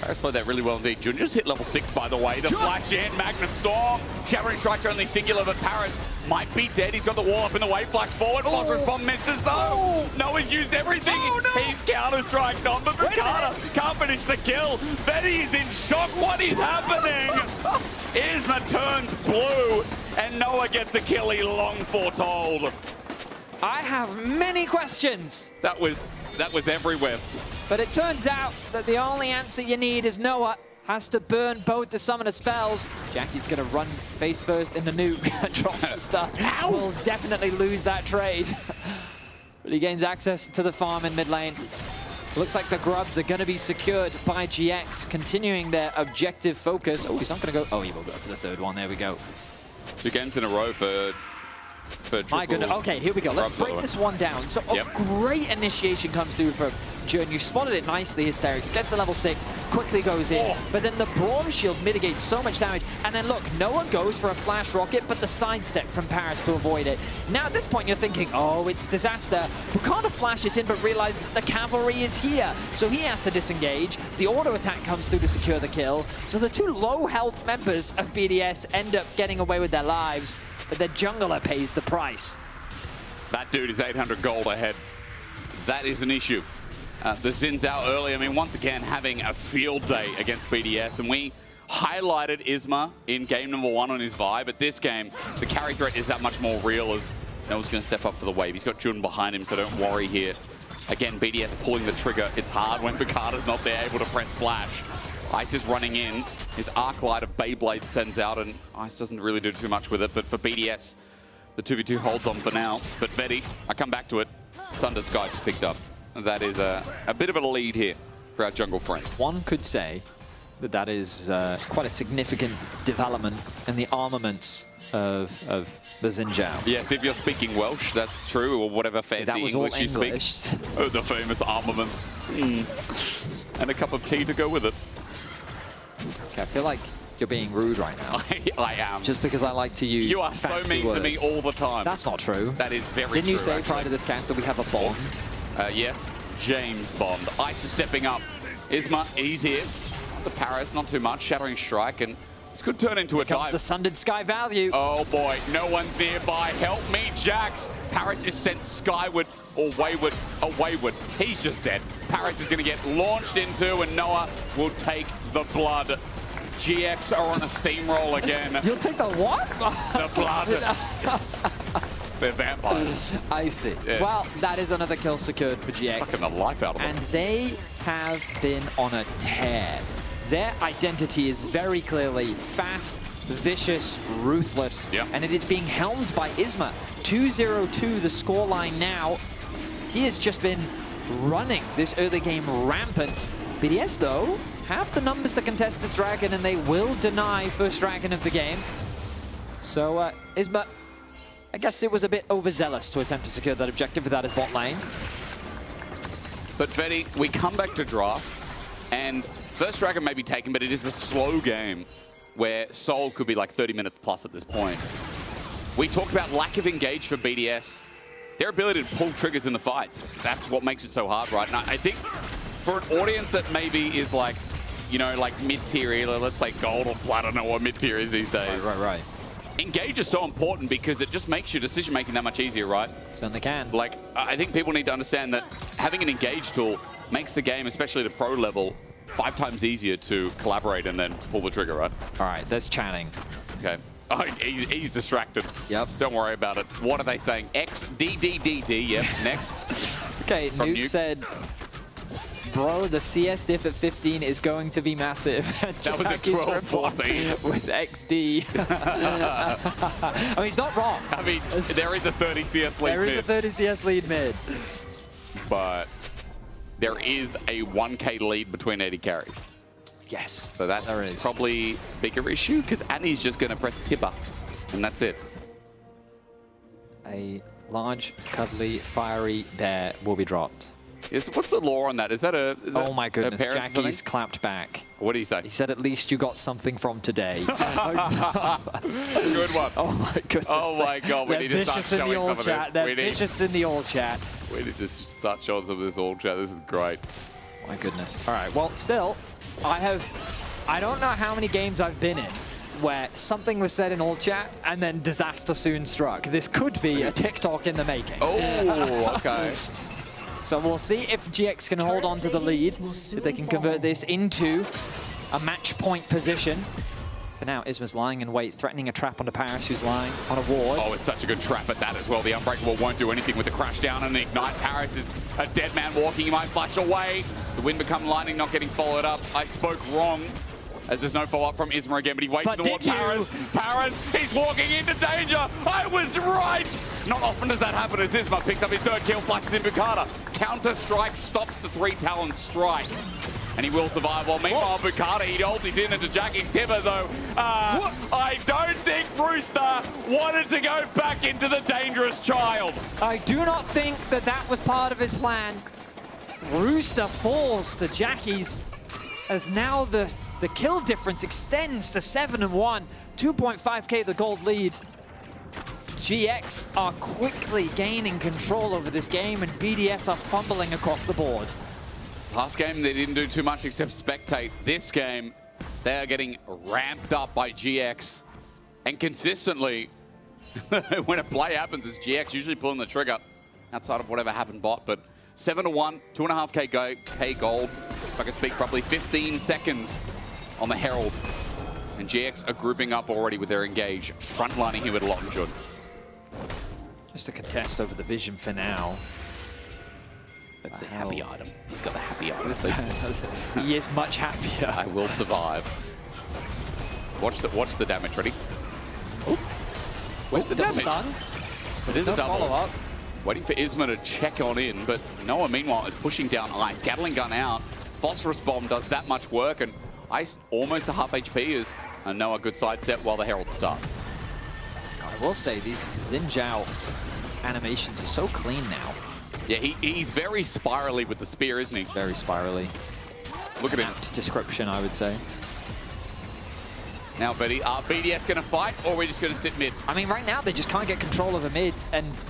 Paris played that really well indeed. Jun just hit level 6, by the way. The flash in, Magnum Storm. Shattering Strike's only singular, but Paris might be dead. He's got the wall up in the way. Flash forward. Phosphorus Bomb misses, though. Noah's used everything. He's Counter-Strike not, but Ricardo can't finish the kill. Betty is in shock. What is happening? Isma turns blue, and Noah gets the kill he long foretold. I have many questions. That was everywhere. But it turns out that the only answer you need is Noah has to burn both the summoner spells. Jackie's going to run face first in the nuke, drops the stuff. Will definitely lose that trade. But he gains access to the farm in mid lane. Looks like the grubs are going to be secured by GX, continuing their objective focus. Oh, he's not going to go. Oh, he will go for the third one. There we go. 2 games in a row for my goodness. Okay, here we go. Let's break this one down. So a great initiation comes through for Jun. You spotted it nicely, Hysterics. Gets the level 6, quickly goes in. But then the Braum Shield mitigates so much damage. And then look, Noah goes for a flash rocket, but the sidestep from Paris to avoid it. Now at this point you're thinking, oh, it's disaster. Bukana flashes in, but realizes that the cavalry is here. So he has to disengage. The auto attack comes through to secure the kill. So the 2 low health members of BDS end up getting away with their lives. But the jungler pays the price. That dude is 800 gold ahead. That is an issue. The Zin's out early. I mean, once again, having a field day against BDS. And we highlighted Isma in game number 1 on his vibe. But this game, the carry threat is that much more real as Noah's going to step up for the wave. He's got Jun behind him, so don't worry here. Again, BDS pulling the trigger. It's hard when Picard's not there, able to press flash. Ice is running in. His Arc Light of Beyblade sends out, and Ice doesn't really do too much with it. But for BDS, the 2v2 holds on for now. But Vetti, I come back to it. Thunder Sky just picked up. That is a bit of a lead here for our jungle friend. One could say that that is quite a significant development in the armaments of the Xinjiao. Yes, if you're speaking Welsh, that's true, or whatever fancy English you speak. Oh, the famous armaments. And a cup of tea to go with it. Okay, I feel like you're being rude right now. I am. Just because I like to use You are so mean words. to me all the time. That's not true. That is very true. Didn't you say actually. prior to this cast that we have a bond? Yes, James Bond. Ice is stepping up. Isma, he's here. The Paris, not too much. Shattering Strike, and this could turn into a dive. The Sundered Sky value. Oh boy, no one's nearby. Help me, Jax. Paris is sent skyward or wayward. Oh, wayward. He's just dead. Paris is going to get launched into, and Noah will take the blood. GX are on a steamroll again. You'll take the what? The blood. They're vampires. I see. Yeah. Well, that is another kill secured for GX. Sucking the life out of them. And they have been on a tear. Their identity is very clearly fast, vicious, ruthless, and it is being helmed by Isma. 2-0-2 the scoreline now. He has just been running this early game rampant. BDS, though, have the numbers to contest this dragon, and they will deny first dragon of the game. So, Isma, I guess it was a bit overzealous to attempt to secure that objective without his bot lane. But Vetti, we come back to draft, and first dragon may be taken, but it is a slow game where Soul could be like 30 minutes plus at this point. We talked about lack of engage for BDS. Their ability to pull triggers in the fights. That's what makes it so hard, right? And I think for an audience that maybe is like, you know, like mid-tier, either let's say gold or platinum, or mid-tier is these days. Right. Engage is so important because it just makes your decision-making that much easier, right? Certainly can. Like, I think people need to understand that having an engage tool makes the game, especially at the pro level, 5 times easier to collaborate and then pull the trigger, right? All right, there's Channing. Okay. Oh, he's distracted. Yep. Don't worry about it. What are they saying? X, D, D, D, D. Yep, next. Okay, Nuke said Bro, the CS diff at 15 is going to be massive. That was at 12-14. With XD. I mean, he's not wrong. I mean, there is a 30 CS lead There is mid. a 30 CS lead mid. But there is a 1k lead between AD carries. Yes, so that's probably bigger issue because Annie's just going to press Tipper, and that's it. A large, cuddly, fiery bear will be dropped. What's the lore on that? Is that a? Oh my goodness! Jackie's clapped back. What did he say? He said, "At least you got something from today." Good one. Oh my goodness! Oh my god! We need to start showing some of this. They're vicious in the old chat. We need to start showing some of this old chat. This is great. My goodness. All right. Well, still, I don't know how many games I've been in where something was said in all chat and then disaster soon struck. This could be a TikTok in the making. Oh, okay. So we'll see if GX can hold on to the lead, if they can convert this into a match point position. For now, Isma's lying in wait, threatening a trap onto Paris, who's lying on a ward. Oh, it's such a good trap at that as well. The Unbreakable won't do anything with the crash down and the ignite. Paris is a dead man walking. He might flash away. The wind become lightning, not getting followed up. I spoke wrong, as there's no follow-up from Isma again, but he waits towards Paris. Paris, he's walking into danger. I was right. Not often does that happen as Isma picks up his third kill, flashes in Bukata. Counter-strike stops the 3-talon strike. And he will survive. Well, meanwhile, Bukata, he ultis in into Jackie's Timber, though. I don't think Rooster wanted to go back into the dangerous child. I do not think that that was part of his plan. Rooster falls to Jackie's, as now the kill difference extends to 7-1. 2.5k the gold lead. GX are quickly gaining control over this game, and BDS are fumbling across the board. Last game, they didn't do too much except spectate. This game, they are getting ramped up by GX. And consistently, when a play happens, it's GX usually pulling the trigger outside of whatever happened bot. But 7-1, 2.5k gold, if I can speak properly, 15 seconds on the Herald. And GX are grouping up already with their engage, frontlining here with Lottenjun. Just a contest over the vision for now. That's the happy item. He's got the happy item. So he is much happier. I will survive. Watch the damage. Ready? Oh, where's the damage? Stun. It is a double. Follow-up. Waiting for Isma to check on in, but Noah, meanwhile, is pushing down Ice. Gatling gun out. Phosphorus Bomb does that much work, and Ice almost a half HP is Noah good side set while the Herald starts. I will say these Xin Zhao animations are so clean now. Yeah, he's very spirally with the spear, isn't he? Very spirally. Look at him. Description, I would say. Now, Betty, are BDS going to fight, or are we just going to sit mid? I mean, right now, they just can't get control of the mid, and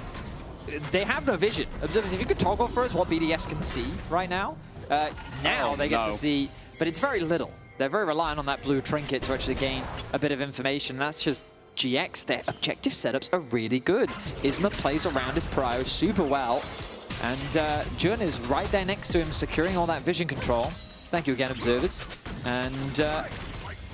they have no vision. Observers, if you could toggle for us what BDS can see right now, they get to see, but it's very little. They're very reliant on that blue trinket to actually gain a bit of information. That's just GX. Their objective setups are really good. Isma plays around his prio super well. And Jun is right there next to him, securing all that vision control. Thank you again, observers. And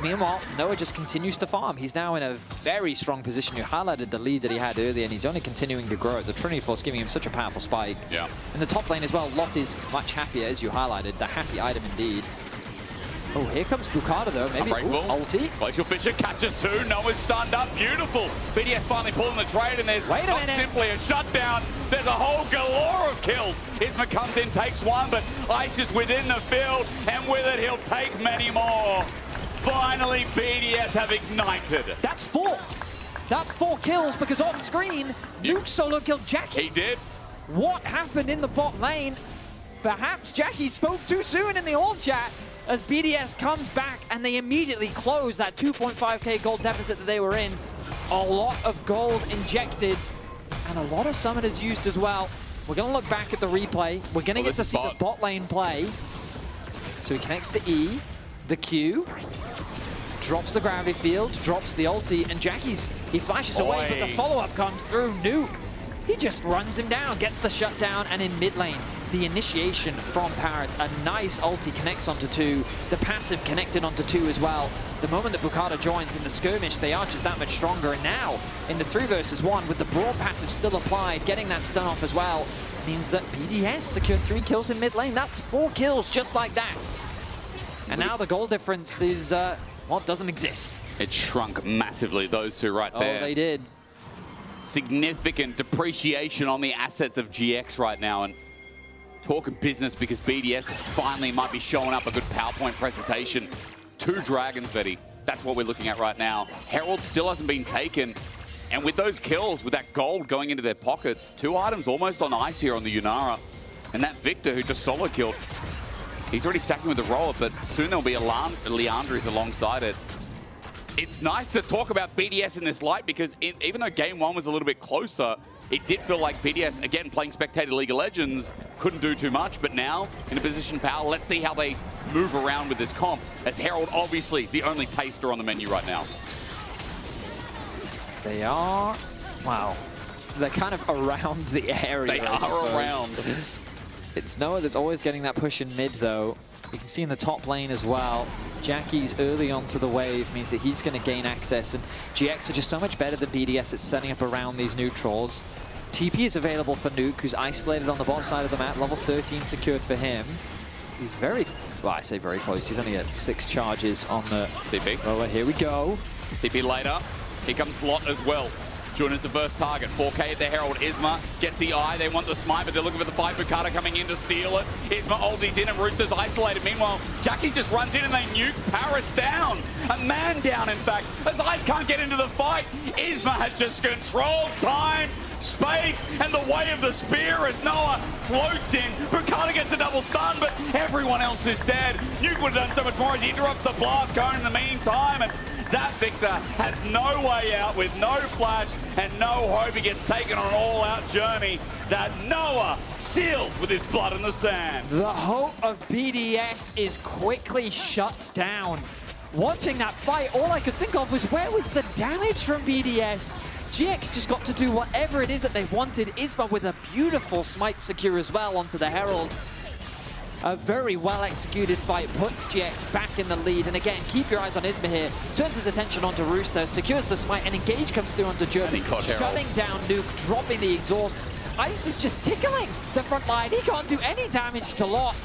meanwhile, Noah just continues to farm. He's now in a very strong position. You highlighted the lead that he had earlier, and he's only continuing to grow it. The Trinity Force giving him such a powerful spike. Yeah. In the top lane as well, Lot is much happier, as you highlighted. The happy item indeed. Oh, here comes Bukata though. Maybe ulti. Glacial Fisher catches two. Noah's stunned up. Beautiful. BDS finally pulling the trade, and there's not simply a shutdown. There's a whole galore of kills. Isma comes in, takes one, but Ice is within the field, and with it, he'll take many more. Finally, BDS have ignited. That's 4. That's 4 kills because off screen, Nuke solo killed Jackie. He did. What happened in the bot lane? Perhaps Jackie spoke too soon in the old chat, as BDS comes back and they immediately close that 2.5k gold deficit that they were in. A lot of gold injected and a lot of summoners used as well. We're going to look back at the replay. We're going to get to see the bot lane play. So he connects the E, the Q, drops the gravity field, drops the ulti, and he flashes away, but the follow-up comes through. Nuke, he just runs him down, gets the shutdown, and in mid lane, the initiation from Paris. A nice ulti connects onto 2. The passive connected onto 2 as well. The moment that Bukata joins in the skirmish, they are just that much stronger. And now, in the 3 versus 1, with the broad passive still applied, getting that stun off as well, means that BDS secure 3 kills in mid lane. That's 4 kills just like that. And now the goal difference is, well, doesn't exist. It shrunk massively, those two right there. Oh, they did. Significant depreciation on the assets of GX right now. And talking business because BDS finally might be showing up a good PowerPoint presentation. 2 dragons, Betty. That's what we're looking at right now. Herald still hasn't been taken. And with those kills, with that gold going into their pockets, 2 items almost on ice here on the Yunara. And that Victor who just solo killed, he's already stacking with the roller, but soon there'll be a Leandris alongside it. It's nice to talk about BDS in this light because even though game 1 was a little bit closer, it did feel like BDS, again, playing Spectator League of Legends, couldn't do too much. But now, in a position power, let's see how they move around with this comp, as Herald, obviously, the only taster on the menu right now. They are, wow, they're kind of around the area. They are around. It's Noah that's always getting that push in mid, though. You can see in the top lane as well, Jackie's early onto the wave means that he's going to gain access, and GX are just so much better than BDS at setting up around these neutrals. TP is available for Nuke, who's isolated on the bot side of the map, level 13 secured for him. He's very, well, I say very close, he's only at 6 charges on the TP. Oh, here we go. TP later. Here comes Lot as well. Jun is the first target. 4K at the Herald. Isma gets the eye. They want the smite, but they're looking for the fight. Bukata coming in to steal it. Isma ulti's in and Rooster's isolated. Meanwhile, Jackie just runs in and they nuke Paris down. A man down, in fact. As Ice can't get into the fight, Isma has just controlled time, space, and the way of the spear as Noah floats in. Bukata gets a double stun, but everyone else is dead. Nuke would have done so much more as he interrupts the blast cone in the meantime. And that Victor has no way out with no flash and no hope. He gets taken on an all-out journey that Noah seals with his blood in the sand. The hope of BDS is quickly shut down. Watching that fight, all I could think of was where was the damage from BDS? GX just got to do whatever it is that they wanted. Isma with a beautiful smite secure as well onto the Herald. A very well-executed fight puts GX back in the lead. And again, keep your eyes on Isma here. Turns his attention onto Rooster, secures the smite, and Engage comes through onto Jeremy, shutting down Nuke, dropping the exhaust. Ice is just tickling the front line. He can't do any damage to Lot.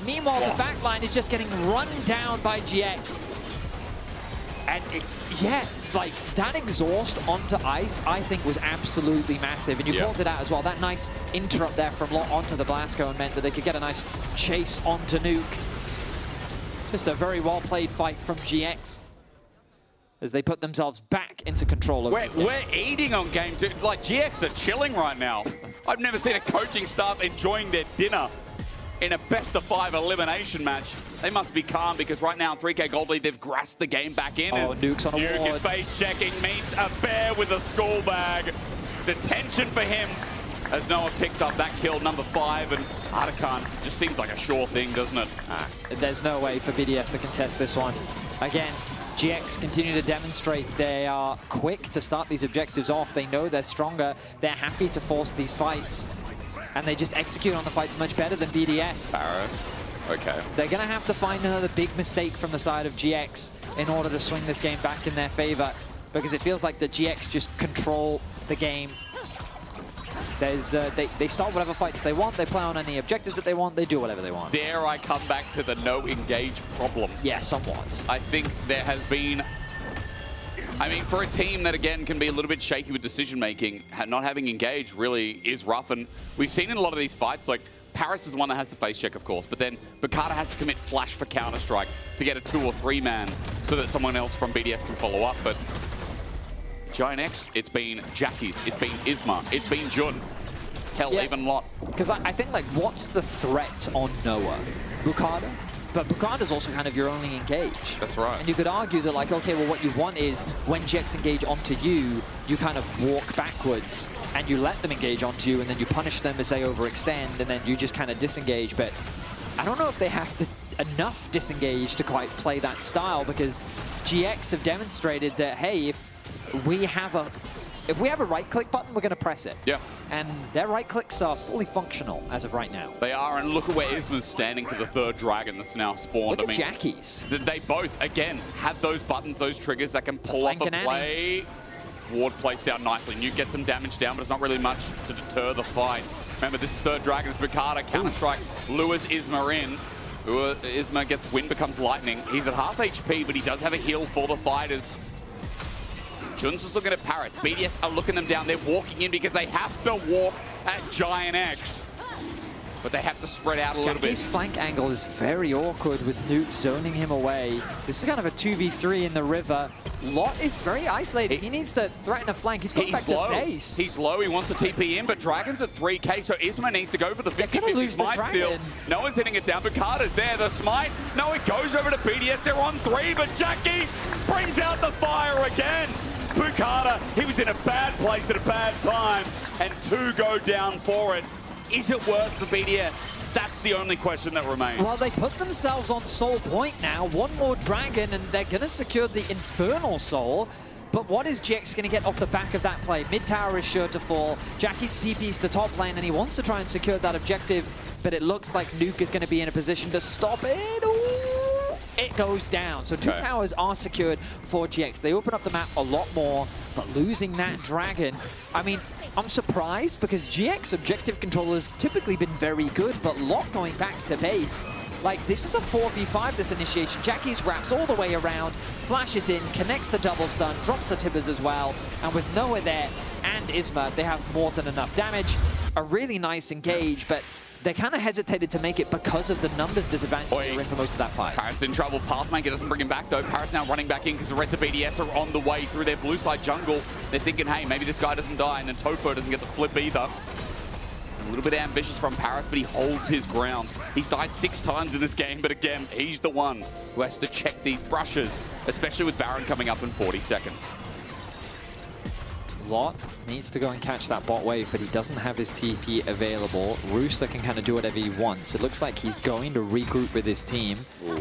Meanwhile, the back line is just getting run down by GX. And yeah, like that exhaust onto Ice, I think was absolutely massive. And you called it out as well. That nice interrupt there from Lot onto the blast cone meant that they could get a nice chase onto Nuke. Just a very well-played fight from GX as they put themselves back into control of this game. We're eating on game 2. Like, GX are chilling right now. I've never seen a coaching staff enjoying their dinner in a best-of-5 elimination match. They must be calm because right now, 3K Gold Lead, they've grasped the game back in. Oh, Nuke's on a Nuke ward. is face-checking, meets a bear with a school bag. The tension for him as Noah picks up that kill, number 5, and Artican just seems like a sure thing, doesn't it? There's no way for BDS to contest this one. Again, GX continue to demonstrate they are quick to start these objectives off. They know they're stronger. They're happy to force these fights. And they just execute on the fights much better than BDS. Paris. Okay. They're going to have to find another big mistake from the side of GX in order to swing this game back in their favor, because it feels like the GX just control the game. There's they start whatever fights they want, they play on any objectives that they want, they do whatever they want. Dare I come back to the no engage problem? Yeah, somewhat. I think there has been, I mean, for a team that, again, can be a little bit shaky with decision-making, not having engaged really is rough. And we've seen in a lot of these fights, like, Paris is the one that has the face check, of course, but then Bukata has to commit flash for Counter-Strike to get a 2 or 3 man so that someone else from BDS can follow up. But Giant X, it's been Jackie's, it's been Isma, it's been Jun. Hell, even Lot. Because I think, like, what's the threat on Noah? Bukata? But Bukata's also kind of your only engage. That's right. And you could argue that, like, okay, well, what you want is when GX engage onto you, you kind of walk backwards and you let them engage onto you, and then you punish them as they overextend, and then you just kind of disengage. But I don't know if they have enough disengage to quite play that style, because GX have demonstrated that, hey, if we have a right-click button, we're going to press it. Yeah. And their right-clicks are fully functional as of right now. They are, and look at where Isma's standing to the 3rd dragon that's now spawned. Look at Jackie's. They both, again, have those buttons, those triggers that can pull off a play. ward placed down nicely. Nuke gets some damage down, but it's not really much to deter the fight. Remember, this is third Dragon's Bukata. Counter-strike lures Isma in. Isma gets Wind Becomes Lightning. He's at half HP, but he does have a heal for the fighters. Jun's just looking at Paris. BDS are looking them down. They're walking in because they have to walk at Giant X. But they have to spread out a little bit. Jackie's flank angle is very awkward with Nuke zoning him away. This is kind of a 2v3 in the river. Lot is very isolated. He needs to threaten a flank. He's going back to base. He's low. He wants to TP in, but Dragon's at 3k, so Isma needs to go for the 50-50 smite steal. Noah's hitting it down. Bukata's there. The smite. No, it goes over to BDS. They're on 3, but Jackie brings out the fire again. Bukata, he was in a bad place at a bad time, and 2 go down for it. Is it worth for BDS? That's the only question that remains. Well, they put themselves on soul point now. One more dragon, and they're going to secure the Infernal Soul. But what is GX going to get off the back of that play? Mid tower is sure to fall. Jackie's TP's to top lane, and he wants to try and secure that objective. But it looks like Nuke is going to be in a position to stop it. Ooh, it goes down. So 2 towers are secured for GX. They open up the map a lot more, but losing that dragon, I mean, I'm surprised because GX objective control has typically been very good, but Lot going back to base. Like, this is a 4v5, this initiation. Jackie's wraps all the way around, flashes in, connects the double stun, drops the tibbers as well. And with Noah there and Isma, they have more than enough damage. A really nice engage, but they kind of hesitated to make it because of the numbers disadvantage they were in for most of that fight. Paris in trouble. Pathmaker doesn't bring him back, though. Paris now running back in because the rest of BDS are on the way through their blue side jungle. They're thinking, hey, maybe this guy doesn't die, and then Tofo doesn't get the flip either. A little bit ambitious from Paris, but he holds his ground. He's died 6 times in this game, but again, he's the one who has to check these brushes, especially with Baron coming up in 40 seconds. Lot needs to go and catch that bot wave, but he doesn't have his TP available. Rooster can kind of do whatever he wants. It looks like he's going to regroup with his team. Ooh.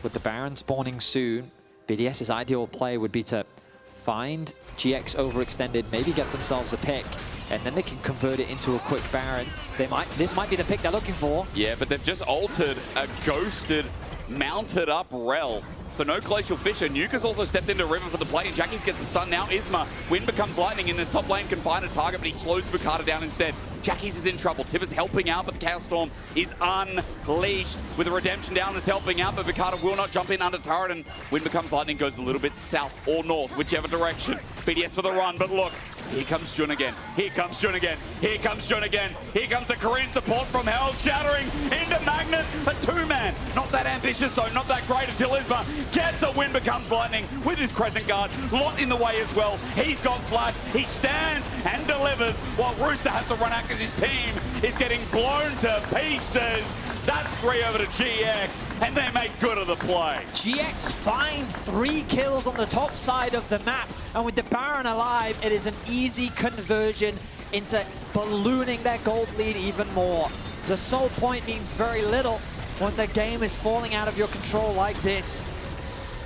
With the Baron spawning soon, BDS's ideal play would be to find GX overextended, maybe get themselves a pick, and then they can convert it into a quick Baron. This might be the pick they're looking for. Yeah, but they've just altered a ghosted, mounted up Rel. So no Glacial Fissure. Nuke has also stepped into River for the play, and Jackie's gets the stun now. Isma, Wind Becomes Lightning in this top lane, can find a target, but he slows Bukata down instead. Jackie's is in trouble. Tibbers helping out, but the Chaos Storm is unleashed. With a Redemption down, it's helping out, but Bukata will not jump in under turret, and Wind Becomes Lightning goes a little bit south or north, whichever direction. BDS for the run, but look, here comes Jun again. Here comes Jun again. Here comes Jun again. Here comes the Korean support from hell, shattering into Magnet. A 2-man. Not that ambitious, though. Not that great until Isma gets a Wind Becomes Lightning with his Crescent Guard. Lot in the way as well. He's got flash. He stands and delivers while Rooster has to run out because his team is getting blown to pieces. That's 3 over to GX, and they make good of the play. GX find 3 kills on the top side of the map, and with the Baron alive, it is an easy conversion into ballooning their gold lead even more. The soul point means very little when the game is falling out of your control like this.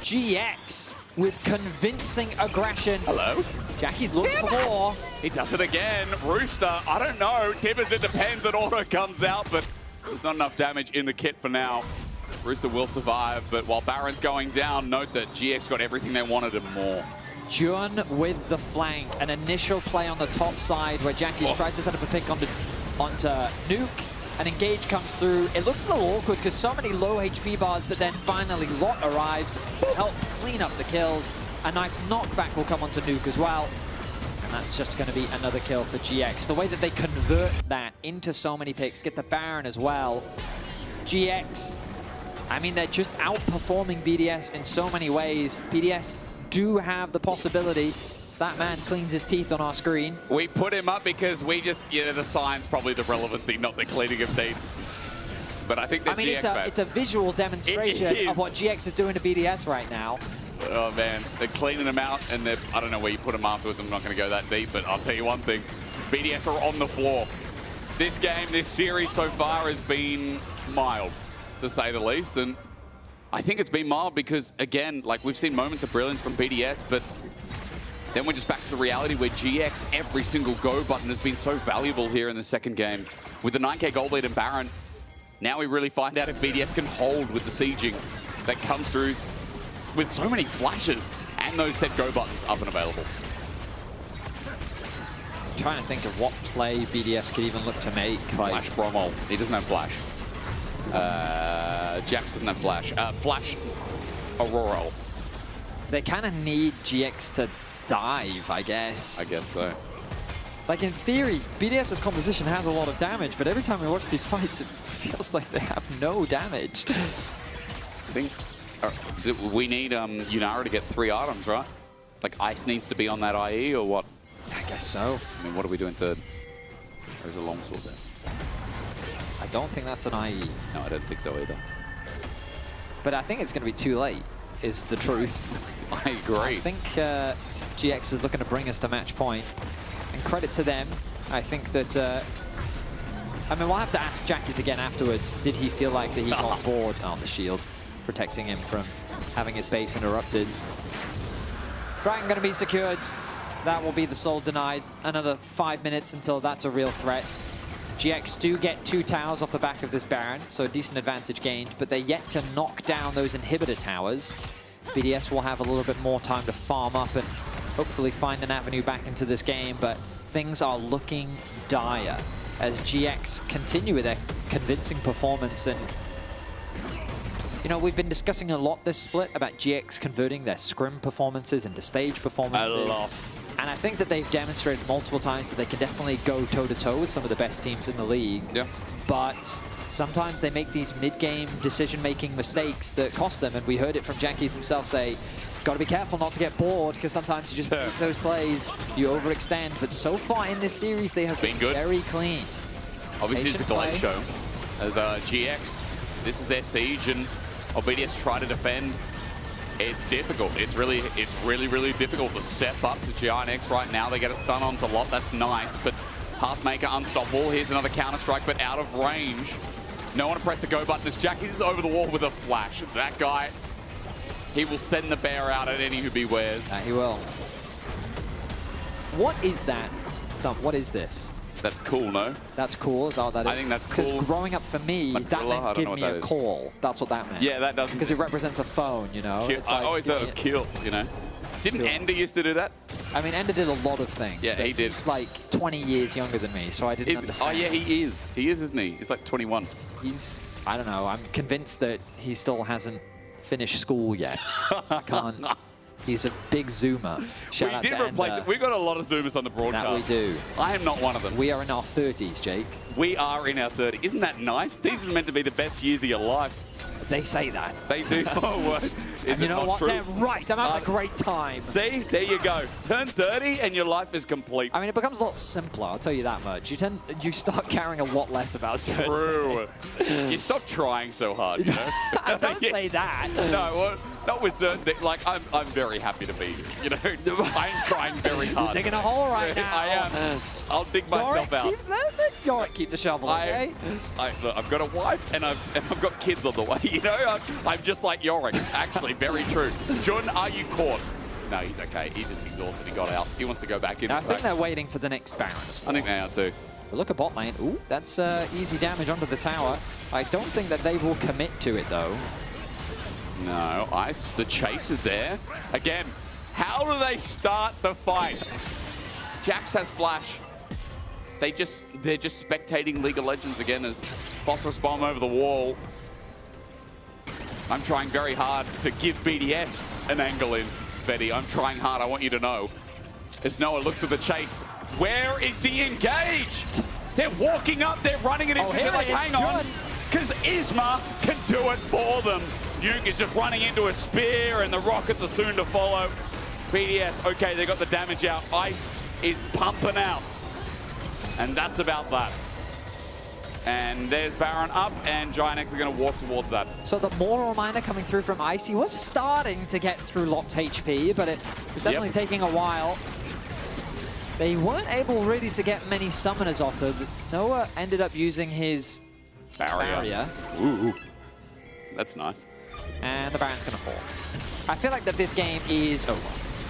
GX with convincing aggression. Hello? Jackie's looks for more. He does it again. Rooster, I don't know. Tibbers, it depends that auto comes out, but there's not enough damage in the kit for now. Rooster will survive, but while Baron's going down, note that GX got everything they wanted and more. Jun with the flank. An initial play on the top side where Jackie's tries to set up a pick onto Nuke. An engage comes through. It looks a little awkward because so many low HP bars, but then finally Lot arrives to help clean up the kills. A nice knockback will come onto Nuke as well. And that's just going to be another kill for GX. The way that they convert that into so many picks, get the Baron as well. GX, I mean, they're just outperforming BDS in so many ways. BDS do have the possibility. As that man cleans his teeth on our screen. We put him up because we just, the sign's probably the relevancy, not the cleaning of teeth. But I think that it's a visual demonstration of what GX is doing to BDS right now. Oh man, they're cleaning them out, and I don't know where you put them afterwards. I'm not going to go that deep, but I'll tell you one thing. BDS are on the floor. This game, this series so far has been mild, to say the least. And I think it's been mild because, again, like we've seen moments of brilliance from BDS, but then we're just back to the reality where GX, every single go button has been so valuable here in the second game. With the 9k gold lead and Baron, now we really find out if BDS can hold with the sieging that comes through with so many flashes and those set go buttons up and available. I'm trying to think of what play BDS could even look to make. Like, Flash Bromwell. He doesn't have Flash. Jax doesn't have Flash. Flash Aurora. They kind of need GX to dive, I guess. I guess so. Like, in theory, BDS's composition has a lot of damage, but every time we watch these fights, it feels like they have no damage. I think we need Yunara to get 3 items, right? Like, Ice needs to be on that IE, or what? I guess so. I mean, what are we doing third? There's a longsword there. I don't think that's an IE. No, I don't think so either. But I think it's going to be too late, is the truth. I agree. I think GX is looking to bring us to match point. And credit to them. I think that... I mean, we'll have to ask Jackies again afterwards. Did he feel like that he got bored on the shield, protecting him from having his base interrupted? Dragon going to be secured. That will be the soul denied. Another 5 minutes until that's a real threat. GX do get 2 towers off the back of this Baron, so a decent advantage gained, but they're yet to knock down those inhibitor towers. BDS will have a little bit more time to farm up and hopefully find an avenue back into this game, but things are looking dire as GX continue with their convincing performance. And you know, we've been discussing a lot this split about GX converting their scrim performances into stage performances. A lot. And I think that they've demonstrated multiple times that they can definitely go toe-to-toe with some of the best teams in the league. Yeah. But sometimes they make these mid-game decision-making mistakes that cost them, and we heard it from Jackies himself say, got to be careful not to get bored, because sometimes you just make those plays, you overextend. But so far in this series, they have been good. Very clean. Obviously, it's a delay show. As GX, this is their siege, and BDS try to defend. It's difficult. It's really, really difficult to step up to Giant X right now. They get a stun onto Lot. That's nice, but Hearthmaker unstoppable. Here's another counter-strike, but out of range. No one to press the go button as Jackies is over the wall with a flash. That guy, he will send the bear out at any who bewares. He will. What is that? Thump, what is this? That's cool, no? That's cool, is that what that is? I think that's cool. Because growing up for me, that meant give me a call. That's what that meant. Yeah, that doesn't... Because it represents a phone, you know? It's like, I always thought it was kill, you know? Didn't Ender used to do that? I mean, Ender did a lot of things. Yeah, he did. He's like 20 years younger than me, so I didn't understand. Oh, yeah, he is. He is, isn't he? He's like 21. He's, I don't know, I'm convinced that he still hasn't finished school yet. I can't. He's a big Zoomer. Shout out we did to replace Ender. it. We've got a lot of Zoomers on the broadcast. That we do. I am not one of them. We are in our 30s, Jake. We are in our 30s. Isn't that nice? These are meant to be the best years of your life. They say that. They do. Oh, what? Is you it know not what? true? They're right. I'm having a great time. See? There you go. Turn 30 and your life is complete. I mean, it becomes a lot simpler, I'll tell you that much. You start caring a lot less about certain True. things. You stop trying so hard, you know? Don't say that. No, well, not with certain things. Like, I'm very happy to be here, you know? I'm trying very hard. You're digging a hole right now. I am. I'll dig myself out. Yorick, keep the shovel, okay? Look, I've got a wife and I've got kids on the way, you know? I'm just like Yorick. Actually, very true. Jun, are you caught? No, he's okay. He's just exhausted. He got out. He wants to go back in. I think they're waiting for the next Baron. I think they are too. But look at bot lane. Ooh, that's easy damage onto the tower. I don't think that they will commit to it, though. No, Ice, the chase is there. Again, how do they start the fight? Jax has flash. They're just spectating League of Legends again as Phosphorus Bomb over the wall. I'm trying very hard to give BDS an angle in, Betty. I'm trying hard, I want you to know. As Noah looks at the chase, where is the engage? They're walking up, they're running it into they're like, hang on. Because Isma can do it for them. Nuke is just running into a spear and the rockets are soon to follow. BDS, okay, they got the damage out. Ice is pumping out. And that's about that. And there's Baron up, and Giant X are going to walk towards that. So the Moral Miner coming through from Icy was starting to get through Lot's HP, but it was definitely taking a while. They weren't able really to get many summoners off though. Noah ended up using his barrier. Ooh, that's nice. And the Baron's going to fall. I feel like that this game is over.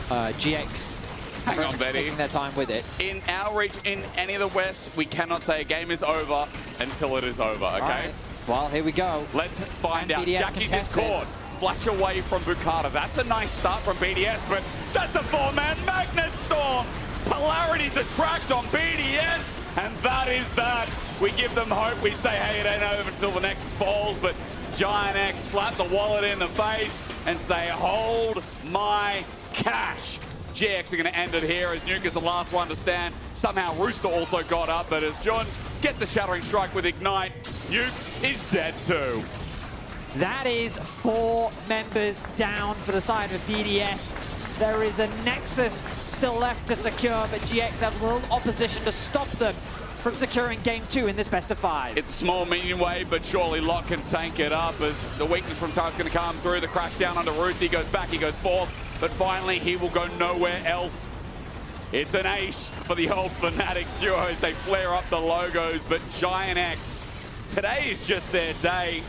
GX hang on, Betty. Taking their time with it. In our region, in any of the West, we cannot say a game is over until it is over, okay? Right. Well, here we go. Let's find out. BDS Jackie's is caught. Flash away from Bukata. That's a nice start from BDS, but that's a 4-man Magnet Storm. polarity detract on BDS, and that is that. We give them hope. We say, hey, it ain't over until the next falls, but Giant X slap the wallet in the face and say, hold my cash. GX are going to end it here as Nuke is the last one to stand. Somehow Rooster also got up, but as John gets a shattering strike with Ignite, Nuke is dead too. That is 4 members down for the side of BDS. There is a Nexus still left to secure, but GX have little opposition to stop them from securing game 2 in this best of 5. It's a small medium wave, but surely Lock can tank it up as the weakness from Turret's going to come through. The crash down onto Rooster, he goes back, he goes forth, but finally he will go nowhere else. It's an ace for the old Fnatic duo as they flare up the logos, but Giant X, today is just their day.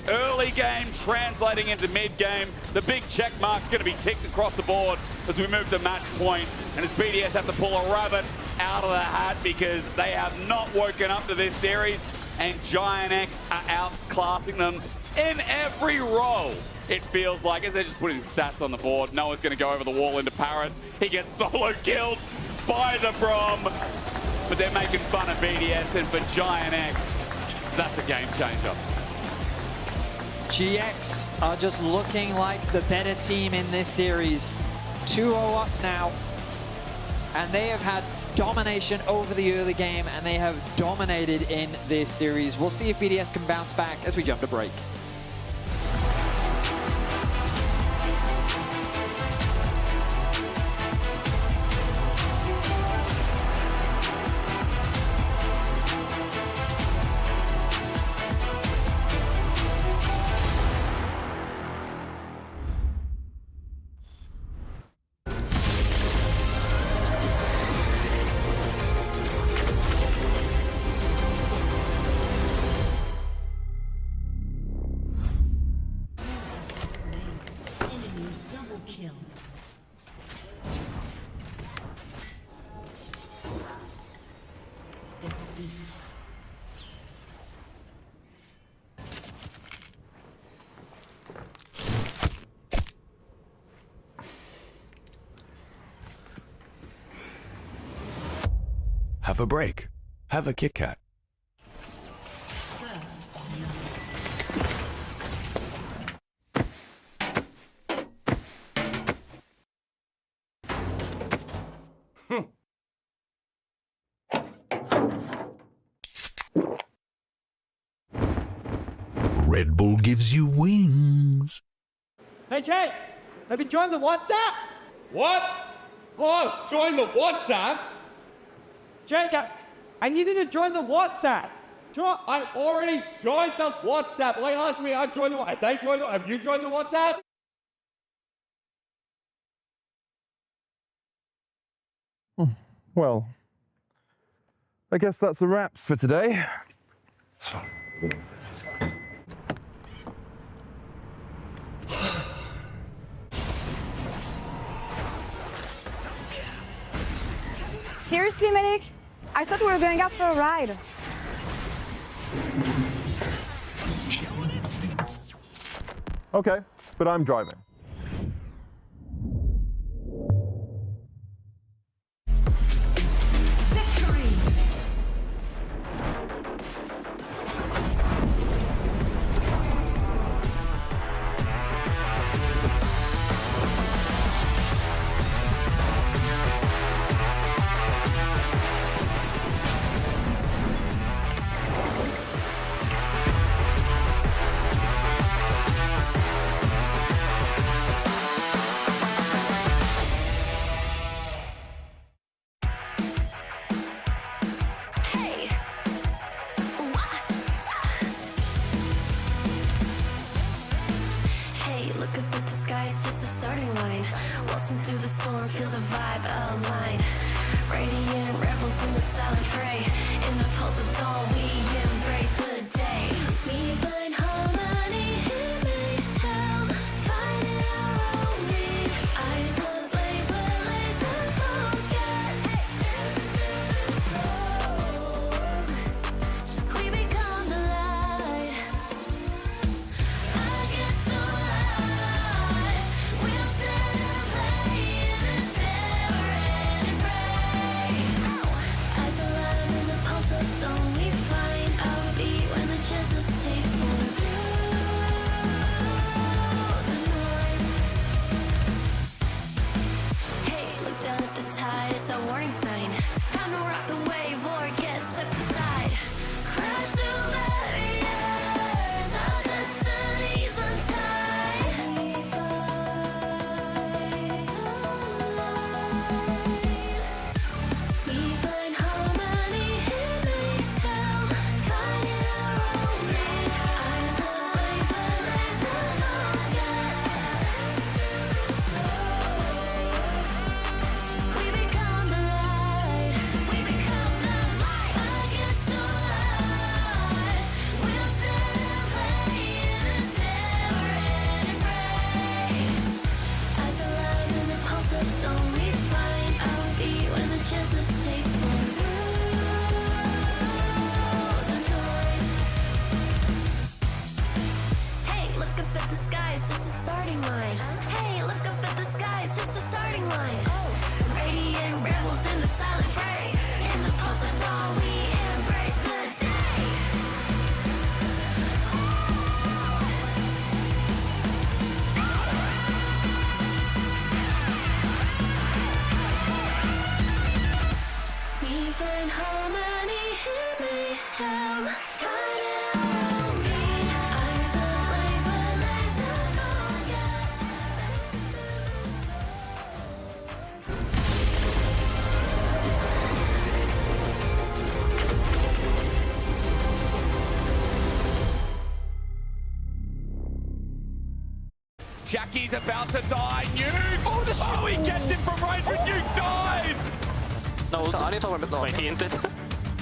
Early game translating into mid game. The big check mark's going to be ticked across the board as we move to match point. And as BDS have to pull a rabbit out of the hat because they have not woken up to this series. And Giant X are outclassing them in every role. It feels like as they're just putting stats on the board. Noah's going to go over the wall into Paris. He gets solo killed by the Brom. But they're making fun of BDS, and for Giant X, that's a game changer. GX are just looking like the better team in this series. 2-0 up now. And they have had domination over the early game, and they have dominated in this series. We'll see if BDS can bounce back as we jump to break. Have a break. Have a Kit Kat. Red Bull gives you wings. Hey, Jay, have you joined the WhatsApp? What? Oh, join the WhatsApp? Jake, I needed to join the WhatsApp. I already joined the WhatsApp. They asked me, I joined the WhatsApp. They joined the WhatsApp. Have you joined the WhatsApp? Well, I guess that's a wrap for today. Seriously, Medic? I thought we were going out for a ride. Okay, but I'm driving. Jackie's about to die. Nuke! Oh, he gets it from right, but Nuke dies! No, I need to remember. No, he hinted.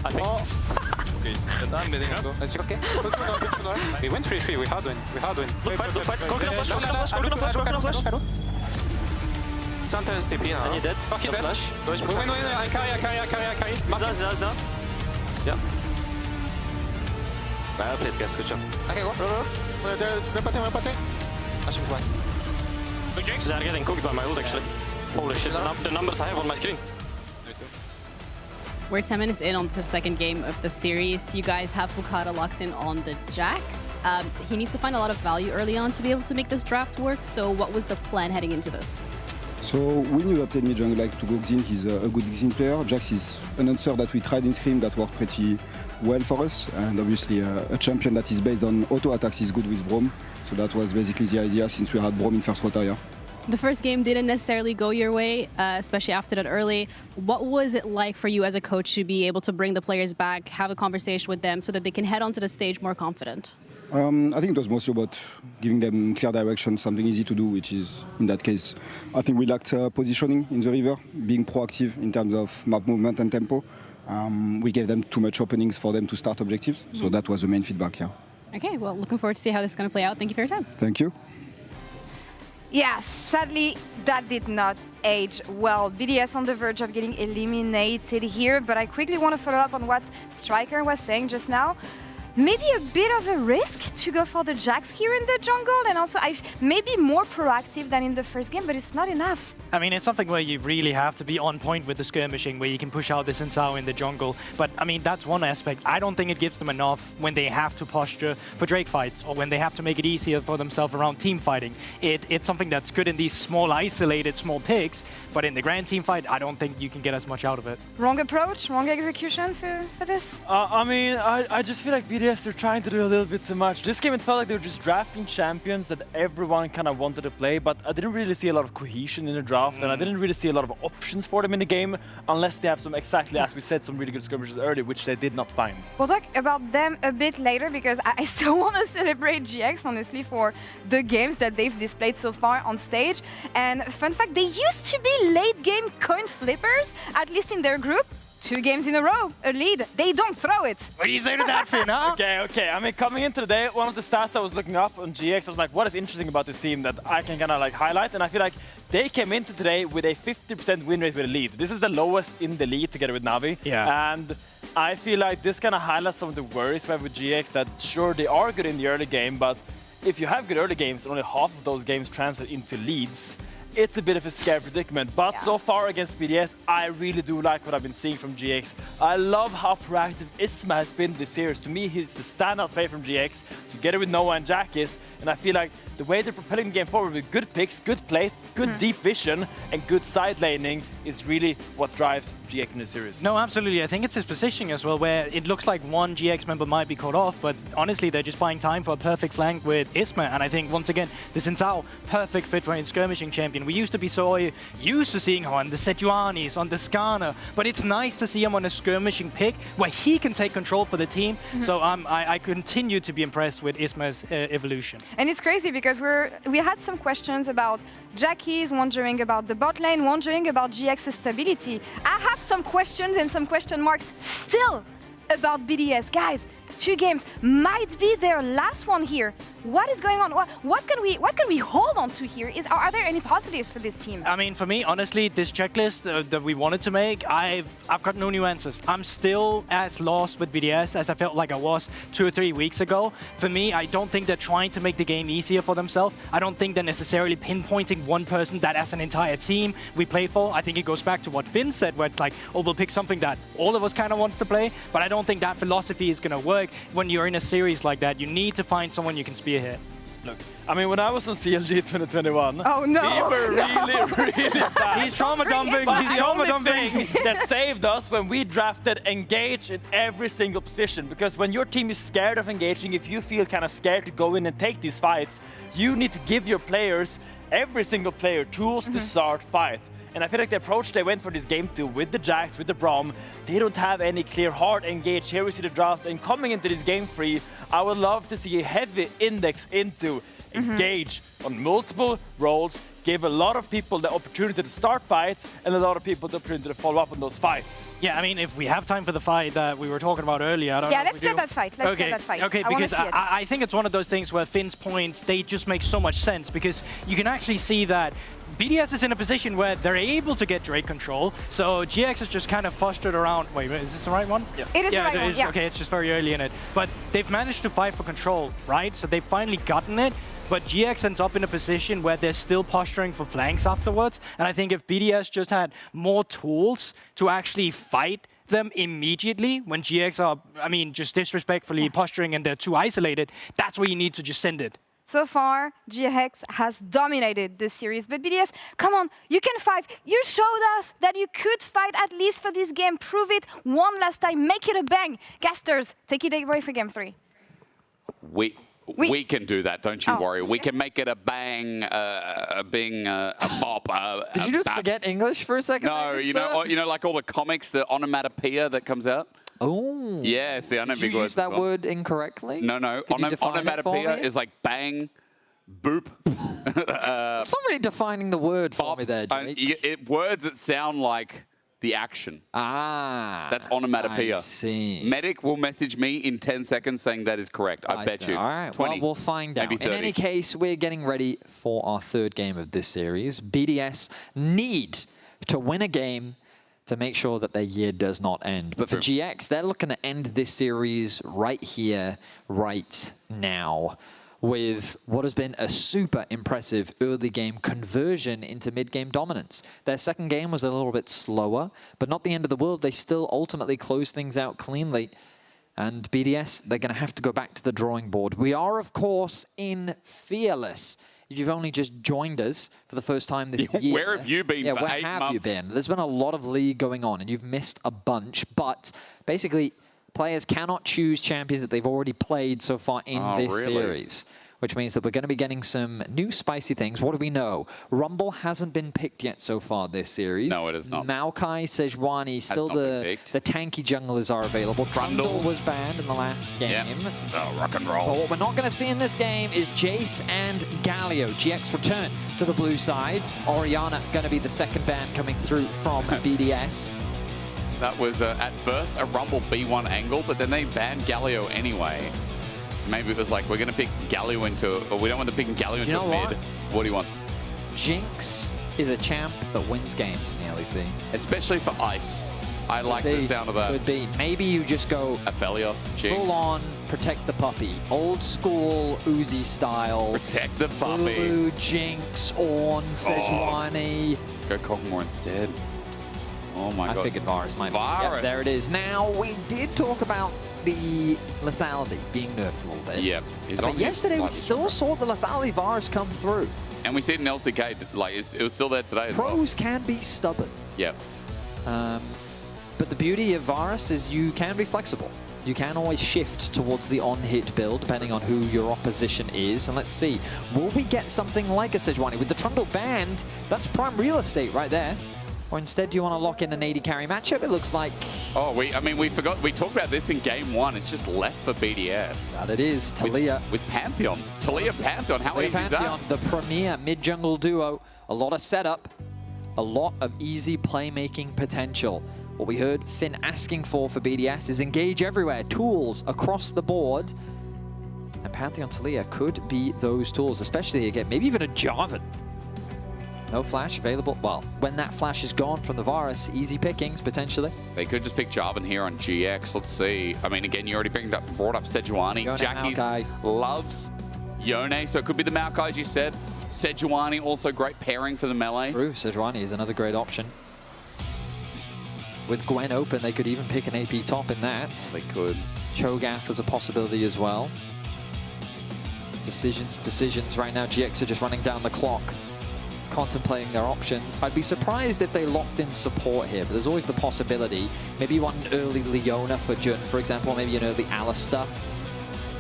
I think. Okay, I'm letting him go. It's okay. We win 3-3, we hard win. Look, fight. Go flash. Santa's TP now. I need that. Fuck it, flash. Win, I carry. That's down. Yeah. Well played, guys. Good job. Okay, go. Reparting. I should be fine. Good Jinx. They're getting cooked by my ult, actually. Holy shit, the numbers I have on my screen. We're 10 minutes in on the second game of the series. You guys have Bukata locked in on the Jax. He needs to find a lot of value early on to be able to make this draft work. So what was the plan heading into this? So we knew that enemy jungle like to go Xin. He's a good Xin player. Jax is an answer that we tried in Scream that worked pretty well for us. And obviously a champion that is based on auto attacks is good with Braum. So that was basically the idea since we had Braum in first retire. The first game didn't necessarily go your way, especially after that early. What was it like for you as a coach to be able to bring the players back, have a conversation with them so that they can head onto the stage more confident? I think it was mostly about giving them clear direction, something easy to do, which is, in that case, I think we lacked positioning in the river, being proactive in terms of map movement and tempo. We gave them too much openings for them to start objectives, so that was the main feedback, yeah. Okay, well, looking forward to see how this is going to play out. Thank you for your time. Thank you. Yeah, sadly, that did not age well. BDS on the verge of getting eliminated here, but I quickly want to follow up on what Striker was saying just now. Maybe a bit of a risk to go for the Jax here in the jungle, and also maybe more proactive than in the first game, but it's not enough. I mean, it's something where you really have to be on point with the skirmishing, where you can push out the Xin Zhao in the jungle. But, I mean, that's one aspect. I don't think it gives them enough when they have to posture for Drake fights, or when they have to make it easier for themselves around team fighting. It's something that's good in these small, isolated, small picks, but in the grand team fight, I don't think you can get as much out of it. Wrong approach, wrong execution for this? I mean, I just feel like BDS, they're trying to do a little bit too much. This game, it felt like they were just drafting champions that everyone kind of wanted to play, but I didn't really see a lot of cohesion in the draft. And I didn't really see a lot of options for them in the game, unless they have some, exactly as we said, some really good skirmishes early, which they did not find. We'll talk about them a bit later, because I still want to celebrate GX, honestly, for the games that they've displayed so far on stage. And fun fact, they used to be late game coin flippers, at least in their group. 2 games in a row, a lead. They don't throw it. What do you say to that, Finn, huh? Okay. I mean, coming into the day, one of the stats I was looking up on GX, I was like, what is interesting about this team that I can kind of like highlight? And I feel like they came into today with a 50% win rate with a lead. This is the lowest in the lead together with Navi. Yeah. And I feel like this kind of highlights some of the worries we have with GX, that sure, they are good in the early game, but if you have good early games, only half of those games translate into leads. It's a bit of a scary predicament, but so far against BDS, I really do like what I've been seeing from GX. I love how proactive Isma has been this series. To me, he's the standout player from GX, together with Noah and Jackis, and I feel like the way they're propelling the game forward with good picks, good plays, good deep vision, and good side laning is really what drives GX in the series. No, absolutely. I think it's his positioning as well, where it looks like one GX member might be caught off, but honestly, they're just buying time for a perfect flank with Isma. And I think, once again, the Xin Zhao, perfect fit for a skirmishing champion. We used to be so used to seeing him on the Sejuanis, on the Skana, but it's nice to see him on a skirmishing pick where he can take control for the team. So I continue to be impressed with Isma's evolution. And it's crazy because we had some questions about Jackie's, wondering about the bot lane, wondering about GX's stability. I have some questions and some question marks still about BDS. Guys, 2 games might be their last one here. What is going on? What can we hold on to here? Are there any positives for this team? I mean, for me, honestly, this checklist that we wanted to make, I've got no new answers. I'm still as lost with BDS as I felt like I was 2 or 3 weeks ago. For me, I don't think they're trying to make the game easier for themselves. I don't think they're necessarily pinpointing one person that as an entire team we play for. I think it goes back to what Finn said, where it's like, oh, we'll pick something that all of us kind of wants to play, but I don't think that philosophy is going to work. When you're in a series like that, you need to find someone you can spearhead. Look, I mean, when I was on CLG 2021, oh, no, we were really bad. He's trauma dumping. He's trauma dumping. That saved us when we drafted Engage in every single position. Because when your team is scared of engaging, if you feel kind of scared to go in and take these fights, you need to give your players, every single player, tools to start fight. And I feel like the approach they went for this game too, with the Jax, with the Braum, they don't have any clear hard engage. Here we see the drafts, and coming into this game free, I would love to see a heavy index into engage on multiple roles, gave a lot of people the opportunity to start fights and a lot of people the opportunity to follow up on those fights. Yeah, I mean, if we have time for the fight that we were talking about earlier, I don't know. Yeah, let's get that fight. Let's get that fight. Okay, I want to because see it. I think it's one of those things where Finn's points, they just make so much sense because you can actually see that BDS is in a position where they're able to get Drake control, so GX is just kind of fostered around. Wait, is this the right one? Yes. It is the right one, yeah. Okay, it's just very early in it. But they've managed to fight for control, right? So they've finally gotten it. But GX ends up in a position where they're still posturing for flanks afterwards. And I think if BDS just had more tools to actually fight them immediately when GX are, I mean, just disrespectfully posturing and they're too isolated, that's where you need to just send it. So far, GX has dominated this series, but BDS, come on, you can fight. You showed us that you could fight at least for this game. Prove it one last time. Make it a bang. Casters, take it away for game 3. We can do that, don't you worry. We okay. can make it a bang, a bop. Did you just forget English for a second? No, you know, like all the comics, the onomatopoeia that comes out. Oh. Yeah, see, I know Did big you words. use that word incorrectly? No. Onomatopoeia is like bang, boop. It's not really defining the word for me there, Jake. Words that sound like the action. Ah. That's onomatopoeia. I see. Medic will message me in 10 seconds saying that is correct. I bet you. All right, 20, well, we'll find out. maybe 30. In any case, we're getting ready for our third game of this series. BDS need to win a game to make sure that their year does not end. But for GX, they're looking to end this series right here, right now, with what has been a super impressive early game conversion into mid-game dominance. Their second game was a little bit slower, but not the end of the world. They still ultimately closed things out cleanly. And BDS, they're going to have to go back to the drawing board. We are, of course, in Fearless. If you've only just joined us for the first time this year. Where have you been for 8 months? Where have you been? There's been a lot of league going on, and you've missed a bunch. But basically, players cannot choose champions that they've already played so far in this series, which means that we're going to be getting some new spicy things. What do we know? Rumble hasn't been picked yet so far this series. No, it is not. Maokai, Sejuani, still the tanky junglers are available. Trundle was banned in the last game. Yep. Oh, rock and roll. But what we're not going to see in this game is Jace and Galio. GX return to the blue side. Orianna going to be the second ban coming through from BDS. That was, at first, a Rumble B1 angle, but then they banned Galio anyway. So maybe it was like, we're going to pick Galio into, or we don't want to pick Galio into a mid. What do you want? Jinx is a champ that wins games in the LEC. Especially for Ice. I like the sound of that. Could be. Maybe you just go Aphelios, Jinx. Full on protect the puppy. Old school Uzi style. Protect the puppy. Lulu, Jinx, Ornn, Sejuani. Go Kog'Maw instead. Oh my god. I figured Varus might be. Yep, there it is. Now, we did talk about the lethality being nerfed a little bit. Yeah. But yesterday, we still saw the lethality Varus come through. And we see it in LCK. Like, it was still there today as well. Pros can be stubborn. Yep. But the beauty of Varus is you can be flexible. You can always shift towards the on-hit build, depending on who your opposition is. And let's see, will we get something like a Sejuani? With the Trundle banned, that's prime real estate right there. Or instead, do you want to lock in an AD carry matchup? It looks like... Oh, we forgot. We talked about this in game 1. It's just left for BDS. That it is. Taliyah. With Pantheon. Taliyah Pantheon. How easy is that? The premier mid-jungle duo. A lot of setup. A lot of easy playmaking potential. What we heard Finn asking for BDS is engage everywhere. Tools across the board. And Pantheon Taliyah could be those tools, especially again, maybe even a Jarvan. No flash available. Well, when that flash is gone from the Varus, easy pickings, potentially. They could just pick Jarvan here on GX. Let's see. I mean, again, you already brought up Sejuani. Jackie's loves Yone, so it could be the Maokai, as you said. Sejuani, also great pairing for the melee. True, Sejuani is another great option. With Gwen open, they could even pick an AP top in that. They could. Cho'Gath is a possibility as well. Decisions right now. GX are just running down the clock, contemplating their options. I'd be surprised if they locked in support here, but there's always the possibility. Maybe you want an early Leona for Jun, for example, maybe an early Alistar.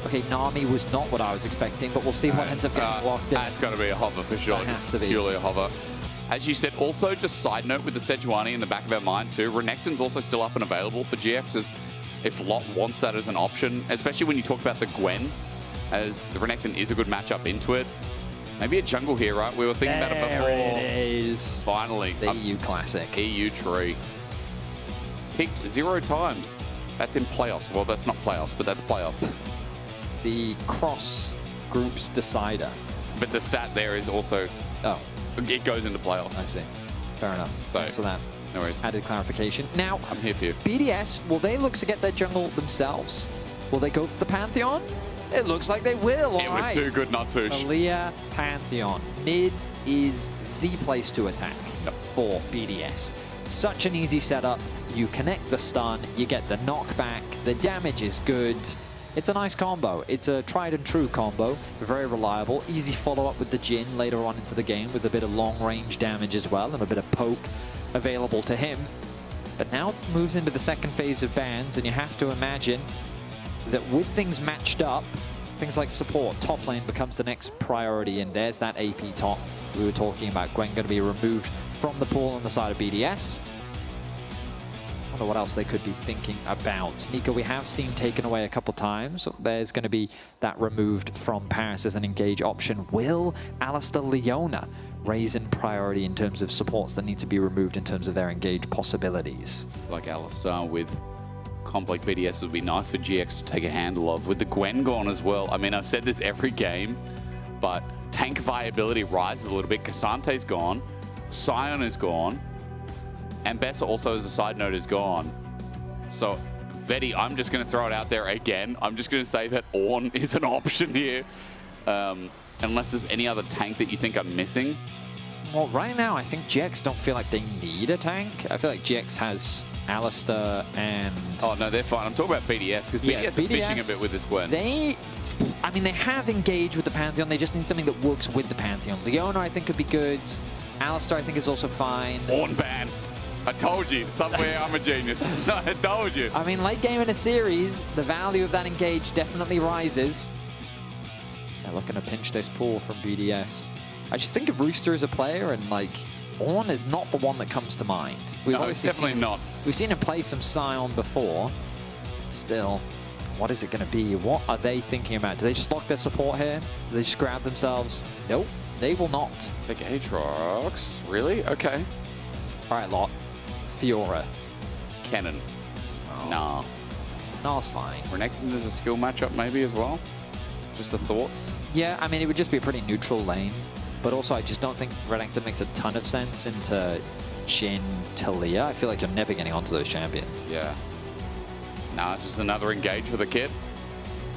Okay, Nami was not what I was expecting, but we'll see what ends up getting locked in. That's got to be a hover for sure. That has to be. Purely a hover. As you said, also just side note with the Sejuani in the back of our mind too, Renekton's also still up and available for GX if Lot wants that as an option, especially when you talk about the Gwen. as the Renekton is a good matchup into it. Maybe a jungle here, right? We were thinking about it before. There it is. Finally. The EU Classic. EU tree. Picked 0 times. That's in playoffs. Well, that's not playoffs, but that's playoffs. The cross groups decider. But the stat there is also... Oh. It goes into playoffs. I see. Fair enough. So, thanks for that. No worries. Added clarification. Now, I'm here for you. BDS, will they look to get their jungle themselves? Will they go for the Pantheon? It looks like they will. It was too good not to. Taliyah Pantheon. Mid is the place to attack for BDS. Such an easy setup. You connect the stun, you get the knockback, the damage is good. It's a nice combo. It's a tried and true combo. Very reliable. Easy follow-up with the Jhin later on into the game with a bit of long-range damage as well and a bit of poke available to him. But now it moves into the second phase of bans, and you have to imagine that with things matched up, things like support, top lane becomes the next priority, and there's that AP top we were talking about. Gwen going to be removed from the pool on the side of BDS. I wonder what else they could be thinking about. Nico, we have seen taken away a couple times. There's going to be that removed from Paris as an engage option. Will Alistair Leona raise in priority in terms of supports that need to be removed in terms of their engage possibilities? Like Alistair with comp like BDS would be nice for GX to take a handle of. With the Gwen gone as well, I mean, I've said this every game, but tank viability rises a little bit. Cassante's gone, Sion is gone, and Bessa also, as a side note, is gone. So, Veti, I'm just going to throw it out there again. I'm just going to say that Ornn is an option here. Unless there's any other tank that you think I'm missing. Well, right now, I think GX don't feel like they need a tank. I feel like GX has Alistair and... Oh, no, they're fine. I'm talking about BDS, because BDS are fishing a bit with this Gwen. They have engaged with the Pantheon. They just need something that works with the Pantheon. Leona, I think, could be good. Alistair, I think, is also fine. Ornn ban. I told you. Somewhere I'm a genius. I told you. I mean, late game in a series, the value of that engage definitely rises. They're looking to pinch this pool from BDS. I just think of Rooster as a player, and like, Ornn is not the one that comes to mind. No, it's definitely not. We've seen him play some Sion before. Still, what is it going to be? What are they thinking about? Do they just lock their support here? Do they just grab themselves? Nope, they will not. Big Aatrox? Really? Okay. All right, Lot. Fiora. Cannon. Oh. Nah. Nah's fine. Renekton is a skill matchup maybe as well? Just a thought. Yeah, I mean, it would just be a pretty neutral lane. But also, I just don't think Renekton makes a ton of sense into Jhin, Taliyah. I feel like you're never getting onto those champions. Yeah. Nah, it's just another engage for the kid.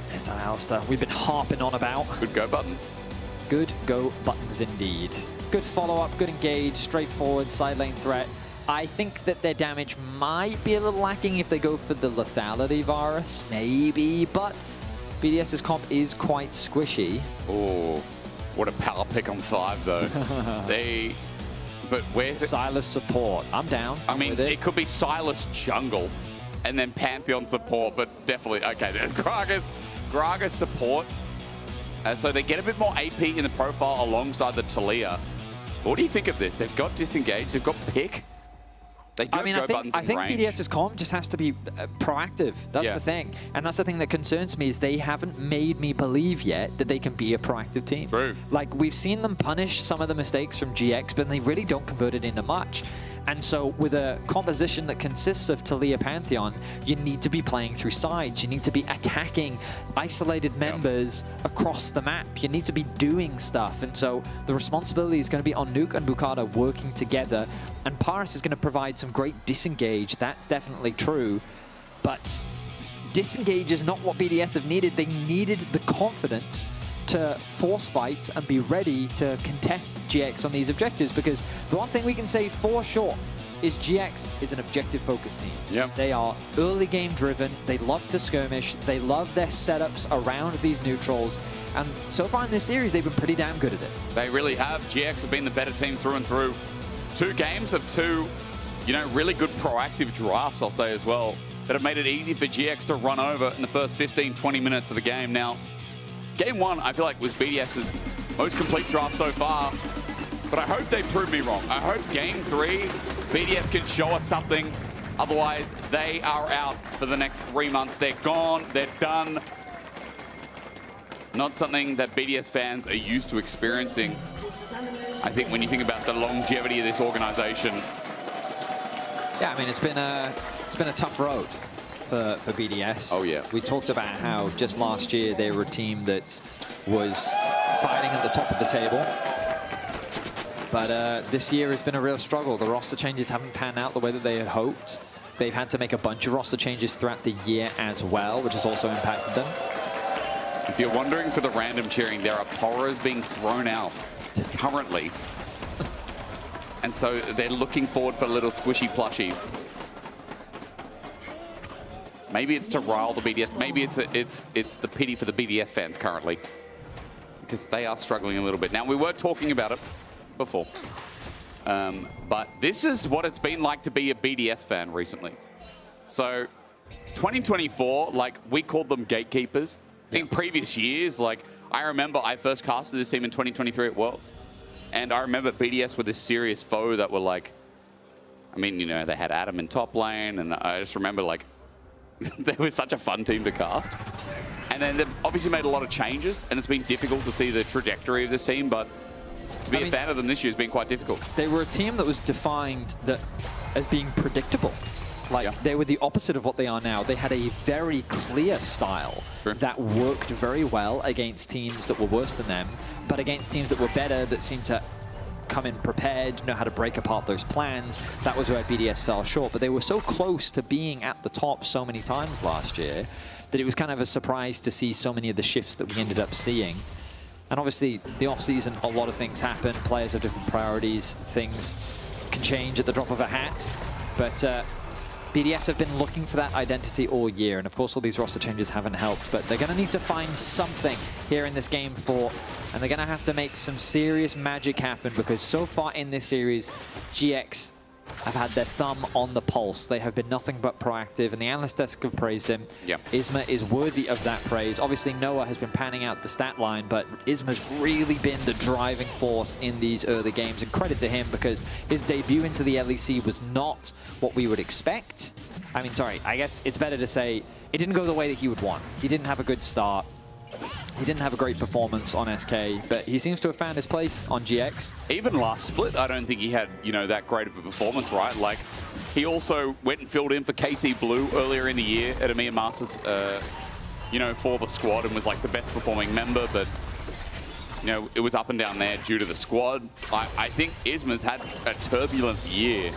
There's that Alistair we've been harping on about. Good go buttons. Good go buttons indeed. Good follow-up, good engage, straightforward, side lane threat. I think that their damage might be a little lacking if they go for the lethality virus, maybe, but BDS's comp is quite squishy. Oh, what a power pick on 5 though. But where's it? Sylas support, I'm down. I mean, it could be Sylas jungle and then Pantheon support, but definitely, okay, there's Gragas support. So they get a bit more AP in the profile alongside the Taliyah. What do you think of this? They've got disengage, they've got pick. They do I think BDS's comp just has to be proactive. That's the thing. And that's the thing that concerns me is they haven't made me believe yet that they can be a proactive team. True. Like, we've seen them punish some of the mistakes from GX, but they really don't convert it into much. And so with a composition that consists of Taliyah Pantheon, you need to be playing through sides. You need to be attacking isolated members across the map. You need to be doing stuff. And so the responsibility is going to be on Nuke and Bukata working together. And Paris is going to provide some great disengage. That's definitely true. But disengage is not what BDS have needed. They needed the confidence to force fights and be ready to contest GX on these objectives, because the one thing we can say for sure is GX is an objective-focused team. Yep. They are early game driven, they love to skirmish, they love their setups around these neutrals, and so far in this series they've been pretty damn good at it. They really have. GX have been the better team through and through. 2 games of 2, really good proactive drafts, I'll say as well, that have made it easy for GX to run over in the first 15-20 minutes of the game. Now, Game 1, I feel like, was BDS's most complete draft so far, but I hope they prove me wrong. I hope Game 3, BDS can show us something. Otherwise, they are out for the next 3 months. They're gone. They're done. Not something that BDS fans are used to experiencing. I think when you think about the longevity of this organization. Yeah, I mean, it's been a tough road for BDS. Oh, yeah. We talked about how just last year they were a team that was fighting at the top of the table. But this year has been a real struggle. The roster changes haven't panned out the way that they had hoped. They've had to make a bunch of roster changes throughout the year as well, which has also impacted them. If you're wondering for the random cheering, there are Poros being thrown out currently. And so they're looking forward for little squishy plushies. Maybe it's to rile the BDS. Maybe it's the pity for the BDS fans currently, because they are struggling a little bit. Now, we were talking about it before, but this is what it's been like to be a BDS fan recently. So 2024, like, we called them gatekeepers. In previous years, like, I remember I first casted this team in 2023 at Worlds. And I remember BDS were this serious foe that were like, I mean, you know, they had Adam in top lane, and I just remember, like, they were such a fun team to cast. And then they've obviously made a lot of changes, and it's been difficult to see the trajectory of this team, but to be a fan of them this year has been quite difficult. They were a team that was defined as being predictable. Like, they were the opposite of what they are now. They had a very clear style that worked very well against teams that were worse than them, but against teams that were better, that seemed to come in prepared, know how to break apart those plans. That was where BDS fell short. But they were so close to being at the top so many times last year that it was kind of a surprise to see so many of the shifts that we ended up seeing. And obviously, the off-season, a lot of things happen. Players have different priorities. Things can change at the drop of a hat. But BDS have been looking for that identity all year, and of course all these roster changes haven't helped, but they're going to need to find something here in this game 4, and they're going to have to make some serious magic happen, because so far in this series, GX have had their thumb on the pulse. They have been nothing but proactive, and the analyst desk have praised him. Isma is worthy of that praise. Obviously, Noah has been panning out the stat line, but Isma's really been the driving force in these early games, and credit to him, because his debut into the LEC was not what we would expect. I mean, sorry, I guess it's better to say it didn't go the way that he would want. He didn't have a good start. He didn't have a great performance on SK, but he seems to have found his place on GX. Even last split, I don't think he had, you know, that great of a performance, right? Like, he also went and filled in for KC Blue earlier in the year at EMEA Masters, you know, for the squad, and was like the best performing member, but, you know, it was up and down there due to the squad. I think Isma's had a turbulent year,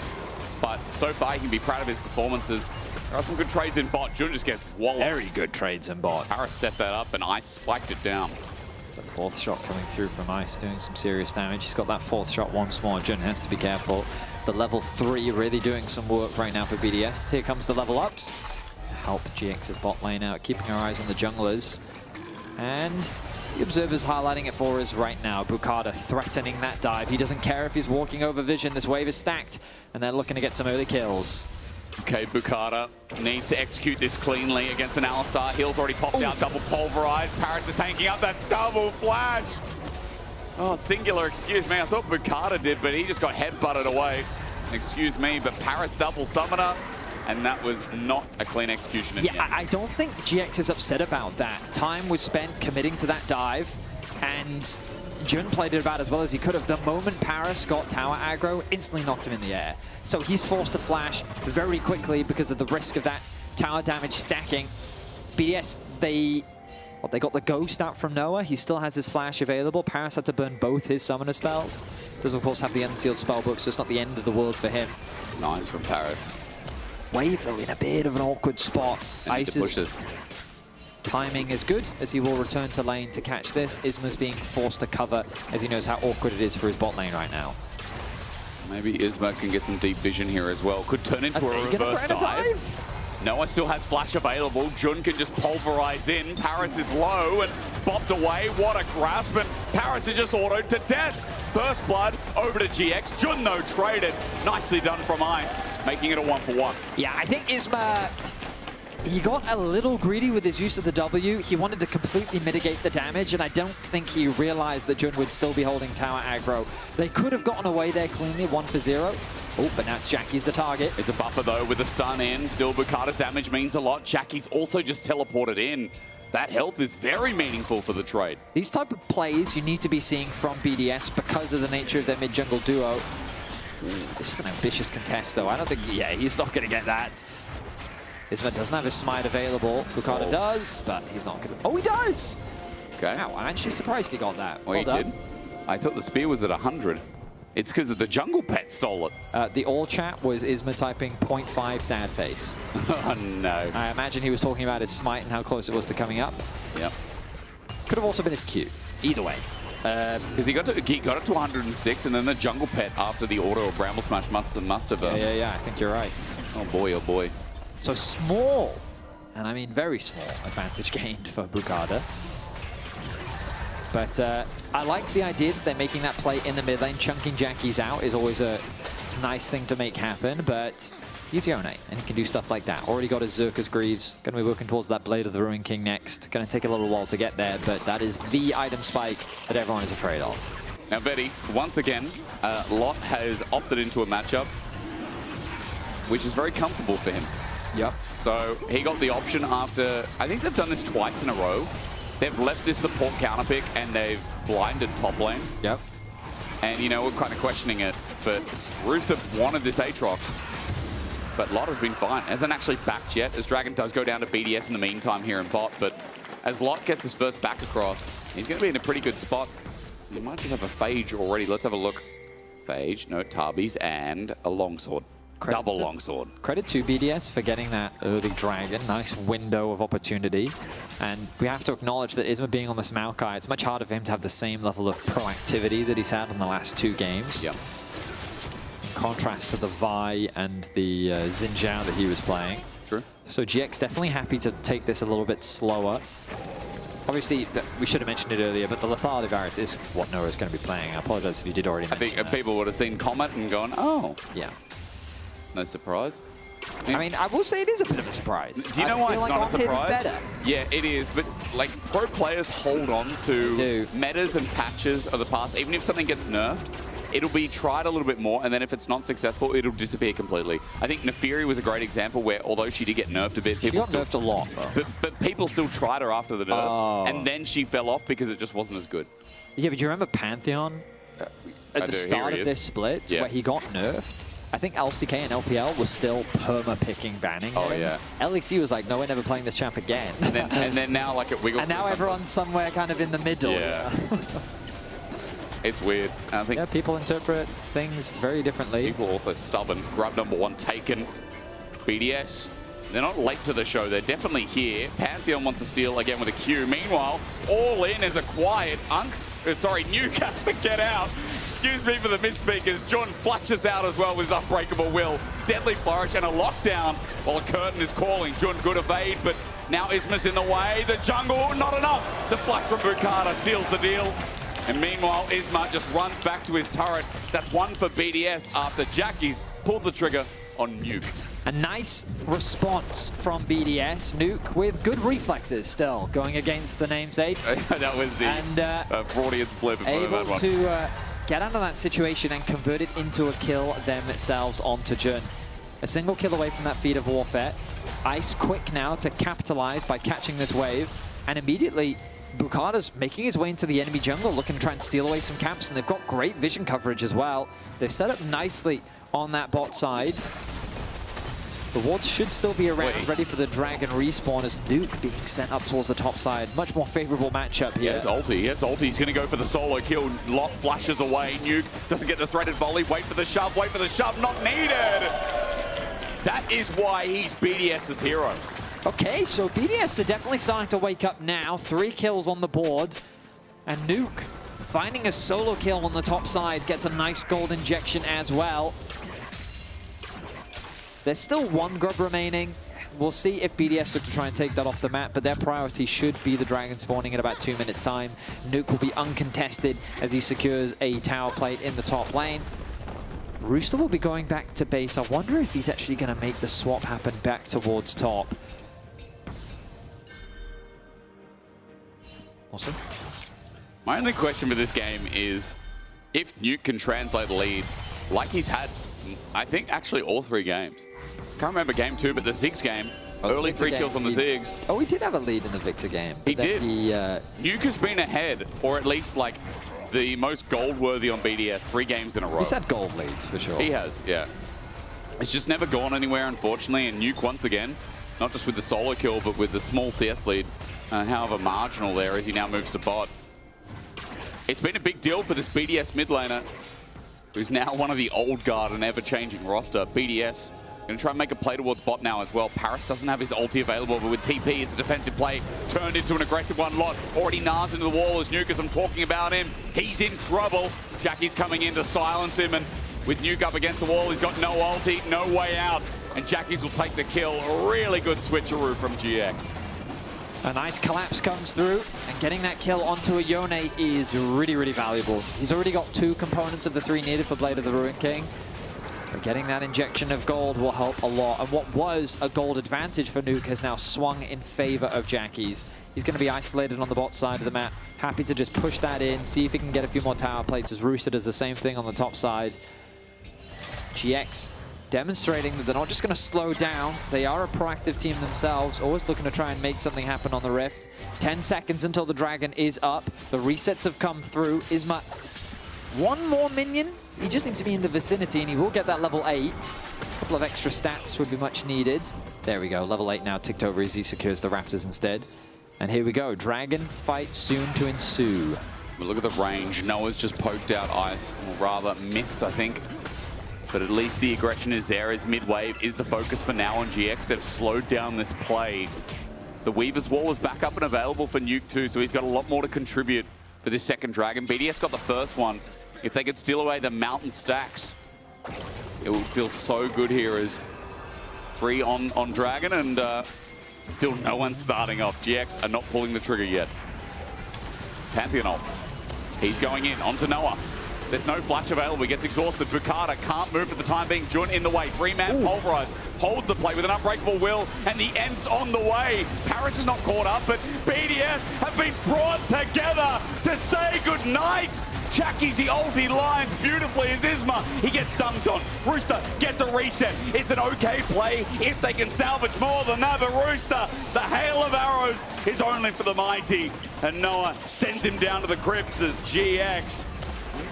but so far he can be proud of his performances. There are some good trades in bot. Jun just gets walloped. Very good trades in bot. Paris set that up, and Ice spiked it down. The fourth shot coming through from Ice, doing some serious damage. He's got that fourth shot once more. Jun has to be careful. The level 3 really doing some work right now for BDS. Here comes the level ups. Help GX's bot lane out, keeping our eyes on the junglers. And the observer's highlighting it for us right now. Bukata threatening that dive. He doesn't care if he's walking over vision. This wave is stacked, and they're looking to get some early kills. Okay, Bukata needs to execute this cleanly against an Alistar. Heal's already popped out, double pulverized. Paris is tanking up, that's double flash. Oh, singular, excuse me. I thought Bukata did, but he just got headbutted away. Excuse me, but Paris double summoner, and that was not a clean execution. Yeah, I don't think GX is upset about that. Time was spent committing to that dive, and Jun played it about as well as he could have. The moment Paris got tower aggro, instantly knocked him in the air. So he's forced to flash very quickly because of the risk of that tower damage stacking. BDS, they got the ghost out from Noah. He still has his flash available. Paris had to burn both his summoner spells. Does of course have the unsealed spellbook, so it's not the end of the world for him. Nice from Paris. Wave though in a bit of an awkward spot. Ice's timing is good, as he will return to lane to catch this. Isma's being forced to cover, as he knows how awkward it is for his bot lane right now. Maybe Isma can get some deep vision here as well. Could turn into a reverse dive. Noah still has flash available. Jun can just pulverize in. Paris is low and bopped away. What a grasp, and Paris is just autoed to death. First blood over to GX. Jun though traded. Nicely done from Ice, making it a 1-for-1. Yeah, I think Isma, he got a little greedy with his use of the W. He wanted to completely mitigate the damage, and I don't think he realized that Jun would still be holding tower aggro. They could have gotten away there cleanly, 1-for-0. Oh, but now it's Jackie's the target. It's a buffer though with the stun in. Still, Bukata's damage means a lot. Jackie's also just teleported in. That health is very meaningful for the trade. These type of plays you need to be seeing from BDS because of the nature of their mid-jungle duo. Ooh, this is an ambitious contest, though. I don't think... Yeah, he's not going to get that. Isma doesn't have his smite available. Bukata does, but he's not going to... Oh, he does! Okay. Wow, I'm actually surprised he got that. Well, Well he done. did. I thought the spear was at 100. It's because of the jungle pet stole it. The all chat was Isma typing 0.5 sad face. Oh, no. I imagine he was talking about his smite and how close it was to coming up. Yep. Could have also been his Q. Either way. Because he got it to 106, and then the jungle pet after the auto of Bramble Smash must have... Yeah, I think you're right. Oh, boy, oh, boy. So small, and I mean very small, advantage gained for Bukata. But I like the idea that they're making that play in the mid lane. Chunking Jackies out is always a nice thing to make happen, but he's Yone, and he can do stuff like that. Already got his Zerka's Greaves. Going to be working towards that Blade of the Ruin King next. Going to take a little while to get there, but that is the item spike that everyone is afraid of. Now, Betty, once again, Lot has opted into a matchup, which is very comfortable for him. Yep. So he got the option after, I think they've done this twice in a row. They've left this support counter pick and they've blinded top lane. Yep. And, you know, we're kind of questioning it, but Rooster wanted this Aatrox. But Lot has been fine. Hasn't actually backed yet, as Dragon does go down to BDS in the meantime here in bot. But as Lot gets his first back across, he's going to be in a pretty good spot. He might just have a Phage already. Let's have a look. Phage, no Tarbis, and a longsword. Double longsword. Credit to BDS for getting that early dragon. Nice window of opportunity. And we have to acknowledge that Isma being on this Maokai, it's much harder for him to have the same level of proactivity that he's had in the last 2 games. Yep. In contrast to the Vi and the Xin Zhao that he was playing. True. So GX definitely happy to take this a little bit slower. Obviously, we should have mentioned it earlier, but the Lethality Virus is what Noah is going to be playing. I apologize if you did already mention that. People would have seen Comet and gone, oh. Yeah. No surprise. I mean, I will say it is a bit of a surprise. Do you know why it's not a surprise? Better. Yeah, it is, but like pro players hold on to metas and patches of the past. Even if something gets nerfed, it'll be tried a little bit more, and then if it's not successful, it'll disappear completely. I think Nefiri was a great example where, although she did get nerfed a bit, people she got nerfed a lot, though. But people still tried her after the nerfs, and then she fell off because it just wasn't as good. Yeah, but do you remember Pantheon at the start of this split where he got nerfed? I think LCK and LPL was still perma-picking banning him. Oh, yeah. LEC was like, no, we're never playing this champ again. And then now, like, it wiggles. And now everyone's somewhere kind of in the middle. Yeah. It's weird. I think people interpret things very differently. People are also stubborn. Grub #1 taken. BDS, they're not late to the show. They're definitely here. Pantheon wants to steal again with a Q. Meanwhile, all in is a quiet Nuke has to get out. Excuse me for the misspeak as Jun flashes out as well with his Unbreakable Will. Deadly Flourish and a lockdown while a curtain is calling. Jun good evade, but now Isma's in the way. The jungle, not enough. The flash from Bukata seals the deal. And meanwhile, Isma just runs back to his turret. That's one for BDS after Jackie's pulled the trigger on Nuke. A nice response from BDS. Nuke with good reflexes still, going against the namesake. That was the Freudian slip. Able to get out of that situation and convert it into a kill themselves onto Jun. A single kill away from that feat of warfare. Ice quick now to capitalize by catching this wave. And immediately, Bukata's making his way into the enemy jungle, looking to try and steal away some camps, and they've got great vision coverage as well. They've set up nicely on that bot side. The wards should still be around, ready for the dragon respawn as Nuke being sent up towards the top side. Much more favorable matchup here. He has ulti. He's going to go for the solo kill. Lot flashes away. Nuke doesn't get the threaded volley. Wait for the shove. Not needed. That is why he's BDS's hero. Okay, so BDS are definitely starting to wake up now. 3 kills on the board. And Nuke finding a solo kill on the top side. Gets a nice gold injection as well. There's still 1 grub remaining. We'll see if BDS look to try and take that off the map, but their priority should be the dragon spawning in about 2 minutes' time. Nuke will be uncontested as he secures a tower plate in the top lane. Rooster will be going back to base. I wonder if he's actually going to make the swap happen back towards top. Awesome. My only question for this game is if Nuke can translate the lead like he's had I think actually all 3 games. Can't remember game 2, but the Ziggs game, early 3 kills on the Ziggs. Oh, he did have a lead in the Victor game. He did. Nuke has been ahead, or at least like the most gold-worthy on BDS 3 games in a row. He's had gold leads for sure. He has, yeah. It's just never gone anywhere, unfortunately, and Nuke once again, not just with the solo kill, but with the small CS lead, however marginal there as he now moves to bot. It's been a big deal for this BDS mid laner, who's now one of the old guard and ever-changing roster. BDS going to try and make a play towards bot now as well. Paris doesn't have his ulti available, but with TP, it's a defensive play turned into an aggressive one. Lot already knars into the wall as Nuke, as I'm talking about him. He's in trouble. Jackie's coming in to silence him, and with Nuke up against the wall, he's got no ulti, no way out, and Jackies will take the kill. A really good switcheroo from GX. A nice collapse comes through, and getting that kill onto a Yone is really, really valuable. He's already got 2 components of the 3 needed for Blade of the Ruined King. But getting that injection of gold will help a lot. And what was a gold advantage for Nuke has now swung in favor of Jackie's. He's going to be isolated on the bot side of the map. Happy to just push that in, see if he can get a few more tower plates, as Rooster does the same thing on the top side. GX demonstrating that they're not just going to slow down. They are a proactive team themselves, always looking to try and make something happen on the Rift. 10 seconds until the Dragon is up. The resets have come through. Isma, 1 more minion. He just needs to be in the vicinity, and he will get that level 8. A couple of extra stats would be much needed. There we go, level 8 now ticked over as he secures the Raptors instead. And here we go, Dragon fight soon to ensue. But look at the range. Noah's just poked out Ice, or rather missed, I think. But at least the aggression is there, as mid-wave is the focus for now on GX. They've slowed down this play. The Weaver's Wall is back up and available for Nuke too, so he's got a lot more to contribute for this second Dragon. BDS got the first one. If they could steal away the mountain stacks, it would feel so good here as 3 on Dragon, and still no one starting off. GX are not pulling the trigger yet. Pantheon ult. He's going in onto Noah. There's no flash available. He gets exhausted. Bukata can't move for the time being. Jun in the way. 3-man pulverized. Holds the play with an unbreakable will, and the end's on the way. Paris is not caught up, but BDS have been brought together to say goodnight. Jackie's the ulti lines beautifully as Isma. He gets dunked on. Rooster gets a reset. It's an okay play if they can salvage more than that. But Rooster, the hail of arrows is only for the mighty. And Noah sends him down to the crypts as GX.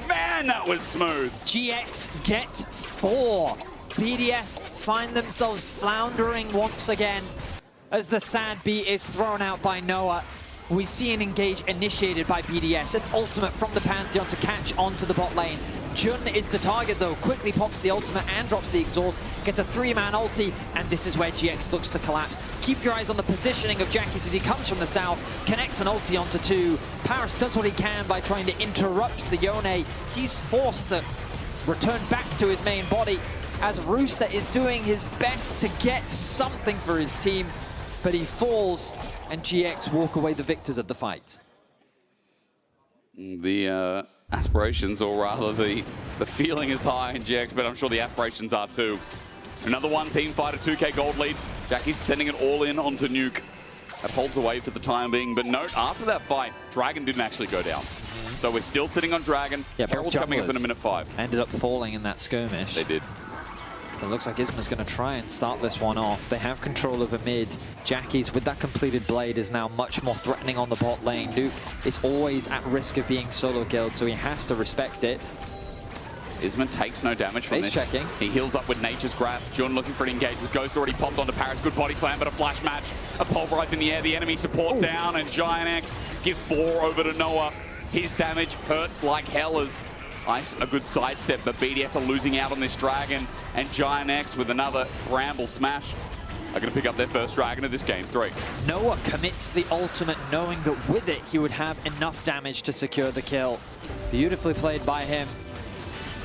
Man, that was smooth. GX get 4. BDS find themselves floundering once again as the sad beat is thrown out by Noah. We see an engage initiated by BDS, an ultimate from the Pantheon to catch onto the bot lane. Jun is the target though, quickly pops the ultimate and drops the exhaust, gets a 3-man ulti, and this is where GX looks to collapse. Keep your eyes on the positioning of Jackie's as he comes from the south, connects an ulti onto 2. Paris does what he can by trying to interrupt the Yone. He's forced to return back to his main body as Rooster is doing his best to get something for his team, but he falls, and GX walk away the victors of the fight. The aspirations, or rather the feeling is high in GX, but I'm sure the aspirations are too. Another one-team fight, a 2K gold lead. Jackie's sending it all in onto Nuke. That holds away for the time being, but note, after that fight, Dragon didn't actually go down. So we're still sitting on Dragon. Yeah, Herald's coming up in a minute 5. Ended up falling in that skirmish. They did. It looks like Isma's going to try and start this one off. They have control over mid. Jackie's, with that completed blade, is now much more threatening on the bot lane. Nuke is always at risk of being solo killed, so he has to respect it. Isma takes no damage from this. Checking. He heals up with Nature's Grasp. Jun looking for an engage with Ghost already popped onto Paris. Good body slam, but a flash match. A pulverize in the air. The enemy support down, and Giant X gives 4 over to Noah. His damage hurts like hell as Ice, a good sidestep, but BDS are losing out on this Dragon, and Giant X with another Bramble smash are going to pick up their first Dragon of this game 3. Noah commits the ultimate, knowing that with it he would have enough damage to secure the kill. Beautifully played by him.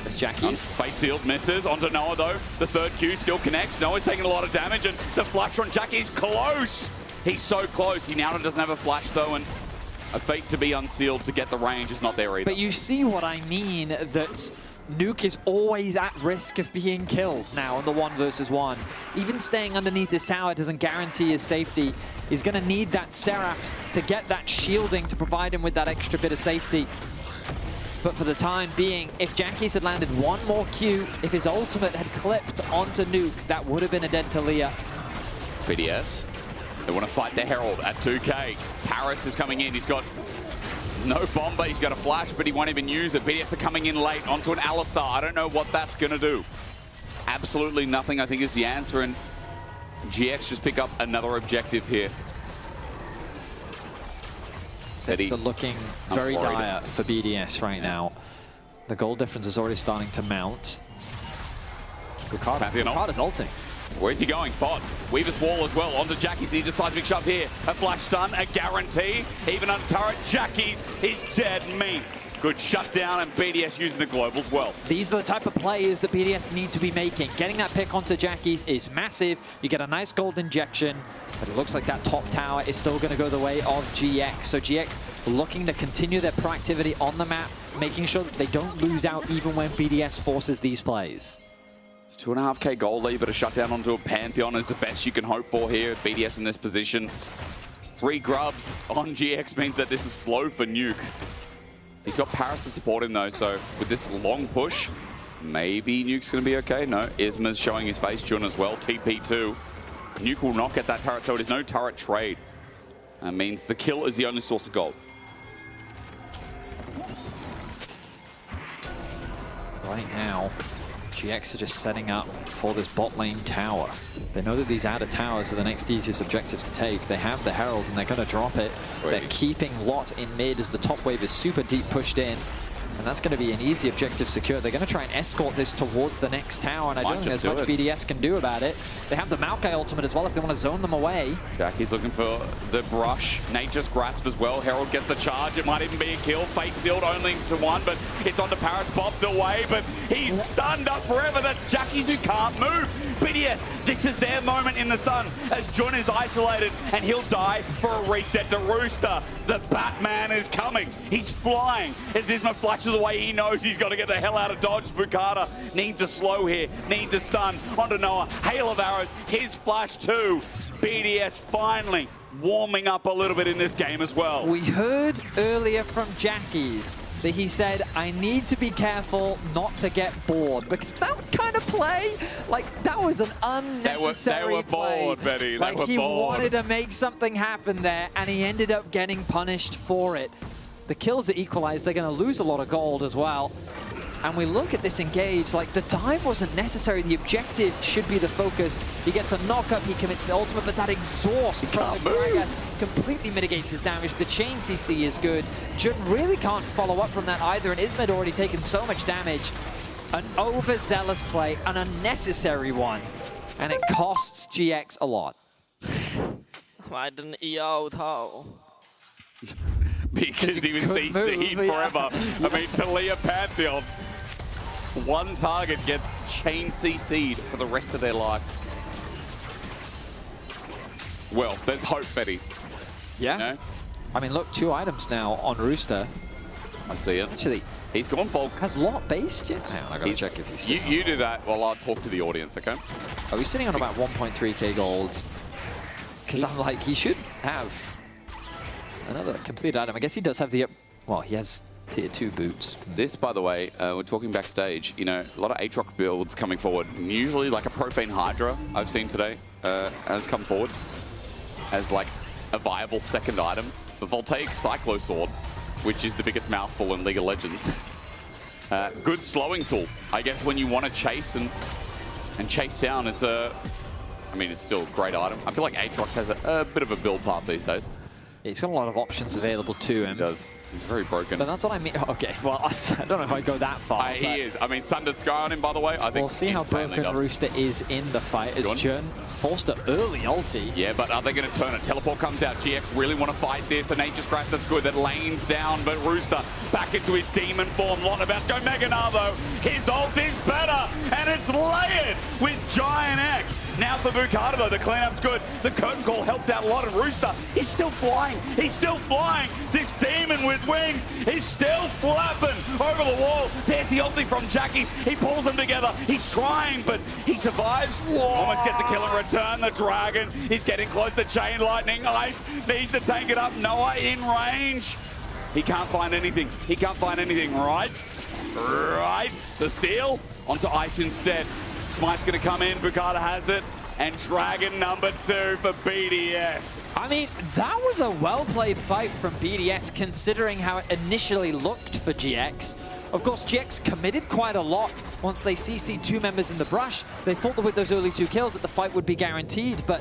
As Jackie's Fate Sealed misses onto Noah though. The third Q still connects. Noah's taking a lot of damage, and the flash on Jackie's close. He's so close. He now doesn't have a flash though, and a Fate to be unsealed to get the range is not there either. But you see what I mean, that Nuke is always at risk of being killed now in the 1 versus 1. Even staying underneath this tower doesn't guarantee his safety. He's going to need that Seraph to get that shielding to provide him with that extra bit of safety. But for the time being, if Jackie's had landed one more Q, if his ultimate had clipped onto Nuke, that would have been a dead Talia. BDS, they want to fight the Herald at 2K. Paris is coming in. He's got no bomber. He's got a flash, but he won't even use it. BDS are coming in late onto an Alistar. I don't know what that's going to do. Absolutely nothing, I think, is the answer. And GX just pick up another objective here. Things are looking very dire for BDS right now. The goal difference is already starting to mount. Ricardo's ulting. Where's he going? Bot. Weaver's wall as well. Onto Jackie's. He just seismic shove here. A flash stun, a guarantee. Even on turret, Jackie's is dead meat. Good shutdown, and BDS using the global as well. These are the type of plays that BDS need to be making. Getting that pick onto Jackie's is massive. You get a nice gold injection, but it looks like that top tower is still going to go the way of GX. So GX looking to continue their proactivity on the map, making sure that they don't lose out even when BDS forces these plays. It's 2.5k gold lead, but a shutdown onto a Pantheon is the best you can hope for here. BDS in this position. 3 grubs on GX means that this is slow for Nuke. He's got Paris to support him though, so with this long push, maybe Nuke's going to be okay. No, Isma's showing his face, Jun as well, TP2. Nuke will not get that turret, so it is no turret trade. That means the kill is the only source of gold. Right now, GX are just setting up for this bot lane tower. They know that these outer towers are the next easiest objectives to take. They have the Herald and they're going to drop it. They're keeping Lot in mid as the top wave is super deep pushed in. And that's going to be an easy objective secure. They're going to try and escort this towards the next tower, and I don't think there's much BDS can do about it. They have the Maokai ultimate as well if they want to zone them away. Jackie's looking for the brush. Nature's grasp as well. Herald gets the charge. It might even be a kill. Fate sealed only to 1, but it's on to Paris. Bobbed away, but he's stunned up forever. That's Jackie's who can't move. BDS, this is their moment in the sun as Jun is isolated, and he'll die for a reset to Rooster. The Batman is coming. He's flying. As Isma flashes away, he knows he's got to get the hell out of dodge. Bukata needs a slow here, needs a stun. Onto Noah, hail of arrows, his flash too. BDS finally warming up a little bit in this game as well. We heard earlier from Jackie's that he said, I need to be careful not to get bored, because that kind of play, like, that was an unnecessary they were bored, play. Betty. Like, they were he bored. wanted to make something happen there, and he ended up getting punished for it. The kills are equalized. They're going to lose a lot of gold as well. And we look at this engage, like, the dive wasn't necessary. The objective should be the focus. He gets a knock-up, he commits the ultimate, but that exhaust from the Gragas completely mitigates his damage. The chain CC is good. Jun really can't follow up from that either, and Isma had already taken so much damage. An overzealous play, an unnecessary one, and it costs GX a lot. Why didn't he out? How? Because he was CC'd forever. I mean, Talia Pantheon, one target gets chain CC'd for the rest of their life. Well, there's hope, Betty. Yeah. You know? I mean, look, 2 items now on Rooster. I see it. Actually, he's gone Volk. Has Lot based yet? Hang on, I gotta check if he's You do that while I'll talk to the audience, okay? Are we sitting on about 1.3k gold? Because I'm like, he should have another complete item. I guess he does have the, well, he has tier 2 boots. This, by the way, we're talking backstage, you know, a lot of Aatrox builds coming forward. And usually like a Profane Hydra I've seen today has come forward as like a viable second item. The Voltaic Cyclo Sword, which is the biggest mouthful in League of Legends. Good slowing tool, I guess, when you want to chase and chase down. It's a, I mean, it's still a great item. I feel like Aatrox has a bit of a build path these days. Yeah, he's got a lot of options available to him. He does. He's very broken. But that's what I mean. Okay, well, I don't know if I'd go that far. He is. I mean, Sundered Sky on him, by the way. I think we'll see how broken Rooster is in the fight as Jun forced an early ulti. Yeah, but are they going to turn it? Teleport comes out. GX really want to fight this. A Nature's Grasp, that's good. That lanes down, but Rooster back into his demon form. Lot about to go Mega Narvo. His ult is better, and it's layered with Giant X. Now for Bukata, though, the cleanup's good. The curtain call helped out a lot, and Rooster, he's still flying. He's still flying. This demon with wings is still flapping over the wall. There's the ulti from Jackie. He pulls them together. He's trying, but he survives. Almost gets the kill in return. The dragon is getting close to Chain Lightning. Ice needs to take it up. Noah in range. He can't find anything. He can't find anything, right? Right. The steal onto Ice instead. Smite's going to come in. Bukata has it. And Dragon number 2 for BDS. I mean, that was a well-played fight from BDS considering how it initially looked for GX. Of course, GX committed quite a lot once they CC'd 2 members in the brush. They thought that with those early 2 kills that the fight would be guaranteed, but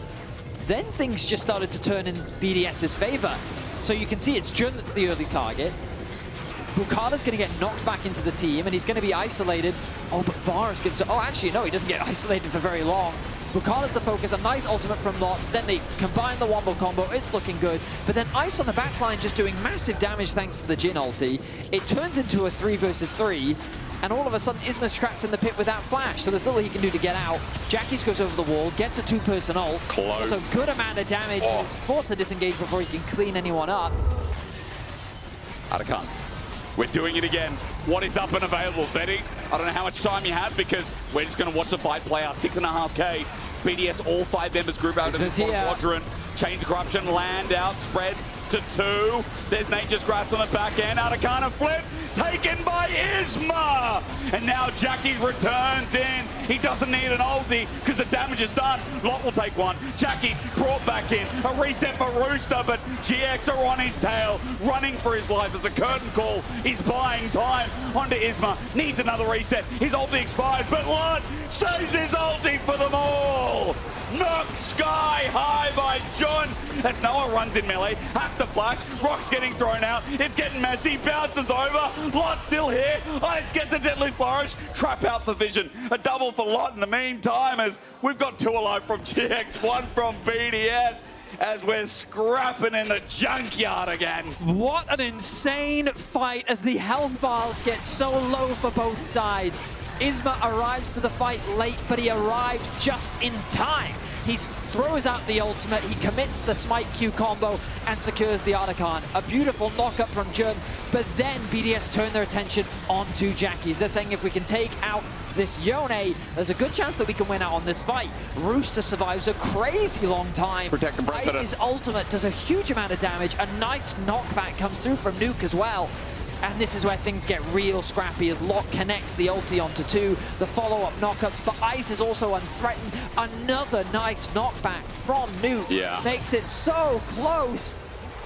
then things just started to turn in BDS's favor. So you can see it's Jun that's the early target. Bukata's going to get knocked back into the team, and he's going to be isolated. Oh, but Varus gets... Oh, actually, no, he doesn't get isolated for very long. Bukata's the focus, a nice ultimate from Lots, then they combine the wombo combo, it's looking good. But then Ice on the backline just doing massive damage thanks to the Jhin ulti. It turns into a 3 versus 3, and all of a sudden Isma's trapped in the pit without flash, so there's little he can do to get out. Jackie's goes over the wall, gets a 2-person ult. Close. Also good amount of damage, he's forced to disengage before he can clean anyone up. Arakan. We're doing it again. What is up and available, Betty? I don't know how much time you have because we're just going to watch the fight play out. 6.5K. BDS, all 5 members group out of this quadrant. Change corruption, land out, spreads to 2. There's Nature's Grass on the back end. Atacana flip, taken by Isma. And now Jackie returns in. He doesn't need an ulti because the damage is done. Lot will take one. Jackie brought back in. A reset for Rooster, but GX are on his tail, running for his life as a curtain call. He's buying time onto Isma. Needs another reset. His ulti expires, but Lot saves his ulti for them all. Knocked sky high by Jun as Noah runs in melee, has to flash, Rock's getting thrown out, it's getting messy, bounces over, Lot still here, Ice gets the deadly flourish, trap out for Vision, a double for Lot in the meantime as we've got 2 alive from GX, 1 from BDS as we're scrapping in the junkyard again. What an insane fight as the health bars get so low for both sides. Isma arrives to the fight late, but he arrives just in time. He throws out the ultimate, he commits the Smite Q combo and secures the Artican. A beautiful knockup from Jun, but then BDS turn their attention onto Jackie's. They're saying if we can take out this Yone, there's a good chance that we can win out on this fight. Rooster survives a crazy long time. Ice's ultimate does a huge amount of damage. A nice knockback comes through from Nuke as well. And this is where things get real scrappy as Lot connects the ulti onto 2. The follow-up knockups, but Ice is also unthreatened. Another nice knockback from Nuke makes it so close.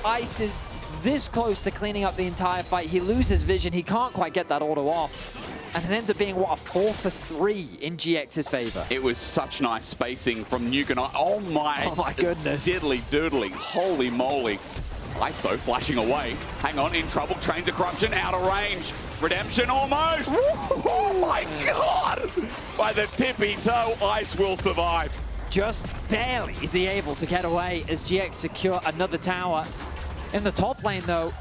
Ice is this close to cleaning up the entire fight. He loses Vision. He can't quite get that auto off. And it ends up being, what, a 4 for 3 in GX's favor. It was such nice spacing from Nuke and I. Oh my goodness. Diddly doodly. Holy moly. ISO flashing away. Hang on, in trouble. Trains of Corruption out of range. Redemption almost. Oh my god! By the tippy toe, Ice will survive. Just barely is he able to get away as GX secure another tower. In the top lane though,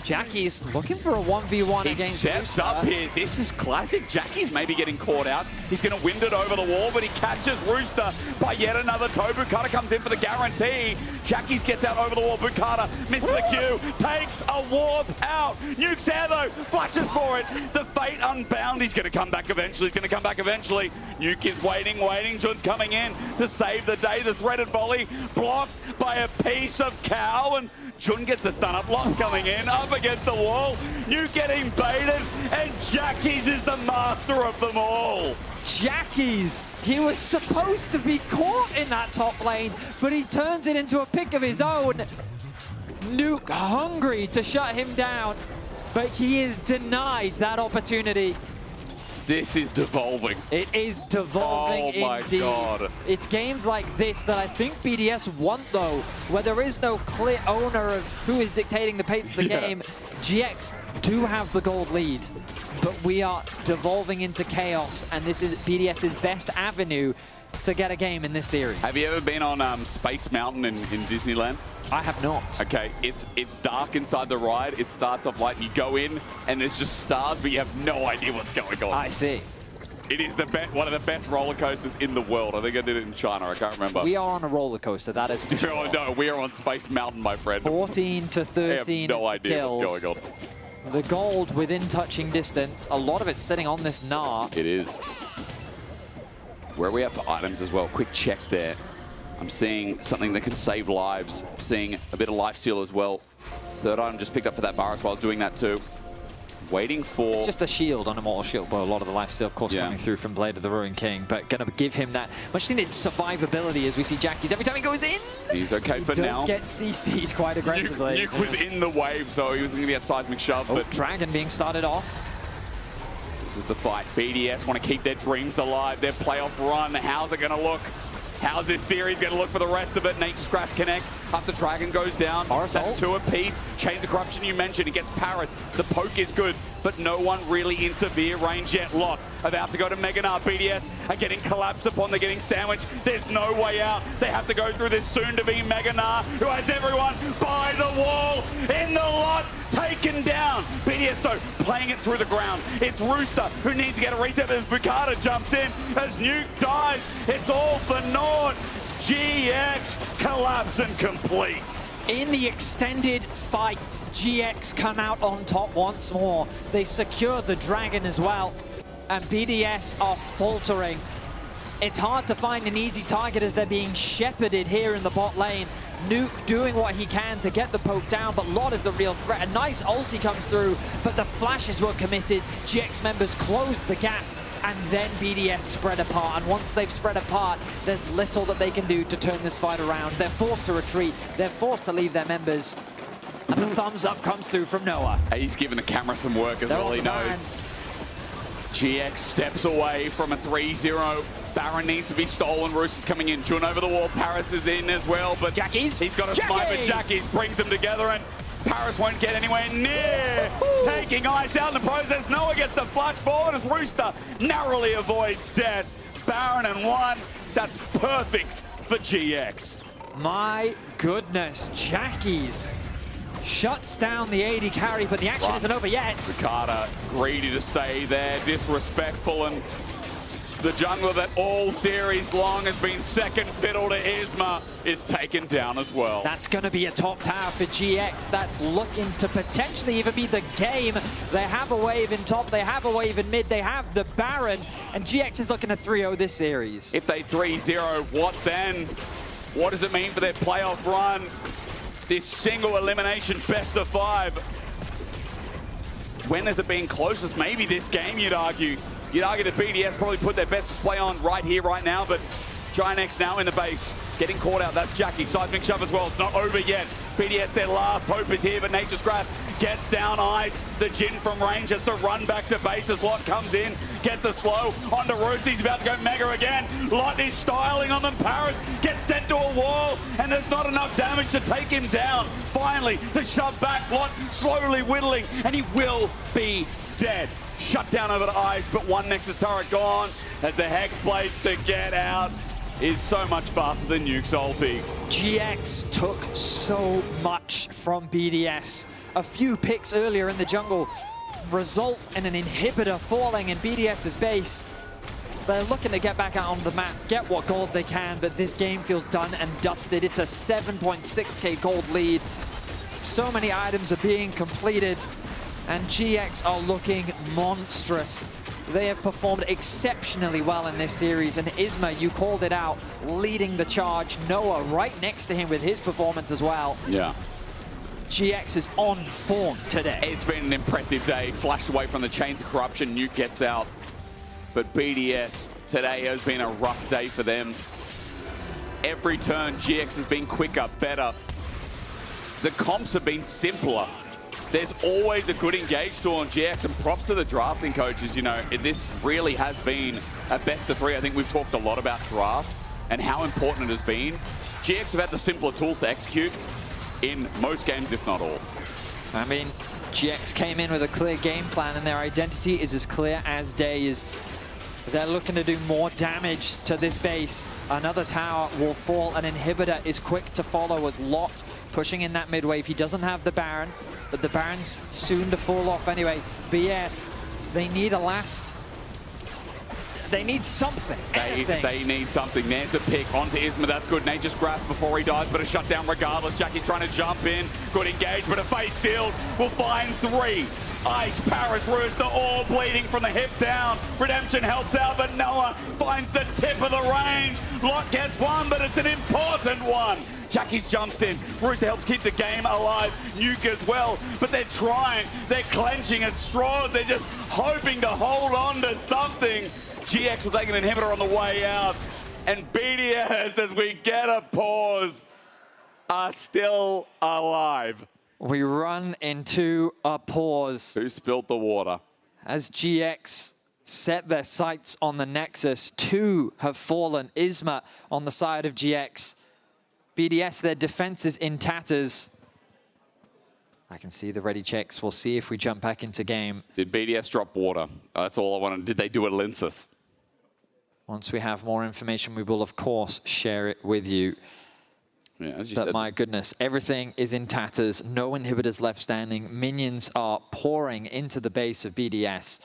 Jackie's looking for a 1v1 against He steps Rooster. up here. This is classic. Jackie's maybe getting caught out. He's going to wind it over the wall, but he catches Rooster by yet another toe. Bukata comes in for the guarantee. Jackie's gets out over the wall. Bukata misses the Q, takes a warp out. Nuke's there though, flashes for it. The fate unbound. He's going to come back eventually. He's going to come back eventually. Nuke is waiting. Jun's coming in to save the day. The threaded volley blocked by a piece of cow, and Jun gets a stun up. Lot coming in, up against the wall. Nuke getting baited, and Jackie's is the master of them all. Jackie's, he was supposed to be caught in that top lane, but he turns it into a pick of his own. Nuke hungry to shut him down, but he is denied that opportunity. This is devolving. It is devolving oh my indeed. God. It's games like this that I think BDS want though, where there is no clear owner of who is dictating the pace of the game. GX do have the gold lead, but we are devolving into chaos, and this is BDS's best avenue to get a game in this series. Have you ever been on Space Mountain in Disneyland? I have not. Okay, it's dark inside the ride. It starts off light. You go in, and there's just stars, but you have no idea what's going on. I see. It is one of the best roller coasters in the world. I think I did it in China. I can't remember. We are on a roller coaster, that is for sure. Oh, no, we are on Space Mountain, my friend. 14 to 13 I have no idea kills. what's going on. The gold within touching distance. A lot of it sitting on this Gnar. It is. Where are we at for items as well? Quick check there. I'm seeing something that can save lives. I'm seeing a bit of lifesteal as well. Third item just picked up for that Varus while I was doing that too. Waiting for... It's just a shield on Immortal Shield, but a lot of the lifesteal, of course, coming through from Blade of the Ruined King, but going to give him that much needed survivability as we see Jackie's every time he goes in. He's okay for he now. Does get CC'd quite aggressively. Nuke was in the wave, so he was going to get seismic shove. Oh, but Dragon being started off. This is the fight. BDS want to keep their dreams alive, their playoff run. How's it going to look? How's this series going to look for the rest of it? Nature's Grasp connects after Dragon goes down. That's 2 apiece. Chains of Corruption you mentioned against Paris. The poke is good, but no one really in severe range yet. Lot about to go to Meganar. BDS are getting collapsed upon. They're getting sandwiched. There's no way out. They have to go through this soon-to-be Meganar, who has everyone by the wall in the lot. Taken down. BDS though playing it through the ground. It's Rooster who needs to get a reset as Bukata jumps in. As Nuke dies, it's all for naught. GX collapse and complete. In the extended fight, GX come out on top once more. They secure the Dragon as well, and BDS are faltering. It's hard to find an easy target as they're being shepherded here in the bot lane. Nuke doing what he can to get the poke down, but Lot is the real threat. A nice ulti comes through, but the flashes were committed. GX members closed the gap, and then BDS spread apart. And once they've spread apart, there's little that they can do to turn this fight around. They're forced to retreat. They're forced to leave their members. And the thumbs up comes through from Noah. He's giving the camera some work as all he knows. GX steps away from a 3-0. Baron needs to be stolen. Rooster's coming in. Jun over the wall. Paris is in as well, but Jackie's. He's got a smite, but Jackie's brings them together, and Paris won't get anywhere near taking Ice out in the process. Noah gets the flash forward as Rooster narrowly avoids death. Baron and 1. That's perfect for GX. My goodness, Jackie's shuts down the AD carry, but the action isn't over yet. Bukata greedy to stay there, disrespectful, and the jungler that all series long has been second fiddle to Isma is taken down as well. That's going to be a top tower for GX. That's looking to potentially even be the game. They have a wave in top, they have a wave in mid, they have the Baron, and GX is looking to 3-0 this series. If they 3-0, what then? What does it mean for their playoff run? This single elimination best of 5. When has it been closest? Maybe this game, you'd argue. You'd argue that BDS probably put their best display on right here, right now, but Giant X now in the base, getting caught out. That's Jackie. Seismic shove as well. It's not over yet. BDS, their last hope is here, but Nature's Grasp gets down Ice. The Jin from range has to run back to base as Lot comes in, gets the slow onto Roos. He's about to go mega again. Lot is styling on them. Paris gets sent to a wall, and there's not enough damage to take him down. Finally, to shove back, Lot slowly whittling, and he will be dead. Shut down over the Ice, but 1 Nexus turret gone as the Hex Blades to get out is so much faster than Nuke's ulti. GX took so much from BDS. A few picks earlier in the jungle result in an inhibitor falling in BDS's base. They're looking to get back out on the map, get what gold they can, but this game feels done and dusted. It's a 7.6k gold lead. So many items are being completed, and GX are looking monstrous. They have performed exceptionally well in this series, and Isma, you called it out, leading the charge. Noah right next to him with his performance as well. Yeah. GX is on form today. It's been an impressive day. Flashed away from the chains of corruption. Nuke gets out. But BDS today has been a rough day for them. Every turn, GX has been quicker, better. The comps have been simpler. There's always a good engage tool on GX, and props to the drafting coaches. You know, this really has been a best of 3. I think we've talked a lot about draft and how important it has been. GX have had the simpler tools to execute in most games, if not all. I mean, GX came in with a clear game plan, and their identity is as clear as day. They're looking to do more damage to this base. Another tower will fall. An inhibitor is quick to follow as Lot pushing in that mid wave. He doesn't have the Baron, but the Baron's soon to fall off anyway. BS, they need a last. They need something. They need something. There's a pick onto Isma. That's good. Nature's Grasp before he dies, but a shutdown regardless. Jackie's trying to jump in. Good engage, but a fate sealed will find 3. Ice, Paris, Rooster, all bleeding from the hip down. Redemption helps out, but Noah finds the tip of the range. Lot gets one, but it's an important one. Jackie's jumps in. Rooster helps keep the game alive. Nuke as well, but they're trying. They're clenching at straws. They're just hoping to hold on to something. GX will take an inhibitor on the way out. And BDS, as we get a pause, are still alive. We run into a pause. Who spilled the water? As GX set their sights on the Nexus, 2 have fallen. ISMA on the side of GX. BDS, their defense is in tatters. I can see the ready checks. We'll see if we jump back into game. Did BDS drop water? That's all I wanted. Did they do it Linsus? Once we have more information, we will, of course, share it with you. Yeah, as you but said. my goodness, everything is in tatters. No inhibitors left standing. Minions are pouring into the base of BDS.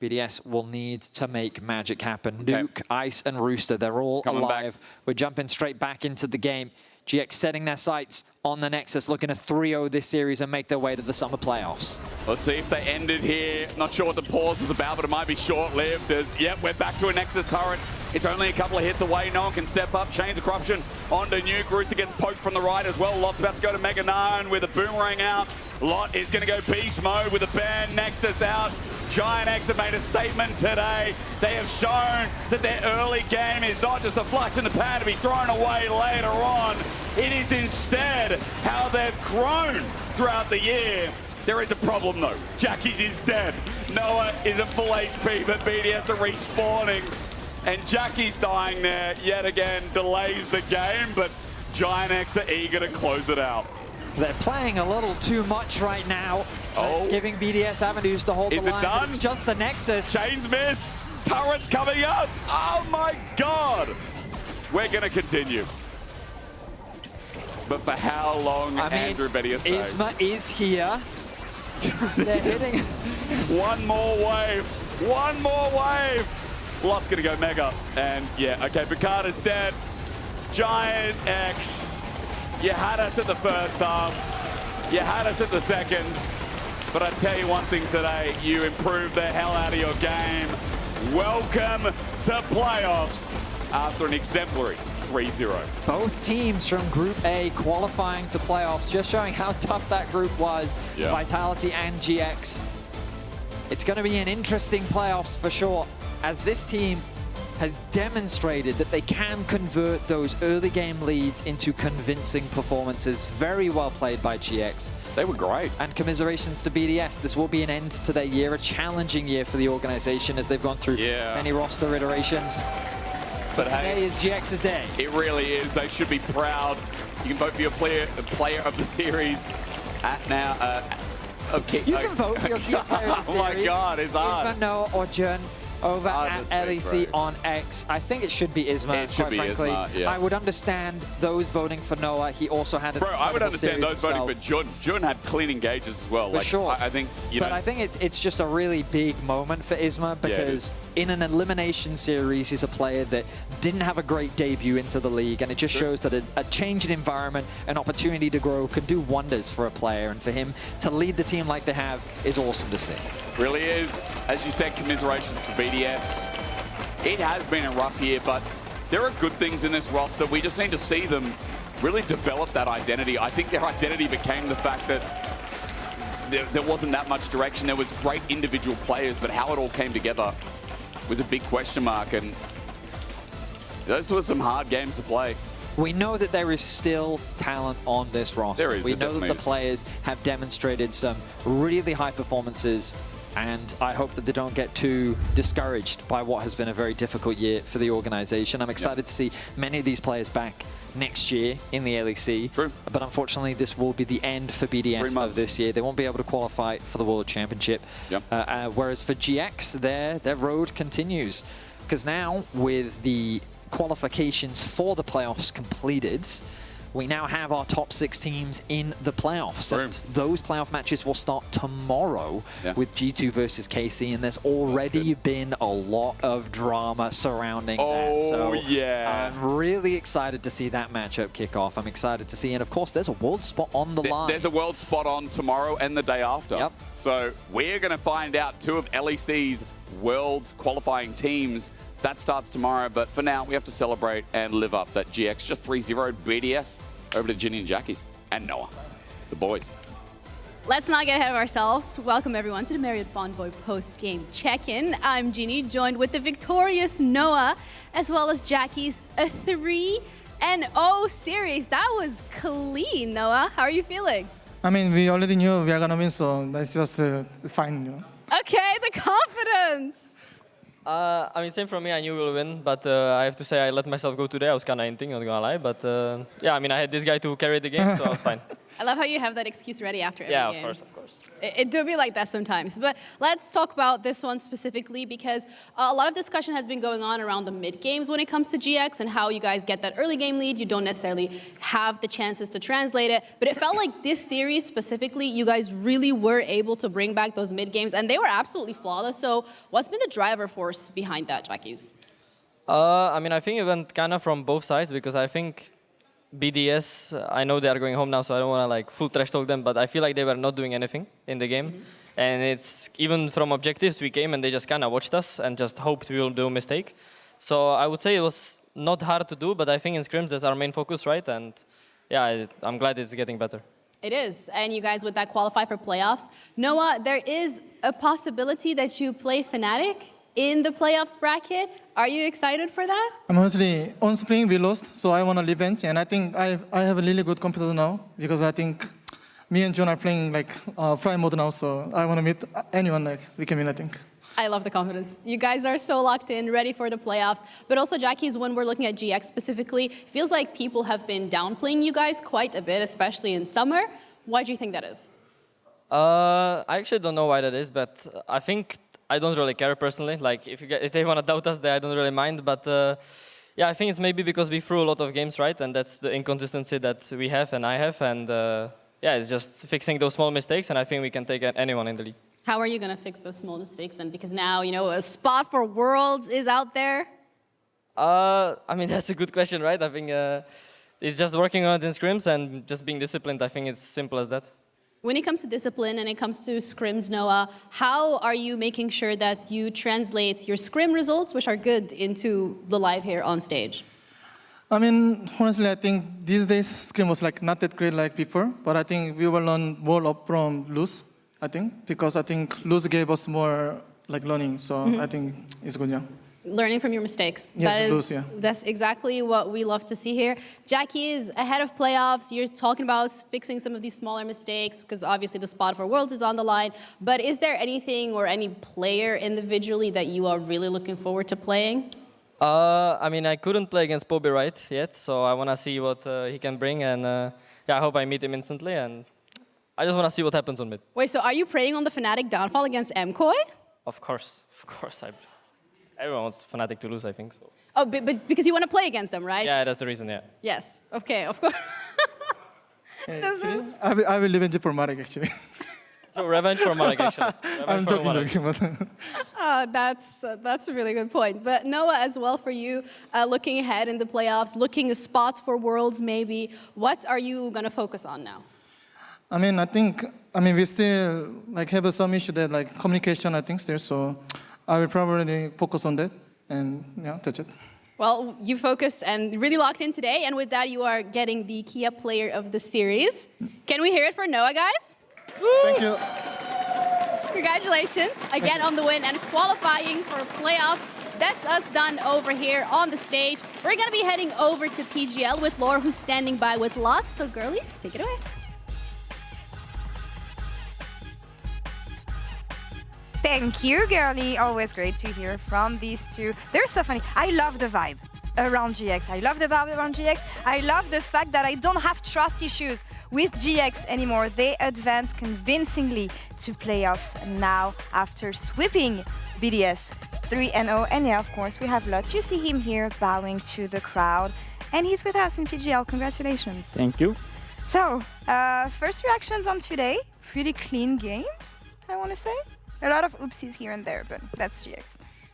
BDS will need to make magic happen. Okay. Nuke, Ice, and Rooster, they're all alive. We're jumping straight back into the game. GX setting their sights on the Nexus, looking to 3-0 this series and make their way to the summer playoffs. Let's see if they ended here. Not sure what the pause was about, but it might be short-lived. Yep, we're back to a Nexus turret. It's only a couple of hits away. No one can step up. Chains of Corruption onto Nuke. Rooster gets poked from the right as well. Lot's about to go to Mega Nine with a boomerang out. Lot is going to go beast mode with a ban. Nexus out. Giant X have made a statement today. They have shown that their early game is not just a flash in the pan to be thrown away later on. It is instead how they've grown throughout the year. There is a problem though. Jackie's is dead. Noah is at full HP, but BDS are respawning. And Jackie's dying there yet again, delays the game, but Giant X are eager to close it out. They're playing a little too much right now. It's giving BDS avenues to hold the line. Is it done? It's just the Nexus. Chains miss. Turrets coming up. Oh my God. We're going to continue. But for how long, Andrew Betty say? ISMA is here. They're hitting. One more wave. One more wave. Lot's going to go mega. And yeah, okay, Picard is dead. Giant X. You had us at the first half. You had us at the second. But I tell you one thing today, you improved the hell out of your game. Welcome to playoffs after an exemplary 3-0. Both teams from Group A qualifying to playoffs, just showing how tough that group was. Yeah. Vitality and GX. It's going to be an interesting playoffs for sure, as this team has demonstrated that they can convert those early game leads into convincing performances. Very well played by GX. They were great. And commiserations to BDS. This will be an end to their year, a challenging year for the organization as they've gone through many roster iterations. But today is GX's day. It really is. They should be proud. You can vote for your player of the series at now. Okay. You can vote for your player of the series. Oh my God, it's hard. ISMA, Noah, or Jun. Over at LEC on X. I think it should be ISMA, it should be frankly. ISMA, yeah. I would understand those voting for Noah. He also had Bro, I would understand those himself. voting for Jun. Jun had clean engages as well. For sure. I think, but I think it's just a really big moment for ISMA because in an elimination series, he's a player that didn't have a great debut into the league, and it just shows that a change in environment, an opportunity to grow, could do wonders for a player, and for him to lead the team like they have is awesome to see. Really is. As you said, commiserations for BDS. It has been a rough year, but there are good things in this roster. We just need to see them really develop that identity. I think their identity became the fact that there wasn't that much direction. There was great individual players, but how it all came together was a big question mark, and those were some hard games to play. We know that there is still talent on this roster. We know that the players have demonstrated some really high performances, and I hope that they don't get too discouraged by what has been a very difficult year for the organization. I'm excited to see many of these players back next year in the LEC. True. But unfortunately, this will be the end for BDS of this year. They won't be able to qualify for the World Championship. Whereas for GX, their road continues. Because now, with the qualifications for the playoffs completed, we now have our top 6 teams in the playoffs. And those playoff matches will start tomorrow with G2 versus KC, and there's already been a lot of drama surrounding that. So I'm really excited to see that matchup kick off. I'm excited to see, and of course, there's a world spot on the line. There's a world spot on tomorrow and the day after. Yep. So we're going to find out 2 of LEC's world's qualifying teams. That starts tomorrow, but for now, we have to celebrate and live up that GX just 3-0'd BDS over to Ginny and Jackie's and Noah, the boys. Let's not get ahead of ourselves. Welcome everyone to the Marriott Bonvoy post-game check-in. I'm Ginny, joined with the victorious Noah, as well as Jackie's 3-0 series. That was clean, Noah. How are you feeling? I mean, we already knew we are gonna win, so that's just fine, you know. Okay, the confidence. I mean, same for me. I knew we'll win, but I have to say I let myself go today. I was kind of hinting, not gonna lie, but yeah, I mean, I had this guy to carry the game, so I was fine. I love how you have that excuse ready after every game. Yeah, of course. It do be like that sometimes. But let's talk about this one specifically, because a lot of discussion has been going on around the mid games when it comes to GX and how you guys get that early game lead. You don't necessarily have the chances to translate it. But it felt like this series specifically, you guys really were able to bring back those mid games, and they were absolutely flawless. So what's been the driver force behind that, Jackies? I mean, I think it went kind of from both sides, because I think BDS, I know they are going home now, so I don't want to like full trash talk them, but I feel like they were not doing anything in the game. And it's even from objectives, we came and they just kind of watched us and just hoped we will do a mistake. So I would say it was not hard to do, but I think in scrims that's our main focus, right? And yeah, I'm glad it's getting better. It is, and you guys with that qualify for playoffs. Noah, there is a possibility that you play Fnatic in the playoffs bracket. Are you excited for that? I'm honestly, on spring we lost, so I want a revenge, and I think I have a really good competitor now, because I think me and John are playing like Prime mode now, so I want to meet anyone like we can win, I think. I love the confidence. You guys are so locked in, ready for the playoffs. But also, Jackie's, when we're looking at GX specifically, feels like people have been downplaying you guys quite a bit, especially in summer. Why do you think that is? I actually don't know why that is, but I think I don't really care personally. Like, if they want to doubt us, I don't really mind. But yeah, I think it's maybe because we threw a lot of games, right? And that's the inconsistency that we have and I have. And yeah, it's just fixing those small mistakes, and I think we can take anyone in the league. How are you going to fix those small mistakes then? Because now, you know, a spot for Worlds is out there. I mean, that's a good question, right? I think it's just working on it in scrims and just being disciplined. I think it's simple as that. When it comes to discipline and it comes to scrims, Noah, how are you making sure that you translate your scrim results, which are good, into the live here on stage? I mean, honestly, I think these days scrim was like not that great like before, but I think we will learn more up from lose, I think, because I think lose gave us more like learning, so I think it's good, yeah. Learning from your mistakes. Yes, That's exactly what we love to see here. Jackie is ahead of playoffs. You're talking about fixing some of these smaller mistakes because obviously the spot for Worlds is on the line. But is there anything or any player individually that you are really looking forward to playing? I mean, I couldn't play against Bobby Wright yet, so I want to see what he can bring. And yeah, I hope I meet him instantly. And I just want to see what happens on mid. Wait, so are you praying on the Fnatic downfall against MKOI? Of course. Everyone wants Fnatic to lose, I think. So. Oh, but because you want to play against them, right? Yeah, that's the reason, yeah. Yes, okay, of course. I will live in for Marek, actually. So revenge for Marek, actually. I'm joking. That's a really good point. But Noah, as well for you, looking ahead in the playoffs, looking a spot for Worlds maybe, what are you going to focus on now? I mean, we still like have some issue that like communication, I think, still, so I will probably focus on that, and yeah, that's it. Well, you focused and really locked in today, and with that, you are getting the Kia Player of the Series. Can we hear it for Noah, guys? Thank you. Congratulations again on the win and qualifying for playoffs. That's us done over here on the stage. We're gonna be heading over to PGL with Laura, who's standing by with lots. So, girlie, take it away. Thank you, girlie. Always great to hear from these two. They're so funny. I love the vibe around GX. I love the vibe around GX. I love the fact that I don't have trust issues with GX anymore. They advance convincingly to playoffs now after sweeping BDS 3-0. And yeah, of course, we have Lot. You see him here bowing to the crowd. And he's with us in PGL. Congratulations. Thank you. So, first reactions on today. Pretty clean games, I want to say. A lot of oopsies here and there, but that's GX.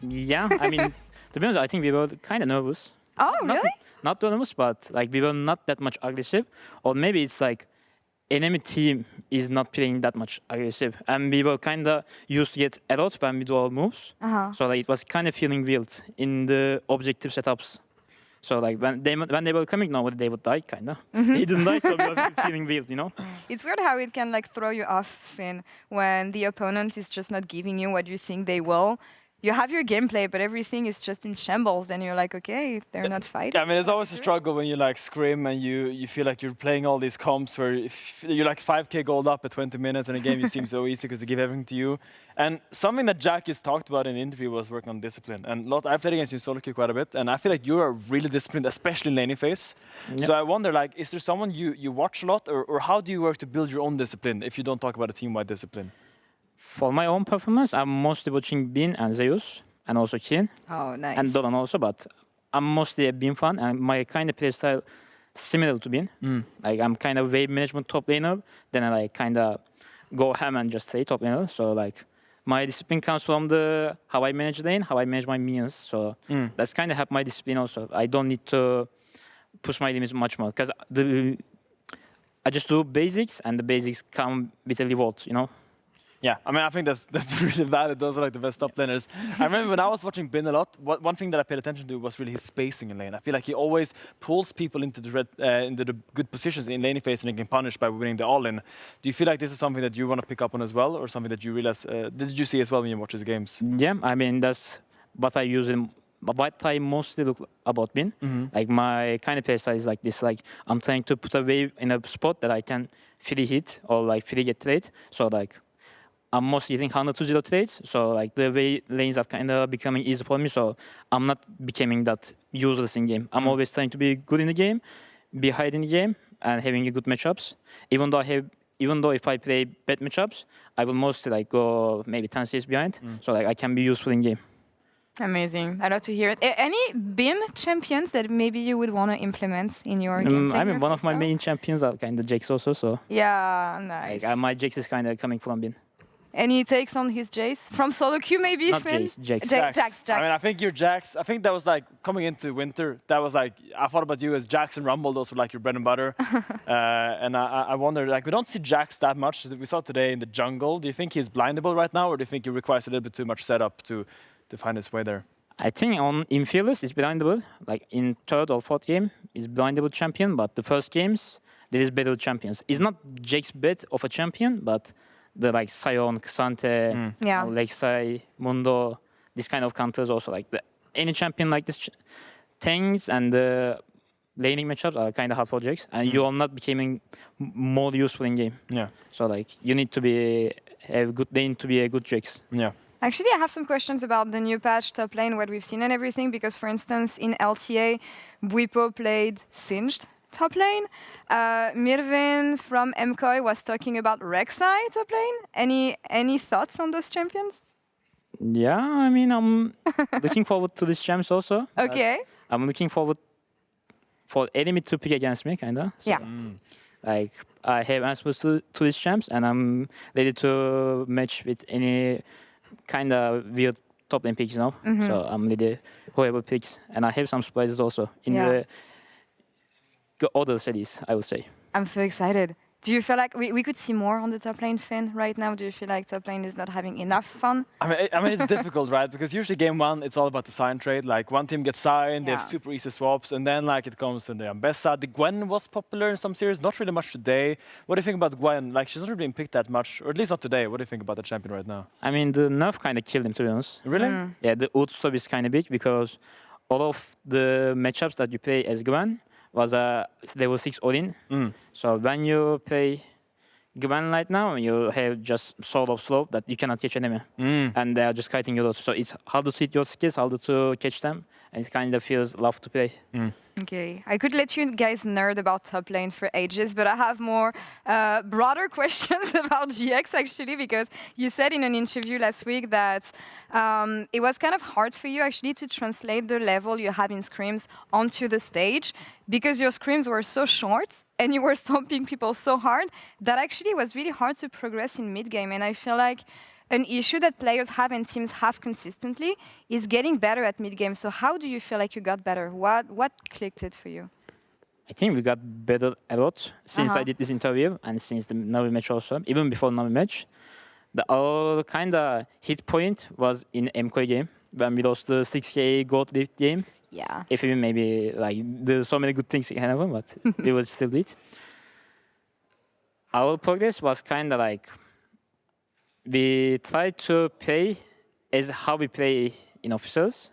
Yeah, I mean, to be honest, I think we were kind of nervous. Oh, really? Not nervous, but like we were not that much aggressive. Or maybe it's like enemy team is not playing that much aggressive. And we were kind of used to get a lot when we do our moves. So like, it was kind of feeling weird in the objective setups. So like when they were coming, no, they would die, kind of. They didn't die, so we were feeling weird, you know? It's weird how it can like throw you off, Finn, when the opponent is just not giving you what you think they will. You have your gameplay, but everything is just in shambles, and you're like, okay, they're not fighting. Yeah, I mean, it's always a struggle when you like scrim and you feel like you're playing all these comps where you're like 5k gold up at 20 minutes in a game. You seem so easy because they give everything to you. And something that Jack has talked about in the interview was working on discipline. And Lot, I've played against you solo queue quite a bit, and I feel like you are really disciplined, especially in laning phase. Yeah. So I wonder, like, is there someone you watch a lot, or how do you work to build your own discipline if you don't talk about a team-wide discipline? For my own performance, I'm mostly watching Bin and Zeus. And also Kian. Oh, nice. And Dolan also, but I'm mostly a Bin fan, and my kind of play style similar to Bin. Like I'm kind of wave management top laner, then I like kind of go ham and just stay top laner. So like my discipline comes from the how I manage lane, how I manage my minions. So that's kind of helped my discipline also. I don't need to push my limits much more because I just do basics, and the basics come with a reward, you know. Yeah, I mean, I think that's really valid. Those are like the best top laners. I remember when I was watching Bin a lot, one thing that I paid attention to was really his spacing in lane. I feel like he always pulls people into the good positions in laning phase, and he can punish by winning the all-in. Do you feel like this is something that you want to pick up on as well, or something that you realize, did you see as well when you watch his games? Yeah, I mean, that's what I use in what I mostly look about Bin. Like my kind of play style is like this, like I'm trying to put a wave in a spot that I can free hit or like free get trade. So like I'm mostly using 100-0 trades, so like the way lanes are kind of becoming easy for me, so I'm not becoming that useless in game. I'm always trying to be good in the game, be high in the game, and having good matchups. Even though if I play bad matchups, I will mostly like go maybe 10 CS behind, so like I can be useful in game. Amazing. I love to hear it. Any Bin champions that maybe you would want to implement in your gameplay? I mean, one of my main champions are kind of Jax also, so. Yeah, nice. Like, my Jax is kind of coming from Bin. Any takes on his Jace? From solo queue maybe, Not Finn? Jax. I mean, I think your Jax, I think that was like, coming into winter, that was like, I thought about you as Jax and Rumble, those were like your bread and butter. And I wonder, like, we don't see Jax that much. We saw today in the jungle. Do you think he's blindable right now, or do you think he requires a little bit too much setup to find his way there? I think in Fearless, it's blindable. Like in third or fourth game, it's blindable champion, but the first games, there is better champions. It's not Jake's bet of a champion, but the like Sion, Xante, Lexi, Mundo, this kind of counters also like any champion like this tanks and the laning matchups are kind of hard for Jax, and you are not becoming more useful in game. Yeah. So like you need to have a good lane to be a good Jax. Yeah. Actually, I have some questions about the new patch top lane, what we've seen and everything, because for instance, in LTA, Bwipo played Singed top lane. Mirvin from MKOI was talking about Rek'Sai top lane. Any thoughts on those champions? Yeah, I mean, I'm looking forward to these champs also. Okay. I'm looking forward for enemy to pick against me, kinda. So, yeah. Like, I have answers to these champs, and I'm ready to match with any kind of weird top lane picks, you know? So I'm ready whoever picks. And I have some surprises also in the other cities, I would say. I'm so excited. Do you feel like we could see more on the top lane, Finn, right now? Do you feel like top lane is not having enough fun? I mean, it's difficult, right? Because usually game one, it's all about the sign trade. Like one team gets signed, they have super easy swaps, and then like it comes to the Ambessa. The Gwen was popular in some series, not really much today. What do you think about Gwen? Like she's not really being picked that much, or at least not today. What do you think about the champion right now? I mean, the nerf kind of killed him, to be honest. Really? Yeah, the ult stop is kind of big because all of the matchups that you play as Gwen was a level 6 all-in. So when you play Gwen right now, you have just sort of slope that you cannot catch enemy. And they are just kiting you. So it's harder to hit your skills, harder to catch them, and it kind of feels rough to play. Okay, I could let you guys nerd about top lane for ages, but I have more broader questions about GX actually, because you said in an interview last week that it was kind of hard for you actually to translate the level you have in scrims onto the stage, because your scrims were so short and you were stomping people so hard that actually it was really hard to progress in mid-game. And I feel like an issue that players have and teams have consistently is getting better at mid-game. So how do you feel like you got better? What clicked it for you? I think we got better a lot since I did this interview and since the Navi match also. Even before Navi match, our kind of hit point was in MK game when we lost the 6K gold lead game. Yeah. If we maybe like there's so many good things in happen, but we would still beat. Our progress was kind of like we tried to play as how we play in officers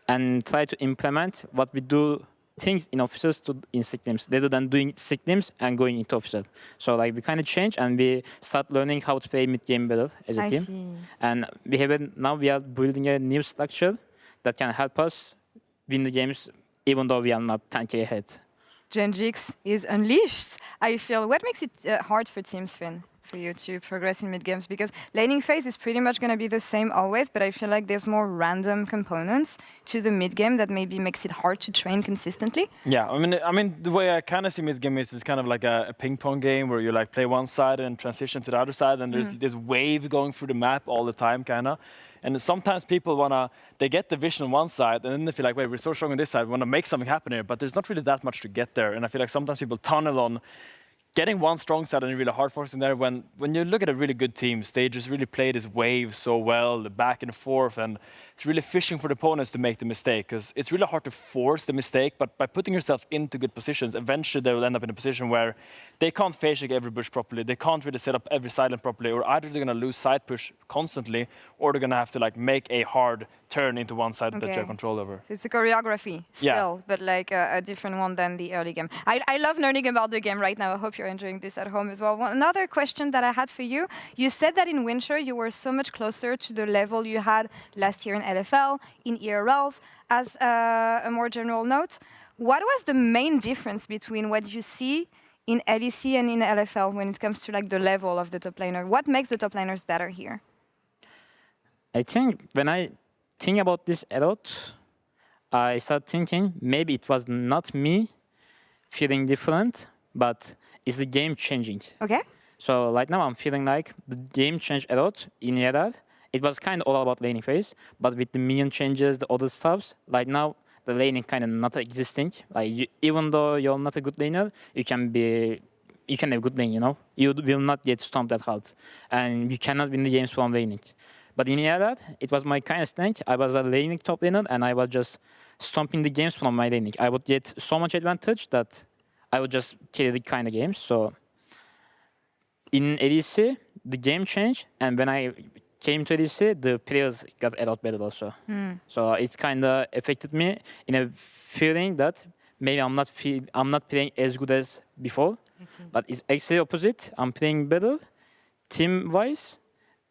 and try to implement what we do things in officers to in sick teams rather than doing sick teams and going into officers. So like we kind of change and we start learning how to play mid game better as a team. See. And we have now we are building a new structure that can help us win the games even though we are not 10K ahead. GenGix is unleashed. I feel what makes it hard for teams, Finn, for you to progress in mid games, because laning phase is pretty much going to be the same always, but I feel like there's more random components to the mid game that maybe makes it hard to train consistently. Yeah, I mean the way I kind of see mid game is it's kind of like a ping pong game where you like play one side and transition to the other side, and there's this wave going through the map all the time, kind of. And sometimes people they get the vision on one side, and then they feel like, wait, we're so strong on this side, we want to make something happen here, but there's not really that much to get there. And I feel like sometimes people tunnel on getting one strong side and really hard forcing there. When you look at a really good team, they just really play this wave so well, the back and forth, and it's really fishing for the opponents to make the mistake, because it's really hard to force the mistake, but by putting yourself into good positions, eventually they will end up in a position where they can't phase check every bush properly, they can't really set up every silent properly, or either they're going to lose side push constantly, or they're going to have to like make a hard turn into one side that you have control over. So it's a choreography still, but like a different one than the early game. I love learning about the game right now. I hope you're enjoying this at home as well. Another question that I had for you, you said that in winter you were so much closer to the level you had last year in LFL, in ERLs. As a more general note, what was the main difference between what you see in LEC and in LFL when it comes to like the level of the top laner? What makes the top laners better here? I think when I think about this a lot, I start thinking maybe it was not me feeling different, but is the game changing? Okay. So right now I'm feeling like the game changed a lot in ERL. It was kind of all about laning phase, but with the minion changes, the other stuffs, right now the laning kind of not existing. Like even though you're not a good laner, you can have good lane, you know? You will not get stomped that hard, and you cannot win the games from laning. But in ERL, it was my kind of strength. I was a laning top laner, and I was just stomping the games from my laning. I would get so much advantage that I would just carry the kind of games. So in LEC, the game changed, and when I came to LEC, the players got a lot better also. So it kind of affected me in a feeling that maybe I'm not playing as good as before, but it's actually opposite. I'm playing better, team-wise,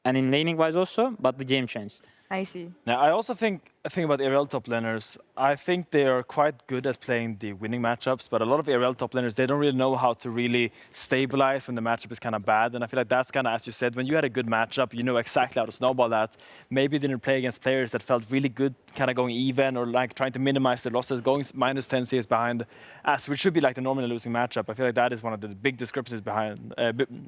and in laning-wise also, but the game changed. I see. Now, I also think about ERL top laners. I think they are quite good at playing the winning matchups, but a lot of ERL top laners, they don't really know how to really stabilize when the matchup is kind of bad. And I feel like that's kind of, as you said, when you had a good matchup, you know exactly how to snowball that. Maybe you didn't play against players that felt really good, kind of going even, or like trying to minimize their losses, going minus 10 CS behind, which should be like the normally losing matchup. I feel like that is one of the big discrepancies behind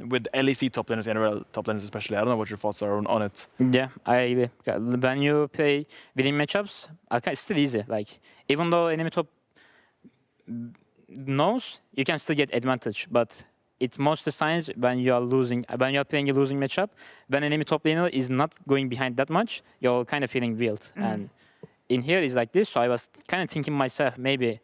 with LEC top laners and ERL top laners especially. I don't know what your thoughts are on it. Yeah, when you play winning matchups, it's still easy. Like even though enemy top knows, you can still get advantage. But it most of the times when you are losing, when you are playing a losing matchup, when enemy top laner is not going behind that much, you're kind of feeling weird. And in here it's like this. So I was kind of thinking myself, maybe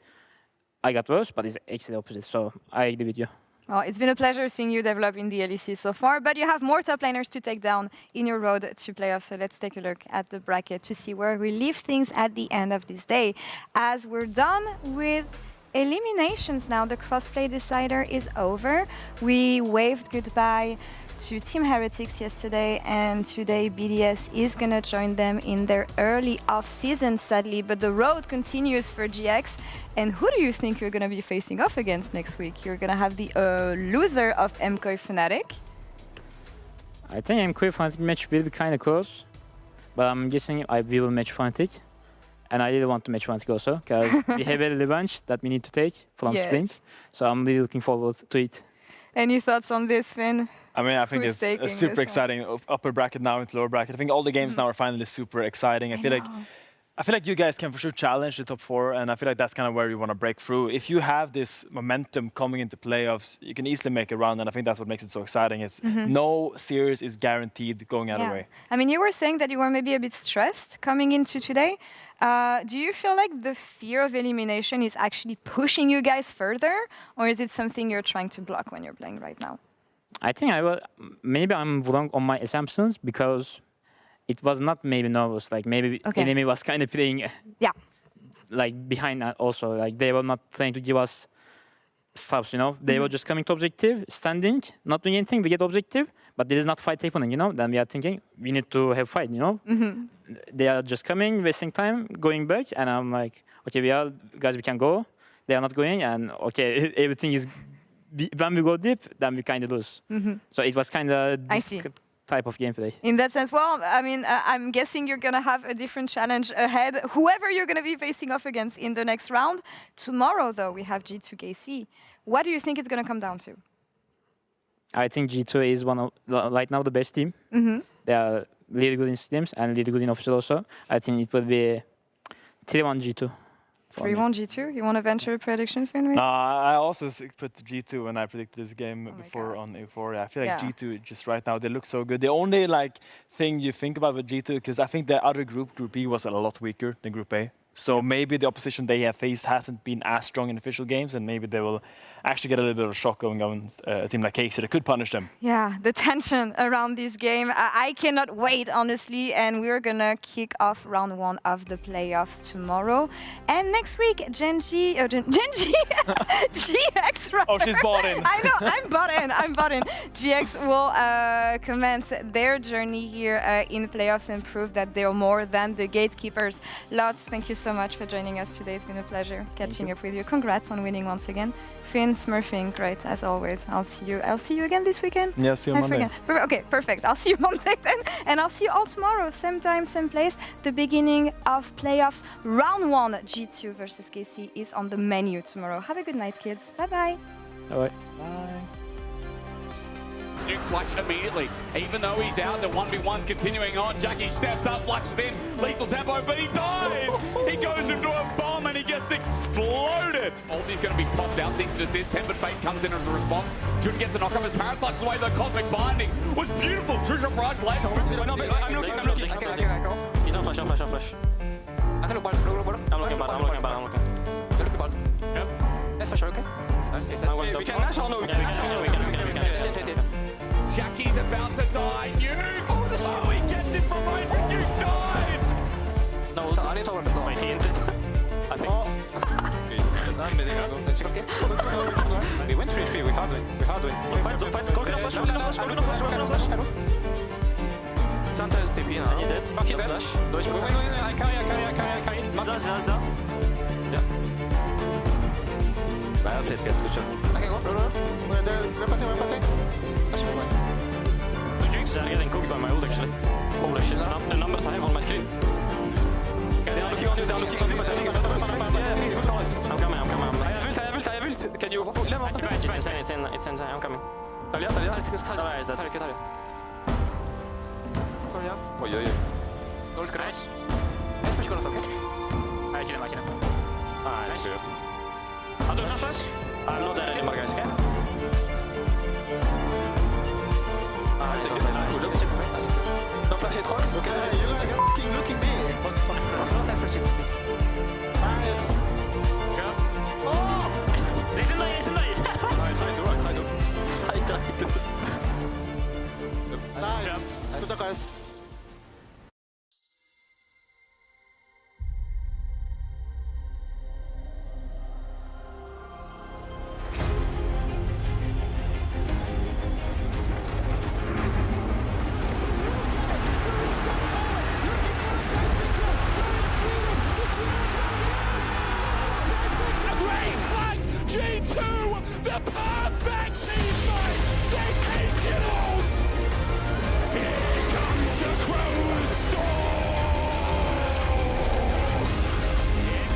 I got worse, but it's actually the opposite. So I agree with you. Well, it's been a pleasure seeing you develop in the LEC so far, but you have more top laners to take down in your road to playoffs. So let's take a look at the bracket to see where we leave things at the end of this day. As we're done with eliminations now. The crossplay decider is over. We waved goodbye to Team Heretics yesterday, and today BDS is gonna join them in their early off-season, sadly, but the road continues for GX. And who do you think you're gonna be facing off against next week? You're gonna have the loser of MKOI Fnatic. I think MKOI Fnatic match will be kind of close, but I'm guessing I will match Fnatic. And I really want to match Fnatic also, because we have a revenge that we need to take from Spring. So I'm really looking forward to it. Any thoughts on this, Finn? I mean, I think it's a super exciting upper bracket now into lower bracket. I think all the games now are finally super exciting. I feel like you guys can for sure challenge the top 4, and I feel like that's kind of where you want to break through. If you have this momentum coming into playoffs, you can easily make a run, and I think that's what makes it so exciting. It's no series is guaranteed going either way. I mean, you were saying that you were maybe a bit stressed coming into today. Do you feel like the fear of elimination is actually pushing you guys further, or is it something you're trying to block when you're playing right now? I think maybe I'm wrong on my assumptions, because it was not maybe nervous. Like maybe enemy was kind of playing like behind that also. Like they were not trying to give us stops, you know. They were just coming to objective, standing, not doing anything. We get objective, but there is not fight happening, you know. Then we are thinking we need to have fight, you know. They are just coming, wasting time, going back, and I'm like, okay, guys, we can go. They are not going, and okay, everything is. When we go deep, then we kind of lose. So it was kind of this type of gameplay. In that sense, well, I mean, I'm guessing you're going to have a different challenge ahead, whoever you're going to be facing off against in the next round. Tomorrow, though, we have G2KC. What do you think it's going to come down to? I think G2 is one of, right now, the best team. They are really good in teams and really good in official also. I think it will be 3-1 G2. 3-1 G2? You want to venture a prediction, Finn? I also put G2 when I predicted this game before on Euphoria. I feel like G2 just right now, they look so good. The only thing you think about with G2, because I think the other Group B, was a lot weaker than Group A. So maybe the opposition they have faced hasn't been as strong in official games, and maybe they will actually get a little bit of a shock going on a team like KC that could punish them. Yeah, the tension around this game. I cannot wait, honestly, and we're gonna kick off round 1 of the playoffs tomorrow. And next week, Genji, GX, right? Oh, she's bought in. I know, I'm bought in. GX will commence their journey here in playoffs and prove that they're more than the gatekeepers. Lots, thank you so much for joining us today. It's been a pleasure catching up with you. Congrats on winning once again. Finn, smurfing, great as always. I'll see you again this weekend. Yeah, see you Monday. Okay, perfect. I'll see you Monday then, and I'll see you all tomorrow, same time, same place. The beginning of playoffs, round 1, G2 versus KC is on the menu tomorrow. Have a good night, kids. Bye bye. All right. Bye. Duke flashed immediately. Even though he's out, the 1v1's continuing on. Jackie steps up, flashes in, lethal tempo, but he dies! He goes into a bomb and he gets exploded! Ulti's going to be popped out, cease and desist. Tempered Fate comes in as a response. Jun gets the knock off his Parrot slices away. The Cosmic Binding was beautiful. Two-shot barrage late. I'm looking. He's on flash. I can look ball. I'm looking ball. You look ball. Yep. Let's flash, okay? We can Nash or no? We can. Jackie's about to die. Nuke! He gets it from right, and Nuke dies! No, I need to work. No, he entered. I think. We went 3-3. We hard win. Fight. Go flash. Santa is TP now. I need it. Fuck it, flash. I carry. Zaz. Yeah. I'll play this. Good job. Okay, go. Repeating. The drinks are getting cooked by my ult actually. Holy shit, the numbers I have on my screen. Okay, they are looking on you. Yeah, please, good for us. I'm coming. I will. Can you... It's in. I'm coming. Talja. Oj. Dåligt crash. Jag ska kolla saker. Nej, killen. Nej, det är hade du flash? I'm not there anymore, guys, okay? No flash hit Fox? Okay, you guys are fucking looking big. Nice. Go. Oh! Listen to me. I died. Nice. Good job, guys. perfect team fight. They take it all. Here comes the Crow's storm.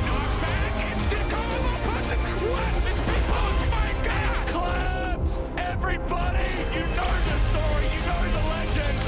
Knock back, instant combo, person crushed. Oh my God! Claps, everybody. You know the story. You know the legend.